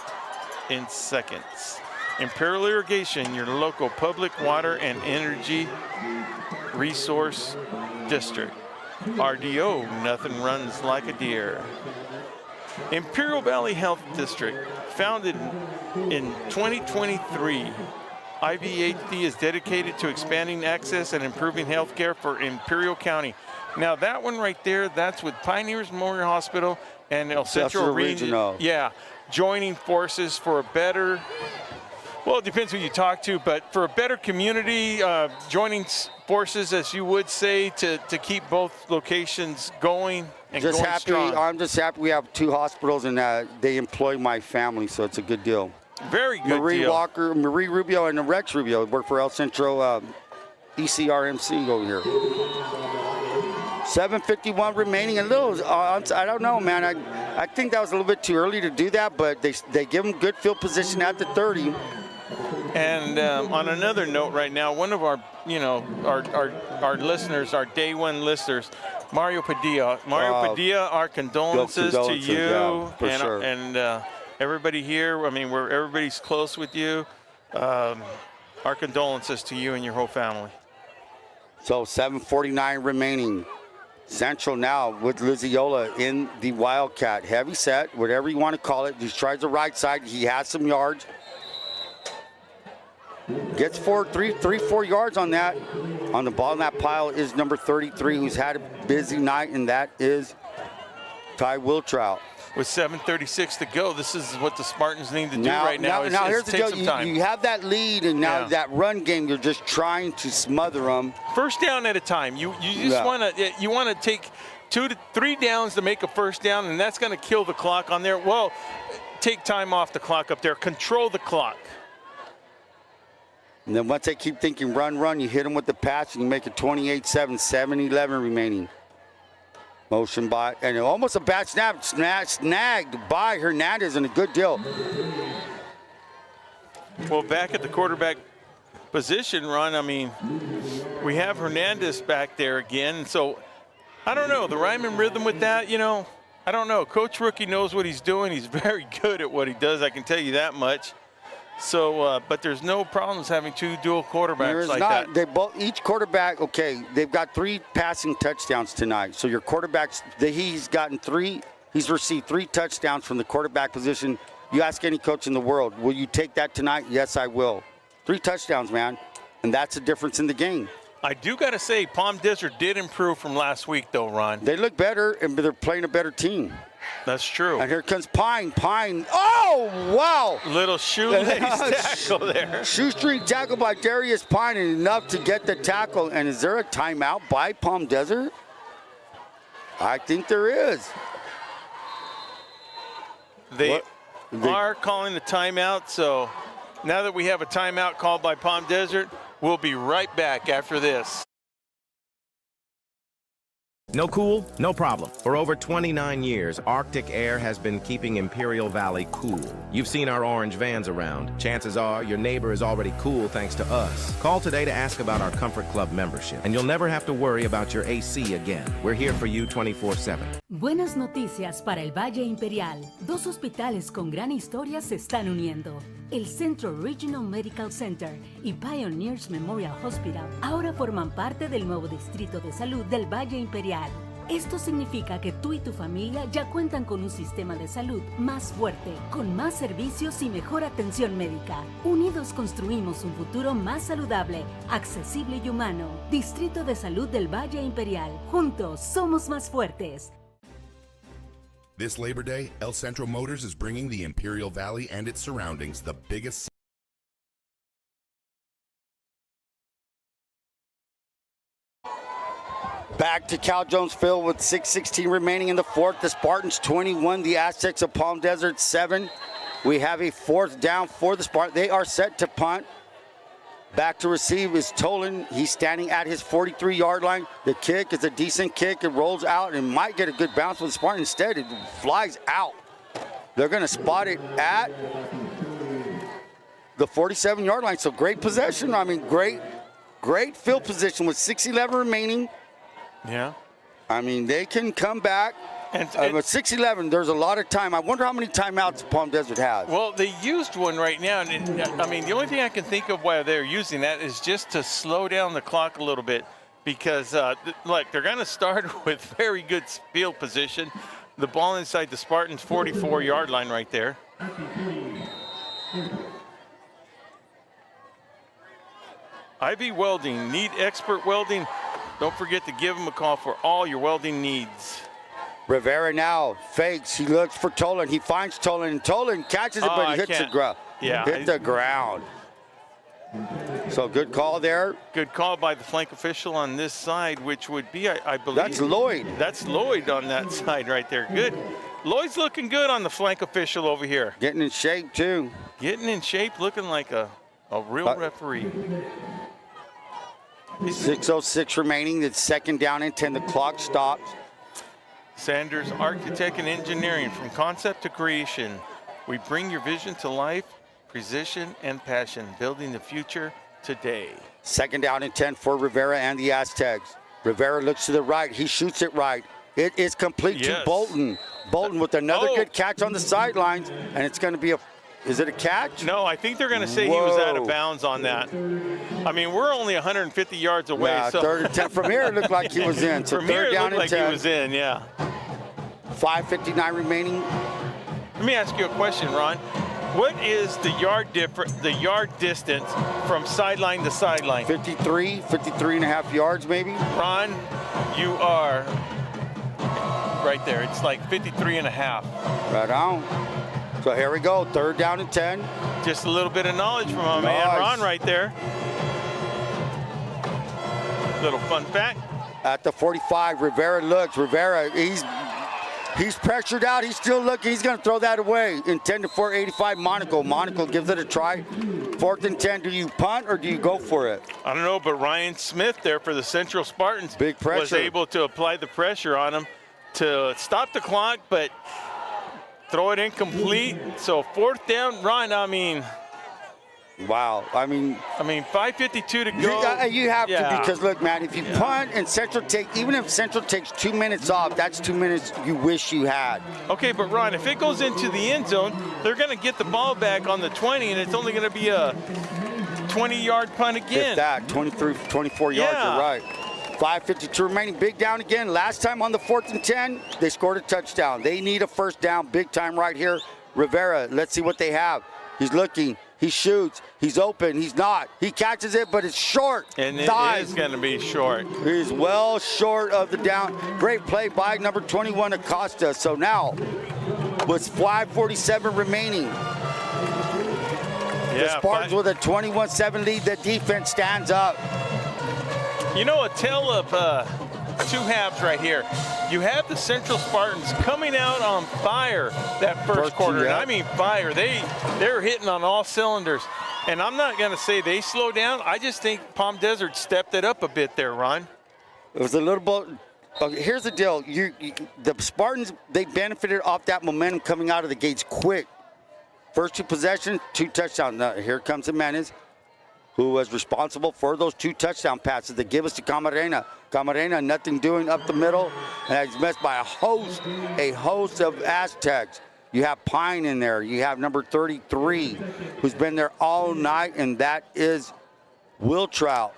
in seconds. Imperial Irrigation, your local public water and energy resource district. RDO, nothing runs like a deer. Imperial Valley Health District, founded in 2023. IVHD is dedicated to expanding access and improving health care for Imperial County. Now that one right there, that's with Pioneers Memorial Hospital and El Centro Regional. Yeah, joining forces for a better, well, it depends who you talk to, but for a better community, joining forces, as you would say, to keep both locations going and just going happy. strong. I'm just happy we have 2 hospitals and they employ my family, so it's a good deal. Very good deal. Walker, Marie Rubio, and Rex Rubio work for El Centro ECRMC over here. 7:51 remaining. A little, I don't know, man. I think that was a little bit too early to do that, but they give them good field position at the 30. And on another note right now, one of our, our listeners, our day one listeners, Mario Padilla. Padilla, our condolences to you and everybody here. I mean, everybody's close with you. Our condolences to you and your whole family. So 7:49 remaining. Central now with Liziola in the Wildcat. Heavy set, whatever you want to call it. He tries the right side. He has some yards. Gets 4 yards on that. On the ball in that pile is number 33, who's had a busy night, and that is Ty Wiltrout. With 7:36 to go, this is what the Spartans need to do now, right now. Now here's the deal. Some time. You have that lead, and now that run game, you're just trying to smother them. First down at a time. You just want to take 2 to 3 downs to make a first down, and that's going to kill the clock on there. Well, take time off the clock up there. Control the clock. And then once they keep thinking run, you hit them with the pass, and you make it 28-7, 7:11 remaining. Motion by, and almost a bad snap, snagged by Hernandez, and a good deal. Well, back at the quarterback position, Ron, I mean, we have Hernandez back there again. So, I don't know, the rhyme and rhythm with that, I don't know. Coach Rookie knows what he's doing. He's very good at what he does, I can tell you that much. So, but there's no problems having 2 dual quarterbacks like that. They both, each quarterback, okay, they've got 3 passing touchdowns tonight. So your quarterbacks, he's received 3 touchdowns from the quarterback position. You ask any coach in the world, will you take that tonight? Yes, I will. 3 touchdowns, man, and that's the difference in the game. I do got to say, Palm Desert did improve from last week, though, Ron. They look better, and they're playing a better team. That's true. And here comes Pine. Oh, wow. Little shoelace tackle there. Shoestring tackle by Darius Pine, and enough to get the tackle. And is there a timeout by Palm Desert? I think there is. They are calling the timeout, so now that we have a timeout called by Palm Desert, we'll be right back after this. No cool? No problem. For over 29 years, Arctic Air has been keeping Imperial Valley cool. You've seen our orange vans around. Chances are your neighbor is already cool thanks to us. Call today to ask about our Comfort Club membership, and you'll never have to worry about your AC again. We're here for you 24/7. Buenas noticias para el Valle Imperial. 2 hospitales con gran historia se están uniendo. El Centro Regional Medical Center y Pioneers Memorial Hospital ahora forman parte del nuevo Distrito de Salud del Valle Imperial. Esto significa que tú y tu familia ya cuentan con un sistema de salud más fuerte, con más servicios y mejor atención médica. Unidos construimos un futuro más saludable, accesible y humano. Distrito de Salud del Valle Imperial. Juntos somos más fuertes. This Labor Day, El Centro Motors is bringing the Imperial Valley and its surroundings the biggest. Back to Cal Jones Field with 6:16 remaining in the fourth. The Spartans 21, the Aztecs of Palm Desert 7. We have a 4th down for the Spartans. They are set to punt. Back to receive is Tolan. He's standing at his 43-yard line. The kick is a decent kick. It rolls out and might get a good bounce for the Spartans. Instead, it flies out. They're going to spot it at the 47-yard line. So great possession. I mean, great field position with 6:11 remaining. Yeah. I mean, they can come back. With 6:11, there's a lot of time. I wonder how many timeouts Palm Desert has. Well, they used one right now. And I mean, the only thing I can think of while they're using that is just to slow down the clock a little bit. Because, look, they're going to start with very good field position. The ball inside the Spartans' 44-yard line right there. Ivy Welding, need expert welding? Don't forget to give them a call for all your welding needs. Rivera now fakes. He looks for Tolan. He finds Tolan, and Tolan catches it, but he hits the ground. Yeah, hit the ground. So good call there. Good call by the flank official on this side, which would be, I believe. That's Lloyd. That's Lloyd on that side right there. Good. Lloyd's looking good on the flank official over here. Getting in shape, too. Getting in shape, looking like a real referee. 6:06 remaining. It's 2nd down and 10. The clock stops. Sanders Architect and Engineering, from concept to creation. We bring your vision to life, precision and passion, building the future today. 2nd down and 10 for Rivera and the Aztecs. Rivera looks to the right. He shoots it right. It is complete to Bolton. Bolton with another good catch on the sidelines, and it's going to be is it a catch? No, I think they're going to say he was out of bounds on that. I mean, we're only 150 yards away. Yeah, so 3rd and 10. From here, it looked like he was in. So from here, 3rd it down looked and like 10. he was in, yeah. 5:59 remaining. Let me ask you a question, Ron. What is the yard distance from sideline to sideline? 53 and a half yards, maybe. Ron, you are right there. It's like 53 and a half. Right on. So here we go, 3rd down and 10. Just a little bit of knowledge from my man Ron right there. Little fun fact. At the 45, Rivera looks. Rivera, he's pressured out. He's still looking. He's going to throw that away. Intended for 85, Monaco. Monaco gives it a try. 4th and 10. Do you punt or do you go for it? I don't know, but Ryan Smith there for the Central Spartans Big pressure. was able to apply the pressure on him to stop the clock, but throw it incomplete. So 4th down, Ron, I mean. Wow. I mean 5:52 to go. You have to, because look, man, if you punt and Central even if Central takes 2 minutes off, that's 2 minutes you wish you had. Okay, but Ron, if it goes into the end zone, they're going to get the ball back on the 20, and it's only going to be a 20-yard punt again. If that, 23, 24 yards, you're right. 5:52 remaining, big down again. Last time on the 4th and 10, they scored a touchdown. They need a 1st down, big time right here. Rivera, let's see what they have. He's looking, he shoots, he's open, he's not. He catches it, but it's short. And it is going to be short. He's well short of the down. Great play by number 21, Acosta. So now, with 5:47 remaining, the Spartans with a 21-7 lead, the defense stands up. You know, a tale of two halves right here. You have the Central Spartans coming out on fire that first quarter. And I mean fire. They're hitting on all cylinders. And I'm not going to say they slow down. I just think Palm Desert stepped it up a bit there, Ron. It was a little bit. Here's the deal. The Spartans, they benefited off that momentum coming out of the gates quick. First 2 possessions, 2 touchdowns. Now, here comes Jimenez, who was responsible for those 2 touchdown passes that give us to Camarena. Camarena, nothing doing up the middle, and he's messed by a host of Aztecs. You have Pine in there. You have number 33, who's been there all night, and that is Will Trout.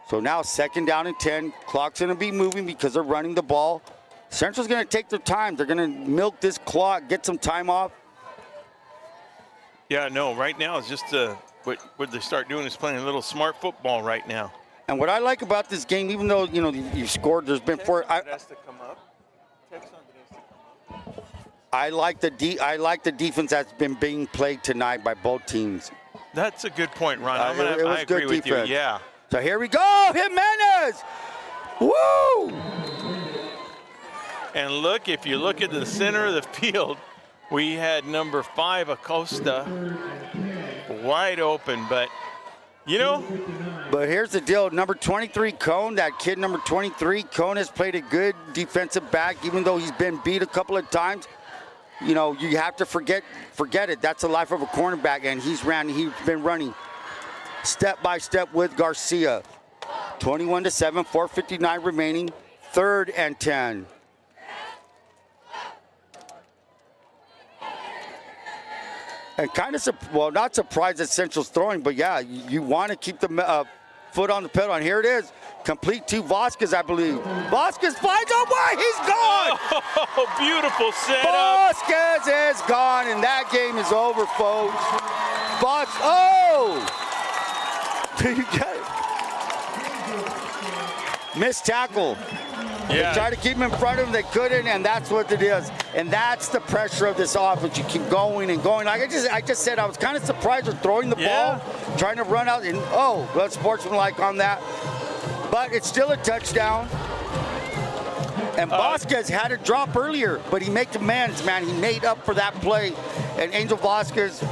So now 2nd down and 10. Clock's going to be moving because they're running the ball. Central's going to take their time. They're going to milk this clock, get some time off. Yeah, no, right now it's just what they start doing is playing a little smart football right now. And what I like about this game, even though, you scored, there's been 4. I like the defense that's been being played tonight by both teams. That's a good point, Ron. It was I agree good with defense. you. Yeah. So here we go, Jimenez! Woo! And look, if you look at the center of the field, we had number 5, Acosta, wide open, but But here's the deal. Number 23, Cone, that kid number 23, Cone has played a good defensive back, even though he's been beat a couple of times. You have to forget it. That's the life of a cornerback, and he's been running step by step with Garcia. 21-7, 4:59 remaining, 3rd and 10. And kind of, not surprised that Central's throwing, but yeah, you want to keep the foot on the pedal. And here it is, complete to Vasquez, I believe. Vasquez finds a way, he's gone! Oh, beautiful setup. Vasquez is gone, and that game is over, folks. You got it. Missed tackle. Yeah. They tried to keep him in front of him, they couldn't, and that's what it is. And that's the pressure of this offense. You keep going and going. Like I just said, I was kind of surprised with throwing the ball, trying to run out, and that's sportsmanlike on that. But it's still a touchdown. And Vasquez had a drop earlier, but he made amends, man. He made up for that play. And Angel Vasquez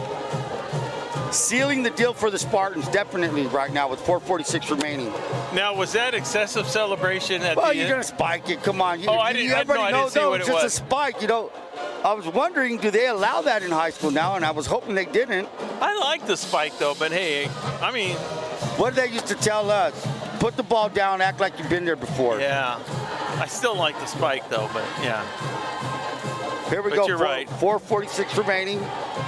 sealing the deal for the Spartans definitely right now with 4:46 remaining. Now, was that excessive celebration at Well, the you're end? going to spike it. Come on. I didn't see what it just was. a spike. I was wondering, do they allow that in high school now? And I was hoping they didn't. I like the spike, though, but hey, I mean. What did they used to tell us? Put the ball down, act like you've been there before. Yeah. I still like the spike, though, but yeah. Here we But go. you're right. 4:46 remaining.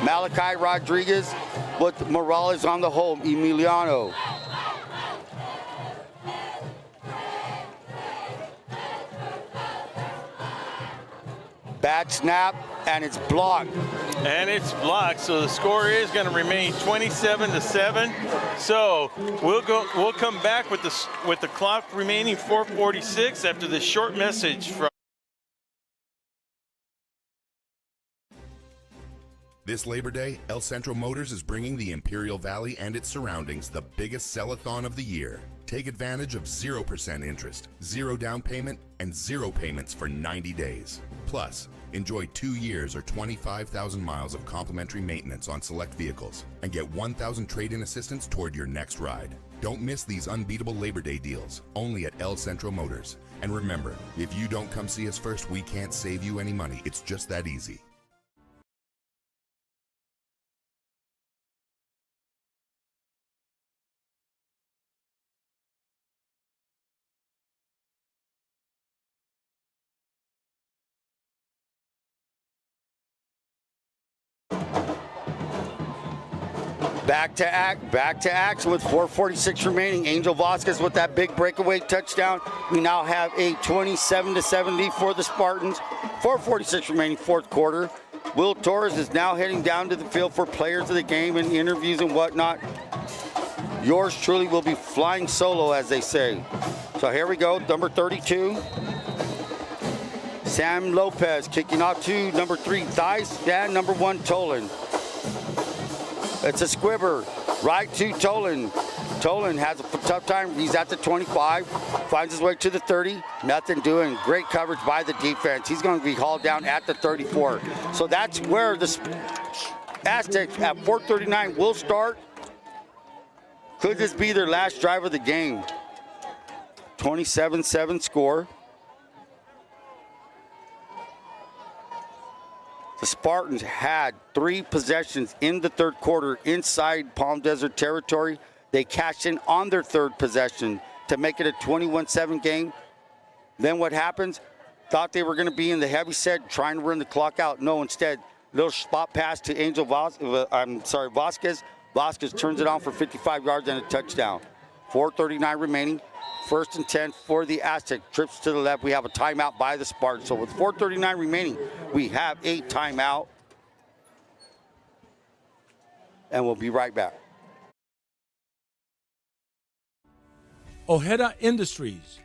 Malachi Rodriguez with Morales on the hole. Emiliano. Bad snap, and it's blocked. And it's blocked, so the score is going to remain 27-7. So we'll come back with the clock remaining 4:46 after this short message from. This Labor Day, El Centro Motors is bringing the Imperial Valley and its surroundings the biggest sell-a-thon of the year. Take advantage of 0% interest, 0 down payment, and 0 payments for 90 days. Plus, enjoy 2 years or 25,000 miles of complimentary maintenance on select vehicles and get 1,000 trade-in assistance toward your next ride. Don't miss these unbeatable Labor Day deals, only at El Centro Motors. And remember, if you don't come see us first, we can't save you any money. It's just that easy. Back to action with 4:46 remaining. Angel Vasquez with that big breakaway touchdown. We now have a 27-7 lead for the Spartans. 4:46 remaining, fourth quarter. Will Torres is now heading down to the field for players of the game and interviews and whatnot. Yours truly will be flying solo, as they say. So here we go, number 32. Sam Lopez kicking off to number 3, Thies, and number 1, Tolan. It's a squibber right to Tolan. Tolan has a tough time. He's at the 25, finds his way to the 30. Nothing doing. Great coverage by the defense. He's going to be hauled down at the 34. So that's where the Aztecs at 4:39 will start. Could this be their last drive of the game? 27-7 score. The Spartans had 3 possessions in the third quarter inside Palm Desert territory. They cashed in on their third possession to make it a 21-7 game. Then what happens? Thought they were going to be in the heavy set, trying to run the clock out. No, instead, little spot pass to Vasquez. Vasquez turns it on for 55 yards and a touchdown. 4:39 remaining. 1st and 10 for the Aztecs. Trips to the left. We have a timeout by the Spartans. So with 4:39 remaining, we have a timeout. And we'll be right back. Ojeda Industries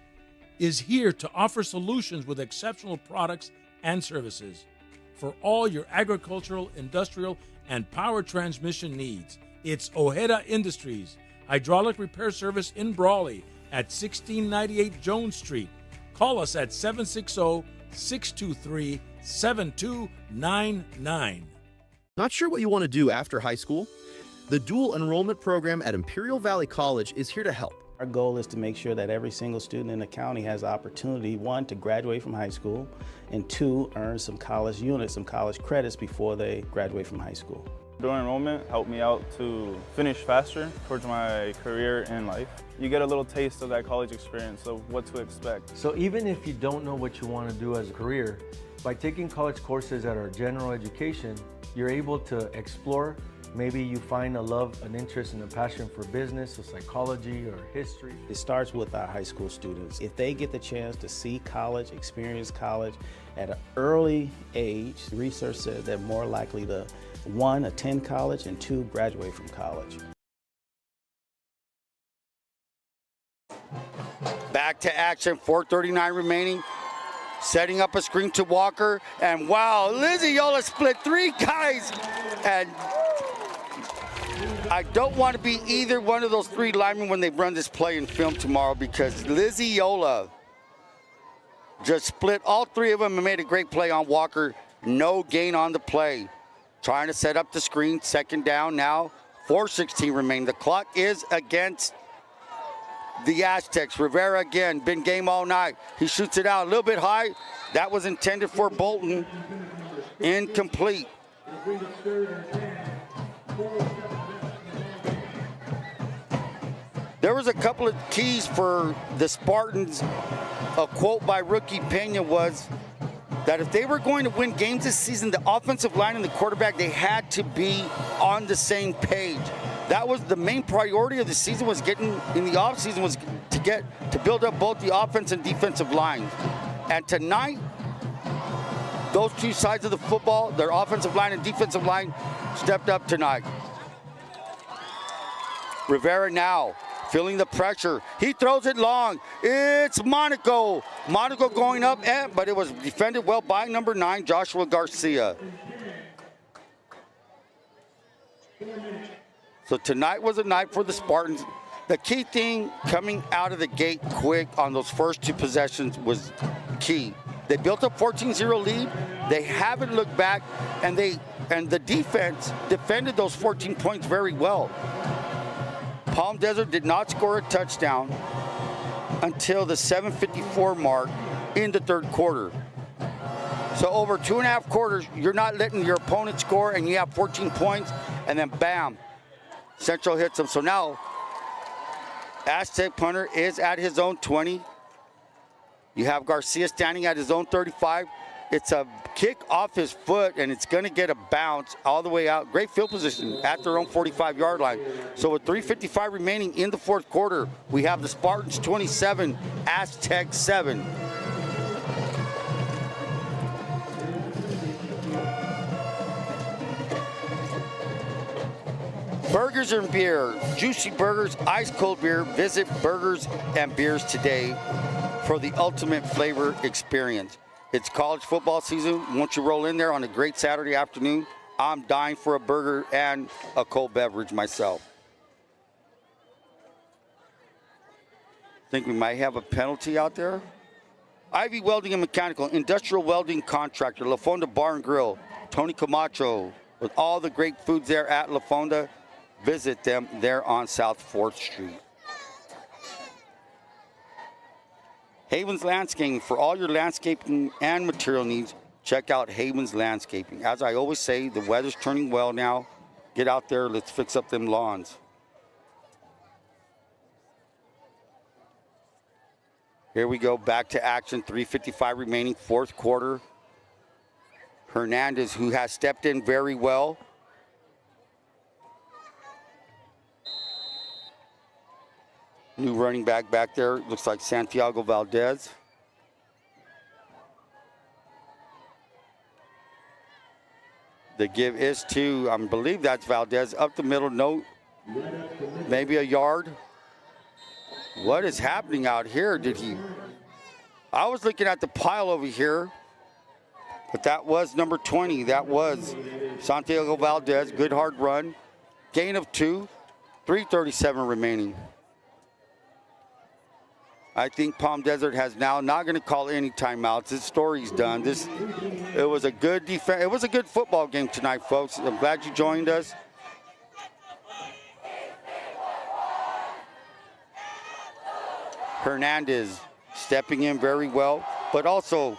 is here to offer solutions with exceptional products and services for all your agricultural, industrial, and power transmission needs. It's Ojeda Industries, hydraulic repair service in Brawley at 1698 Jones Street. Call us at 760-623-7299. Not sure what you want to do after high school? The dual enrollment program at Imperial Valley College is here to help. Our goal is to make sure that every single student in the county has the opportunity, 1, to graduate from high school, and 2, earn some college units, some college credits before they graduate from high school. Dual enrollment helped me out to finish faster towards my career and life. You get a little taste of that college experience of what to expect. So even if you don't know what you want to do as a career, by taking college courses that are general education, you're able to explore. Maybe you find a love, an interest, and a passion for business or psychology or history. It starts with our high school students. If they get the chance to see college, experience college at an early age, research says they're more likely to, 1, attend college, and 2, graduate from college. Back to action, 4:39 remaining. Setting up a screen to Walker, and wow, Lizzie Yola split 3 guys, and I don't want to be either one of those 3 linemen when they run this play in film tomorrow, because Lizzie Yola just split all 3 of them and made a great play on Walker. No gain on the play. Trying to set up the screen, second down now 4:16 remain. The clock is against the Aztecs. Rivera again, been game all night. He shoots it out a little bit high. That was intended for Bolton. Incomplete. There was a couple of keys for the Spartans. A quote by rookie Pena was that if they were going to win games this season, the offensive line and the quarterback, they had to be on the same page. That was the main priority of the season, was getting in the offseason, was to build up both the offense and defensive lines. And tonight, those two sides of the football, their offensive line and defensive line, stepped up tonight. Rivera now feeling the pressure. He throws it long. It's Monaco. Monaco going up, but it was defended well by number 9, Joshua Garcia. So tonight was a night for the Spartans. The key thing coming out of the gate quick on those first two possessions was key. They built a 14-0 lead. They haven't looked back, and the defense defended those 14 points very well. Palm Desert did not score a touchdown until the 7:54 mark in the third quarter. So over 2.5 quarters, you're not letting your opponent score, and you have 14 points, and then bam, Central hits them. So now, Aztec punter is at his own 20. You have Garcia standing at his own 35. It's a kick off his foot, and it's going to get a bounce all the way out. Great field position at their own 45-yard line. So with 3:55 remaining in the fourth quarter, we have the Spartans 27, Aztecs 7. Burgers and beer, juicy burgers, ice cold beer. Visit Burgers and Beers today for the ultimate flavor experience. It's college football season. Once you roll in there on a great Saturday afternoon, I'm dying for a burger and a cold beverage myself. Think we might have a penalty out there. Ivy Welding and Mechanical, industrial welding contractor, La Fonda Bar and Grill, Tony Camacho, with all the great foods there at La Fonda. Visit them there on South 4th Street. Havens Landscaping, for all your landscaping and material needs, check out Havens Landscaping. As I always say, the weather's turning well now. Get out there, let's fix up them lawns. Here we go, back to action, 3:55 remaining, fourth quarter. Hernandez, who has stepped in very well. New running back there, looks like Santiago Valdez. The give is to, I believe that's Valdez, up the middle, no, maybe a yard. What is happening out here? I was looking at the pile over here, but that was number 20. That was Santiago Valdez, good hard run. Gain of 2, 3:37 remaining. I think Palm Desert has now not going to call any timeouts. This story's done. It was a good defense. It was a good football game tonight, folks. I'm glad you joined us. Hernandez stepping in very well, but also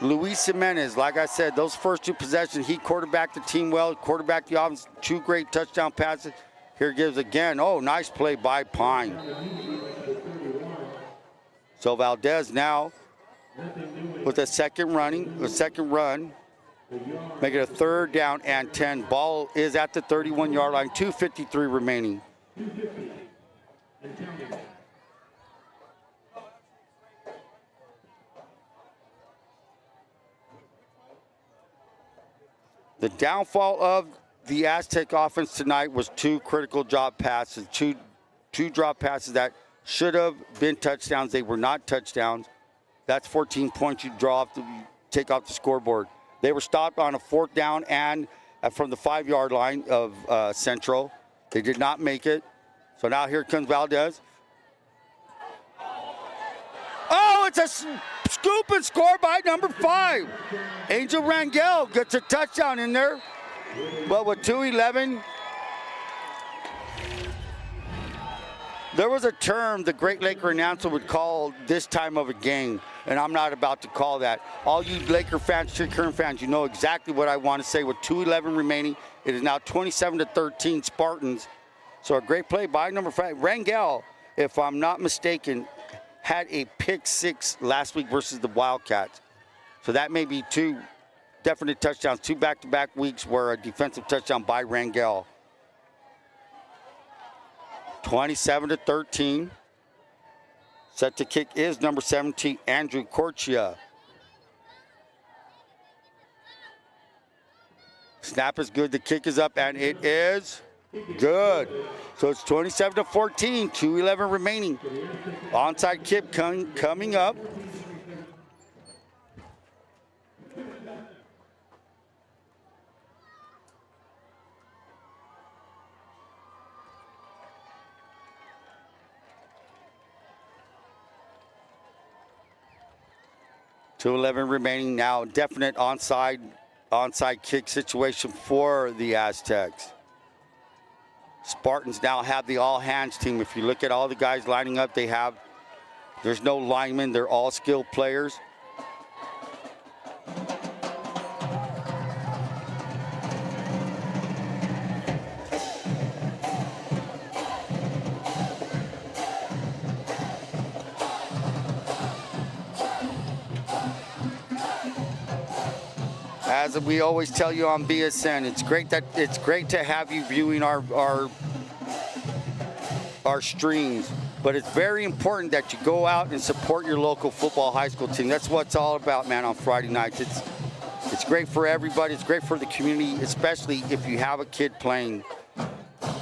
Luis Jimenez, like I said, those first two possessions, he quarterbacked the team well, quarterbacked the offense, 2 great touchdown passes. Here gives again, nice play by Pine. So Valdez now with a second run, make it a 3rd down and 10. Ball is at the 31-yard line, 2:53 remaining. The downfall of the Aztec offense tonight was 2 critical drop passes, two drop passes that should have been touchdowns. They were not touchdowns. That's 14 points you take off the scoreboard. They were stopped on a 4th down and from the 5-yard line of Centro. They did not make it. So now here comes Valdez. Oh, it's a scoop and score by number 5. Angel Rangel gets a touchdown in there. But with 2:11 There was a term the Great Laker announcer would call this time of a game, and I'm not about to call that. All you Laker fans, true current fans, you know exactly what I want to say. With 2:11 remaining, it is now 27-13 Spartans. So a great play by number 5. Rangel, if I'm not mistaken, had a pick 6 last week versus the Wildcats. So that may be 2 definite touchdowns, 2 back-to-back weeks where a defensive touchdown by Rangel. 27-13. Set to kick is number 17, Andrew Corchia. Snap is good, the kick is up, and it is good. So it's 27-14, 2:11 remaining. Onside kick coming up. .2:11 remaining now. Definite onside kick situation for the Aztecs. Spartans now have the all-hands team. If you look at all the guys lining up, there's no linemen. They're all skilled players. As we always tell you on VSN, it's great to have you viewing our streams, but it's very important that you go out and support your local football high school team. That's what it's all about, man, on Friday nights. It's great for everybody. It's great for the community, especially if you have a kid playing,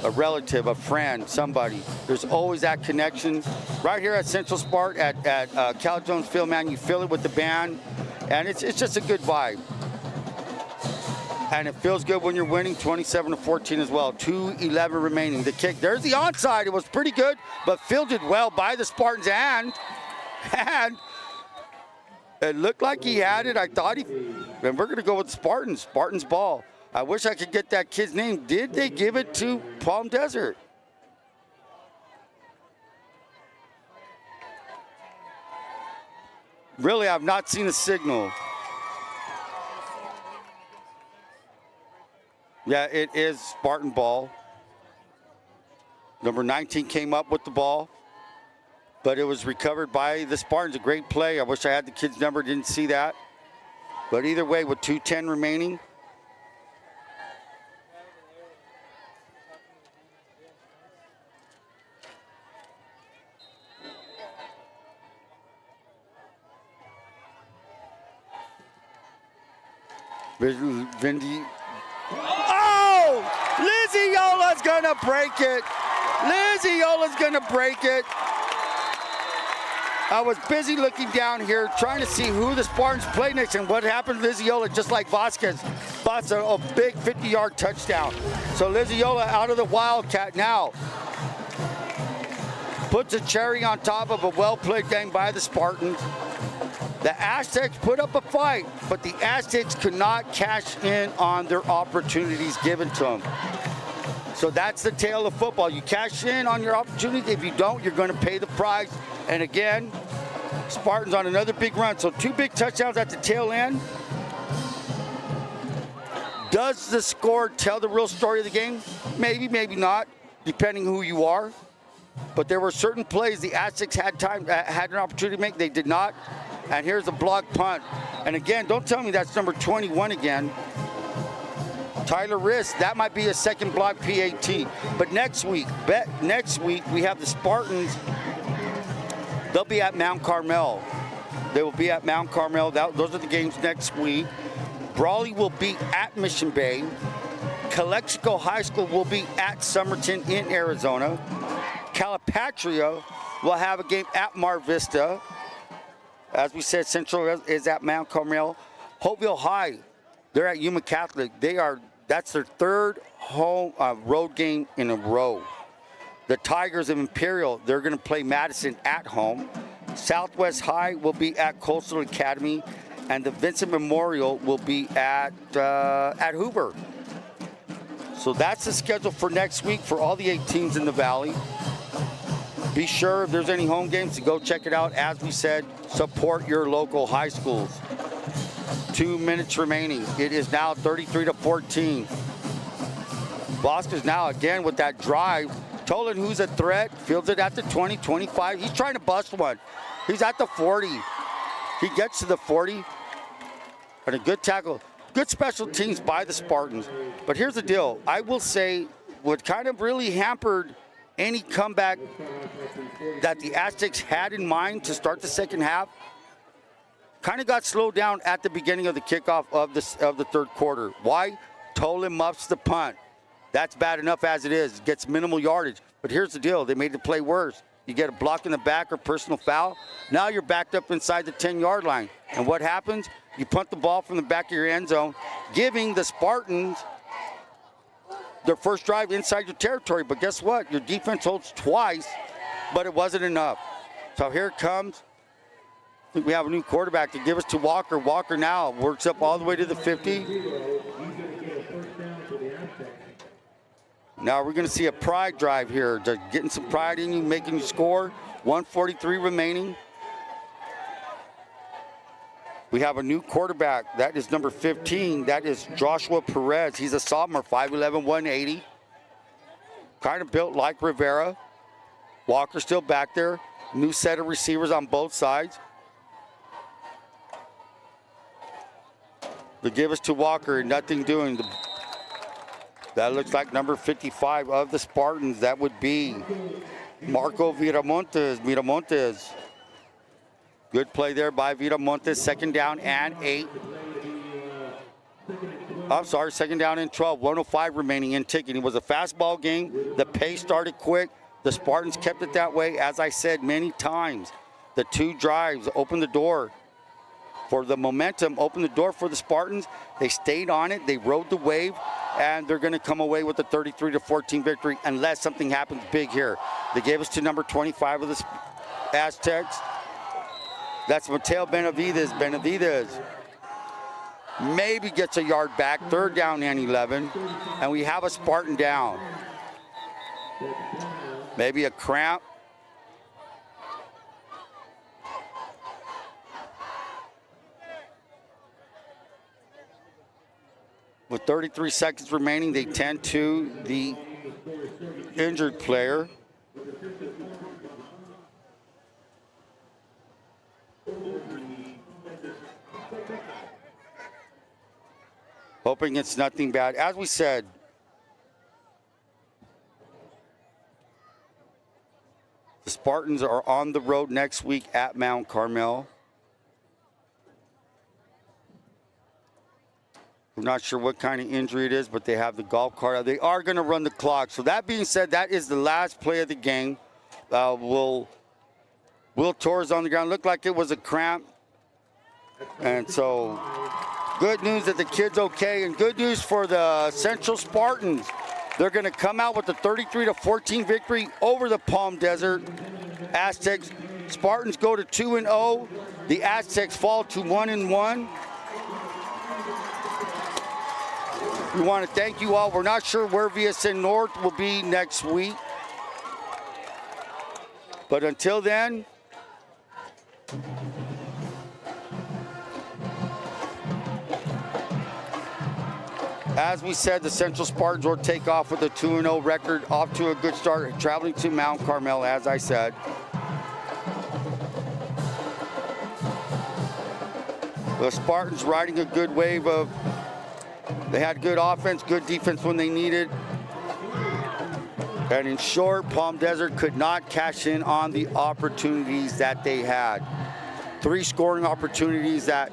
a relative, a friend, somebody. There's always that connection. Right here at Central Spart at Cal Jones Field, man, you feel it with the band, and it's just a good vibe. And it feels good when you're winning 27-14 as well. 2:11 remaining. The kick, there's the onside. It was pretty good, but fielded well by the Spartans, and it looked like he had it. And we're going to go with Spartans. Spartans ball. I wish I could get that kid's name. Did they give it to Palm Desert? Really, I've not seen a signal. Yeah, it is Spartan ball. Number 19 came up with the ball, but it was recovered by the Spartans. A great play. I wish I had the kid's number, didn't see that. But either way, with 2:10 remaining. Vindy. Oh! Lizzie Yola's gonna break it. Lizzie Yola's gonna break it. I was busy looking down here trying to see who the Spartans play next and what happened to Lizzie Yola, just like Vasquez. Spots a big 50-yard touchdown. So Lizzie Yola out of the Wildcat now. Puts a cherry on top of a well-played game by the Spartans. The Aztecs put up a fight, but the Aztecs could not cash in on their opportunities given to them. So that's the tale of football. You cash in on your opportunity. If you don't, you're going to pay the price. And again, Spartans on another big run. So 2 big touchdowns at the tail end. Does the score tell the real story of the game? Maybe, maybe not, depending who you are. But there were certain plays the Aztecs had an opportunity to make. They did not. And here's a block punt. And again, don't tell me that's number 21 again. Tyler Riss, that might be a second block PAT. But next week we have the Spartans. They'll be at Mount Carmel. They will be at Mount Carmel. Those are the games next week. Brawley will be at Mission Bay. Calexico High School will be at Somerton in Arizona. Calipatria will have a game at Mar Vista. As we said, Central is at Mount Carmel. Hopeville High, they're at Yuma Catholic. That's their 3rd home road game in a row. The Tigers of Imperial, they're going to play Madison at home. Southwest High will be at Coastal Academy, and the Vincent Memorial will be at Hoover. So that's the schedule for next week for all the 8 teams in the Valley. Be sure if there's any home games to go check it out. As we said, support your local high schools. 2 minutes remaining. It is now 33-14. Bosca's now again with that drive. Tolan, who's a threat, fields it at the 20, 25. He's trying to bust one. He's at the 40. He gets to the 40. And a good tackle. Good special teams by the Spartans. But here's the deal. I will say what kind of really hampered any comeback that the Aztecs had in mind to start the second half kind of got slowed down at the beginning of the kickoff of the third quarter. Why? Tolan muffs the punt. That's bad enough as it is. Gets minimal yardage. But here's the deal. They made the play worse. You get a block in the back or personal foul. Now you're backed up inside the 10-yard line. And what happens? You punt the ball from the back of your end zone, giving the Spartans their first drive inside your territory. But guess what? Your defense holds twice, but it wasn't enough. So here it comes. I think we have a new quarterback to give us to Walker. Walker now works up all the way to the 50. Now we're going to see a pride drive here. Just getting some pride in you, making you score. 1:43 remaining. We have a new quarterback. That is number 15. That is Joshua Perez. He's a sophomore, 5'11", 180. Kind of built like Rivera. Walker still back there. New set of receivers on both sides. They give us to Walker, nothing doing. That looks like number 55 of the Spartans. That would be Marco Viramontes. Good play there by Viramontes. Second down and 8. I'm sorry, second down and 12. 1:05 remaining in ticking. It was a fastball game. The pace started quick. The Spartans kept it that way. As I said many times, the two drives opened the door for the momentum, opened the door for the Spartans. They stayed on it. They rode the wave, and they're going to come away with a 33-14 victory unless something happens big here. They gave us to number 25 of the Aztecs. That's Mateo Benavides. Benavides maybe gets a yard back. Third down and 11. And we have a Spartan down. Maybe a cramp. With 33 seconds remaining, they tend to the injured player. Hoping it's nothing bad. As we said, the Spartans are on the road next week at Mount Carmel. We're not sure what kind of injury it is, but they have the golf cart. They are going to run the clock. So that being said, that is the last play of the game. Will Torres on the ground. Looked like it was a cramp. And so good news that the kid's okay, and good news for the Central Spartans. They're going to come out with a 33-14 victory over the Palm Desert Aztecs. Spartans go to 2-0. The Aztecs fall to 1-1. We want to thank you all. We're not sure where VSN North will be next week. But until then, as we said, the Central Spartans will take off with a 2-0 record, off to a good start, traveling to Mount Carmel, as I said. The Spartans riding a good wave of, they had good offense, good defense when they needed. And in short, Palm Desert could not cash in on the opportunities that they had. 3 scoring opportunities that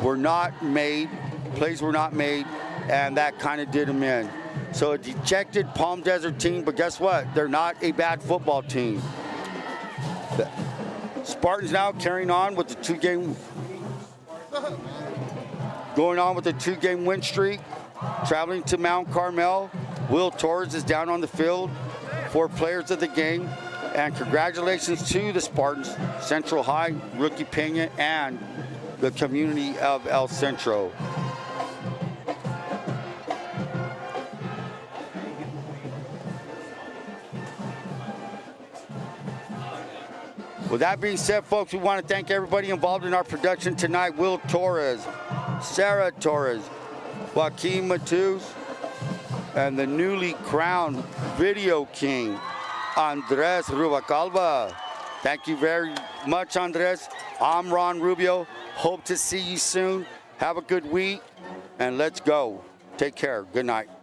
were not made, plays were not made, and that kind of did them in. So a dejected Palm Desert team, but guess what? They're not a bad football team. The Spartans now carrying on with the 2-game, going on with the 2-game win streak, traveling to Mount Carmel. Will Torres is down on the field for players of the game. And congratulations to the Spartans, Central High, Rookie Pena, and the community of El Centro. With that being said, folks, we want to thank everybody involved in our production tonight. Will Torres, Sarah Torres, Joaquin Matus, and the newly crowned Video King, Andres Rubacalva. Thank you very much, Andres. I'm Ron Rubio. Hope to see you soon. Have a good week, and let's go. Take care. Good night.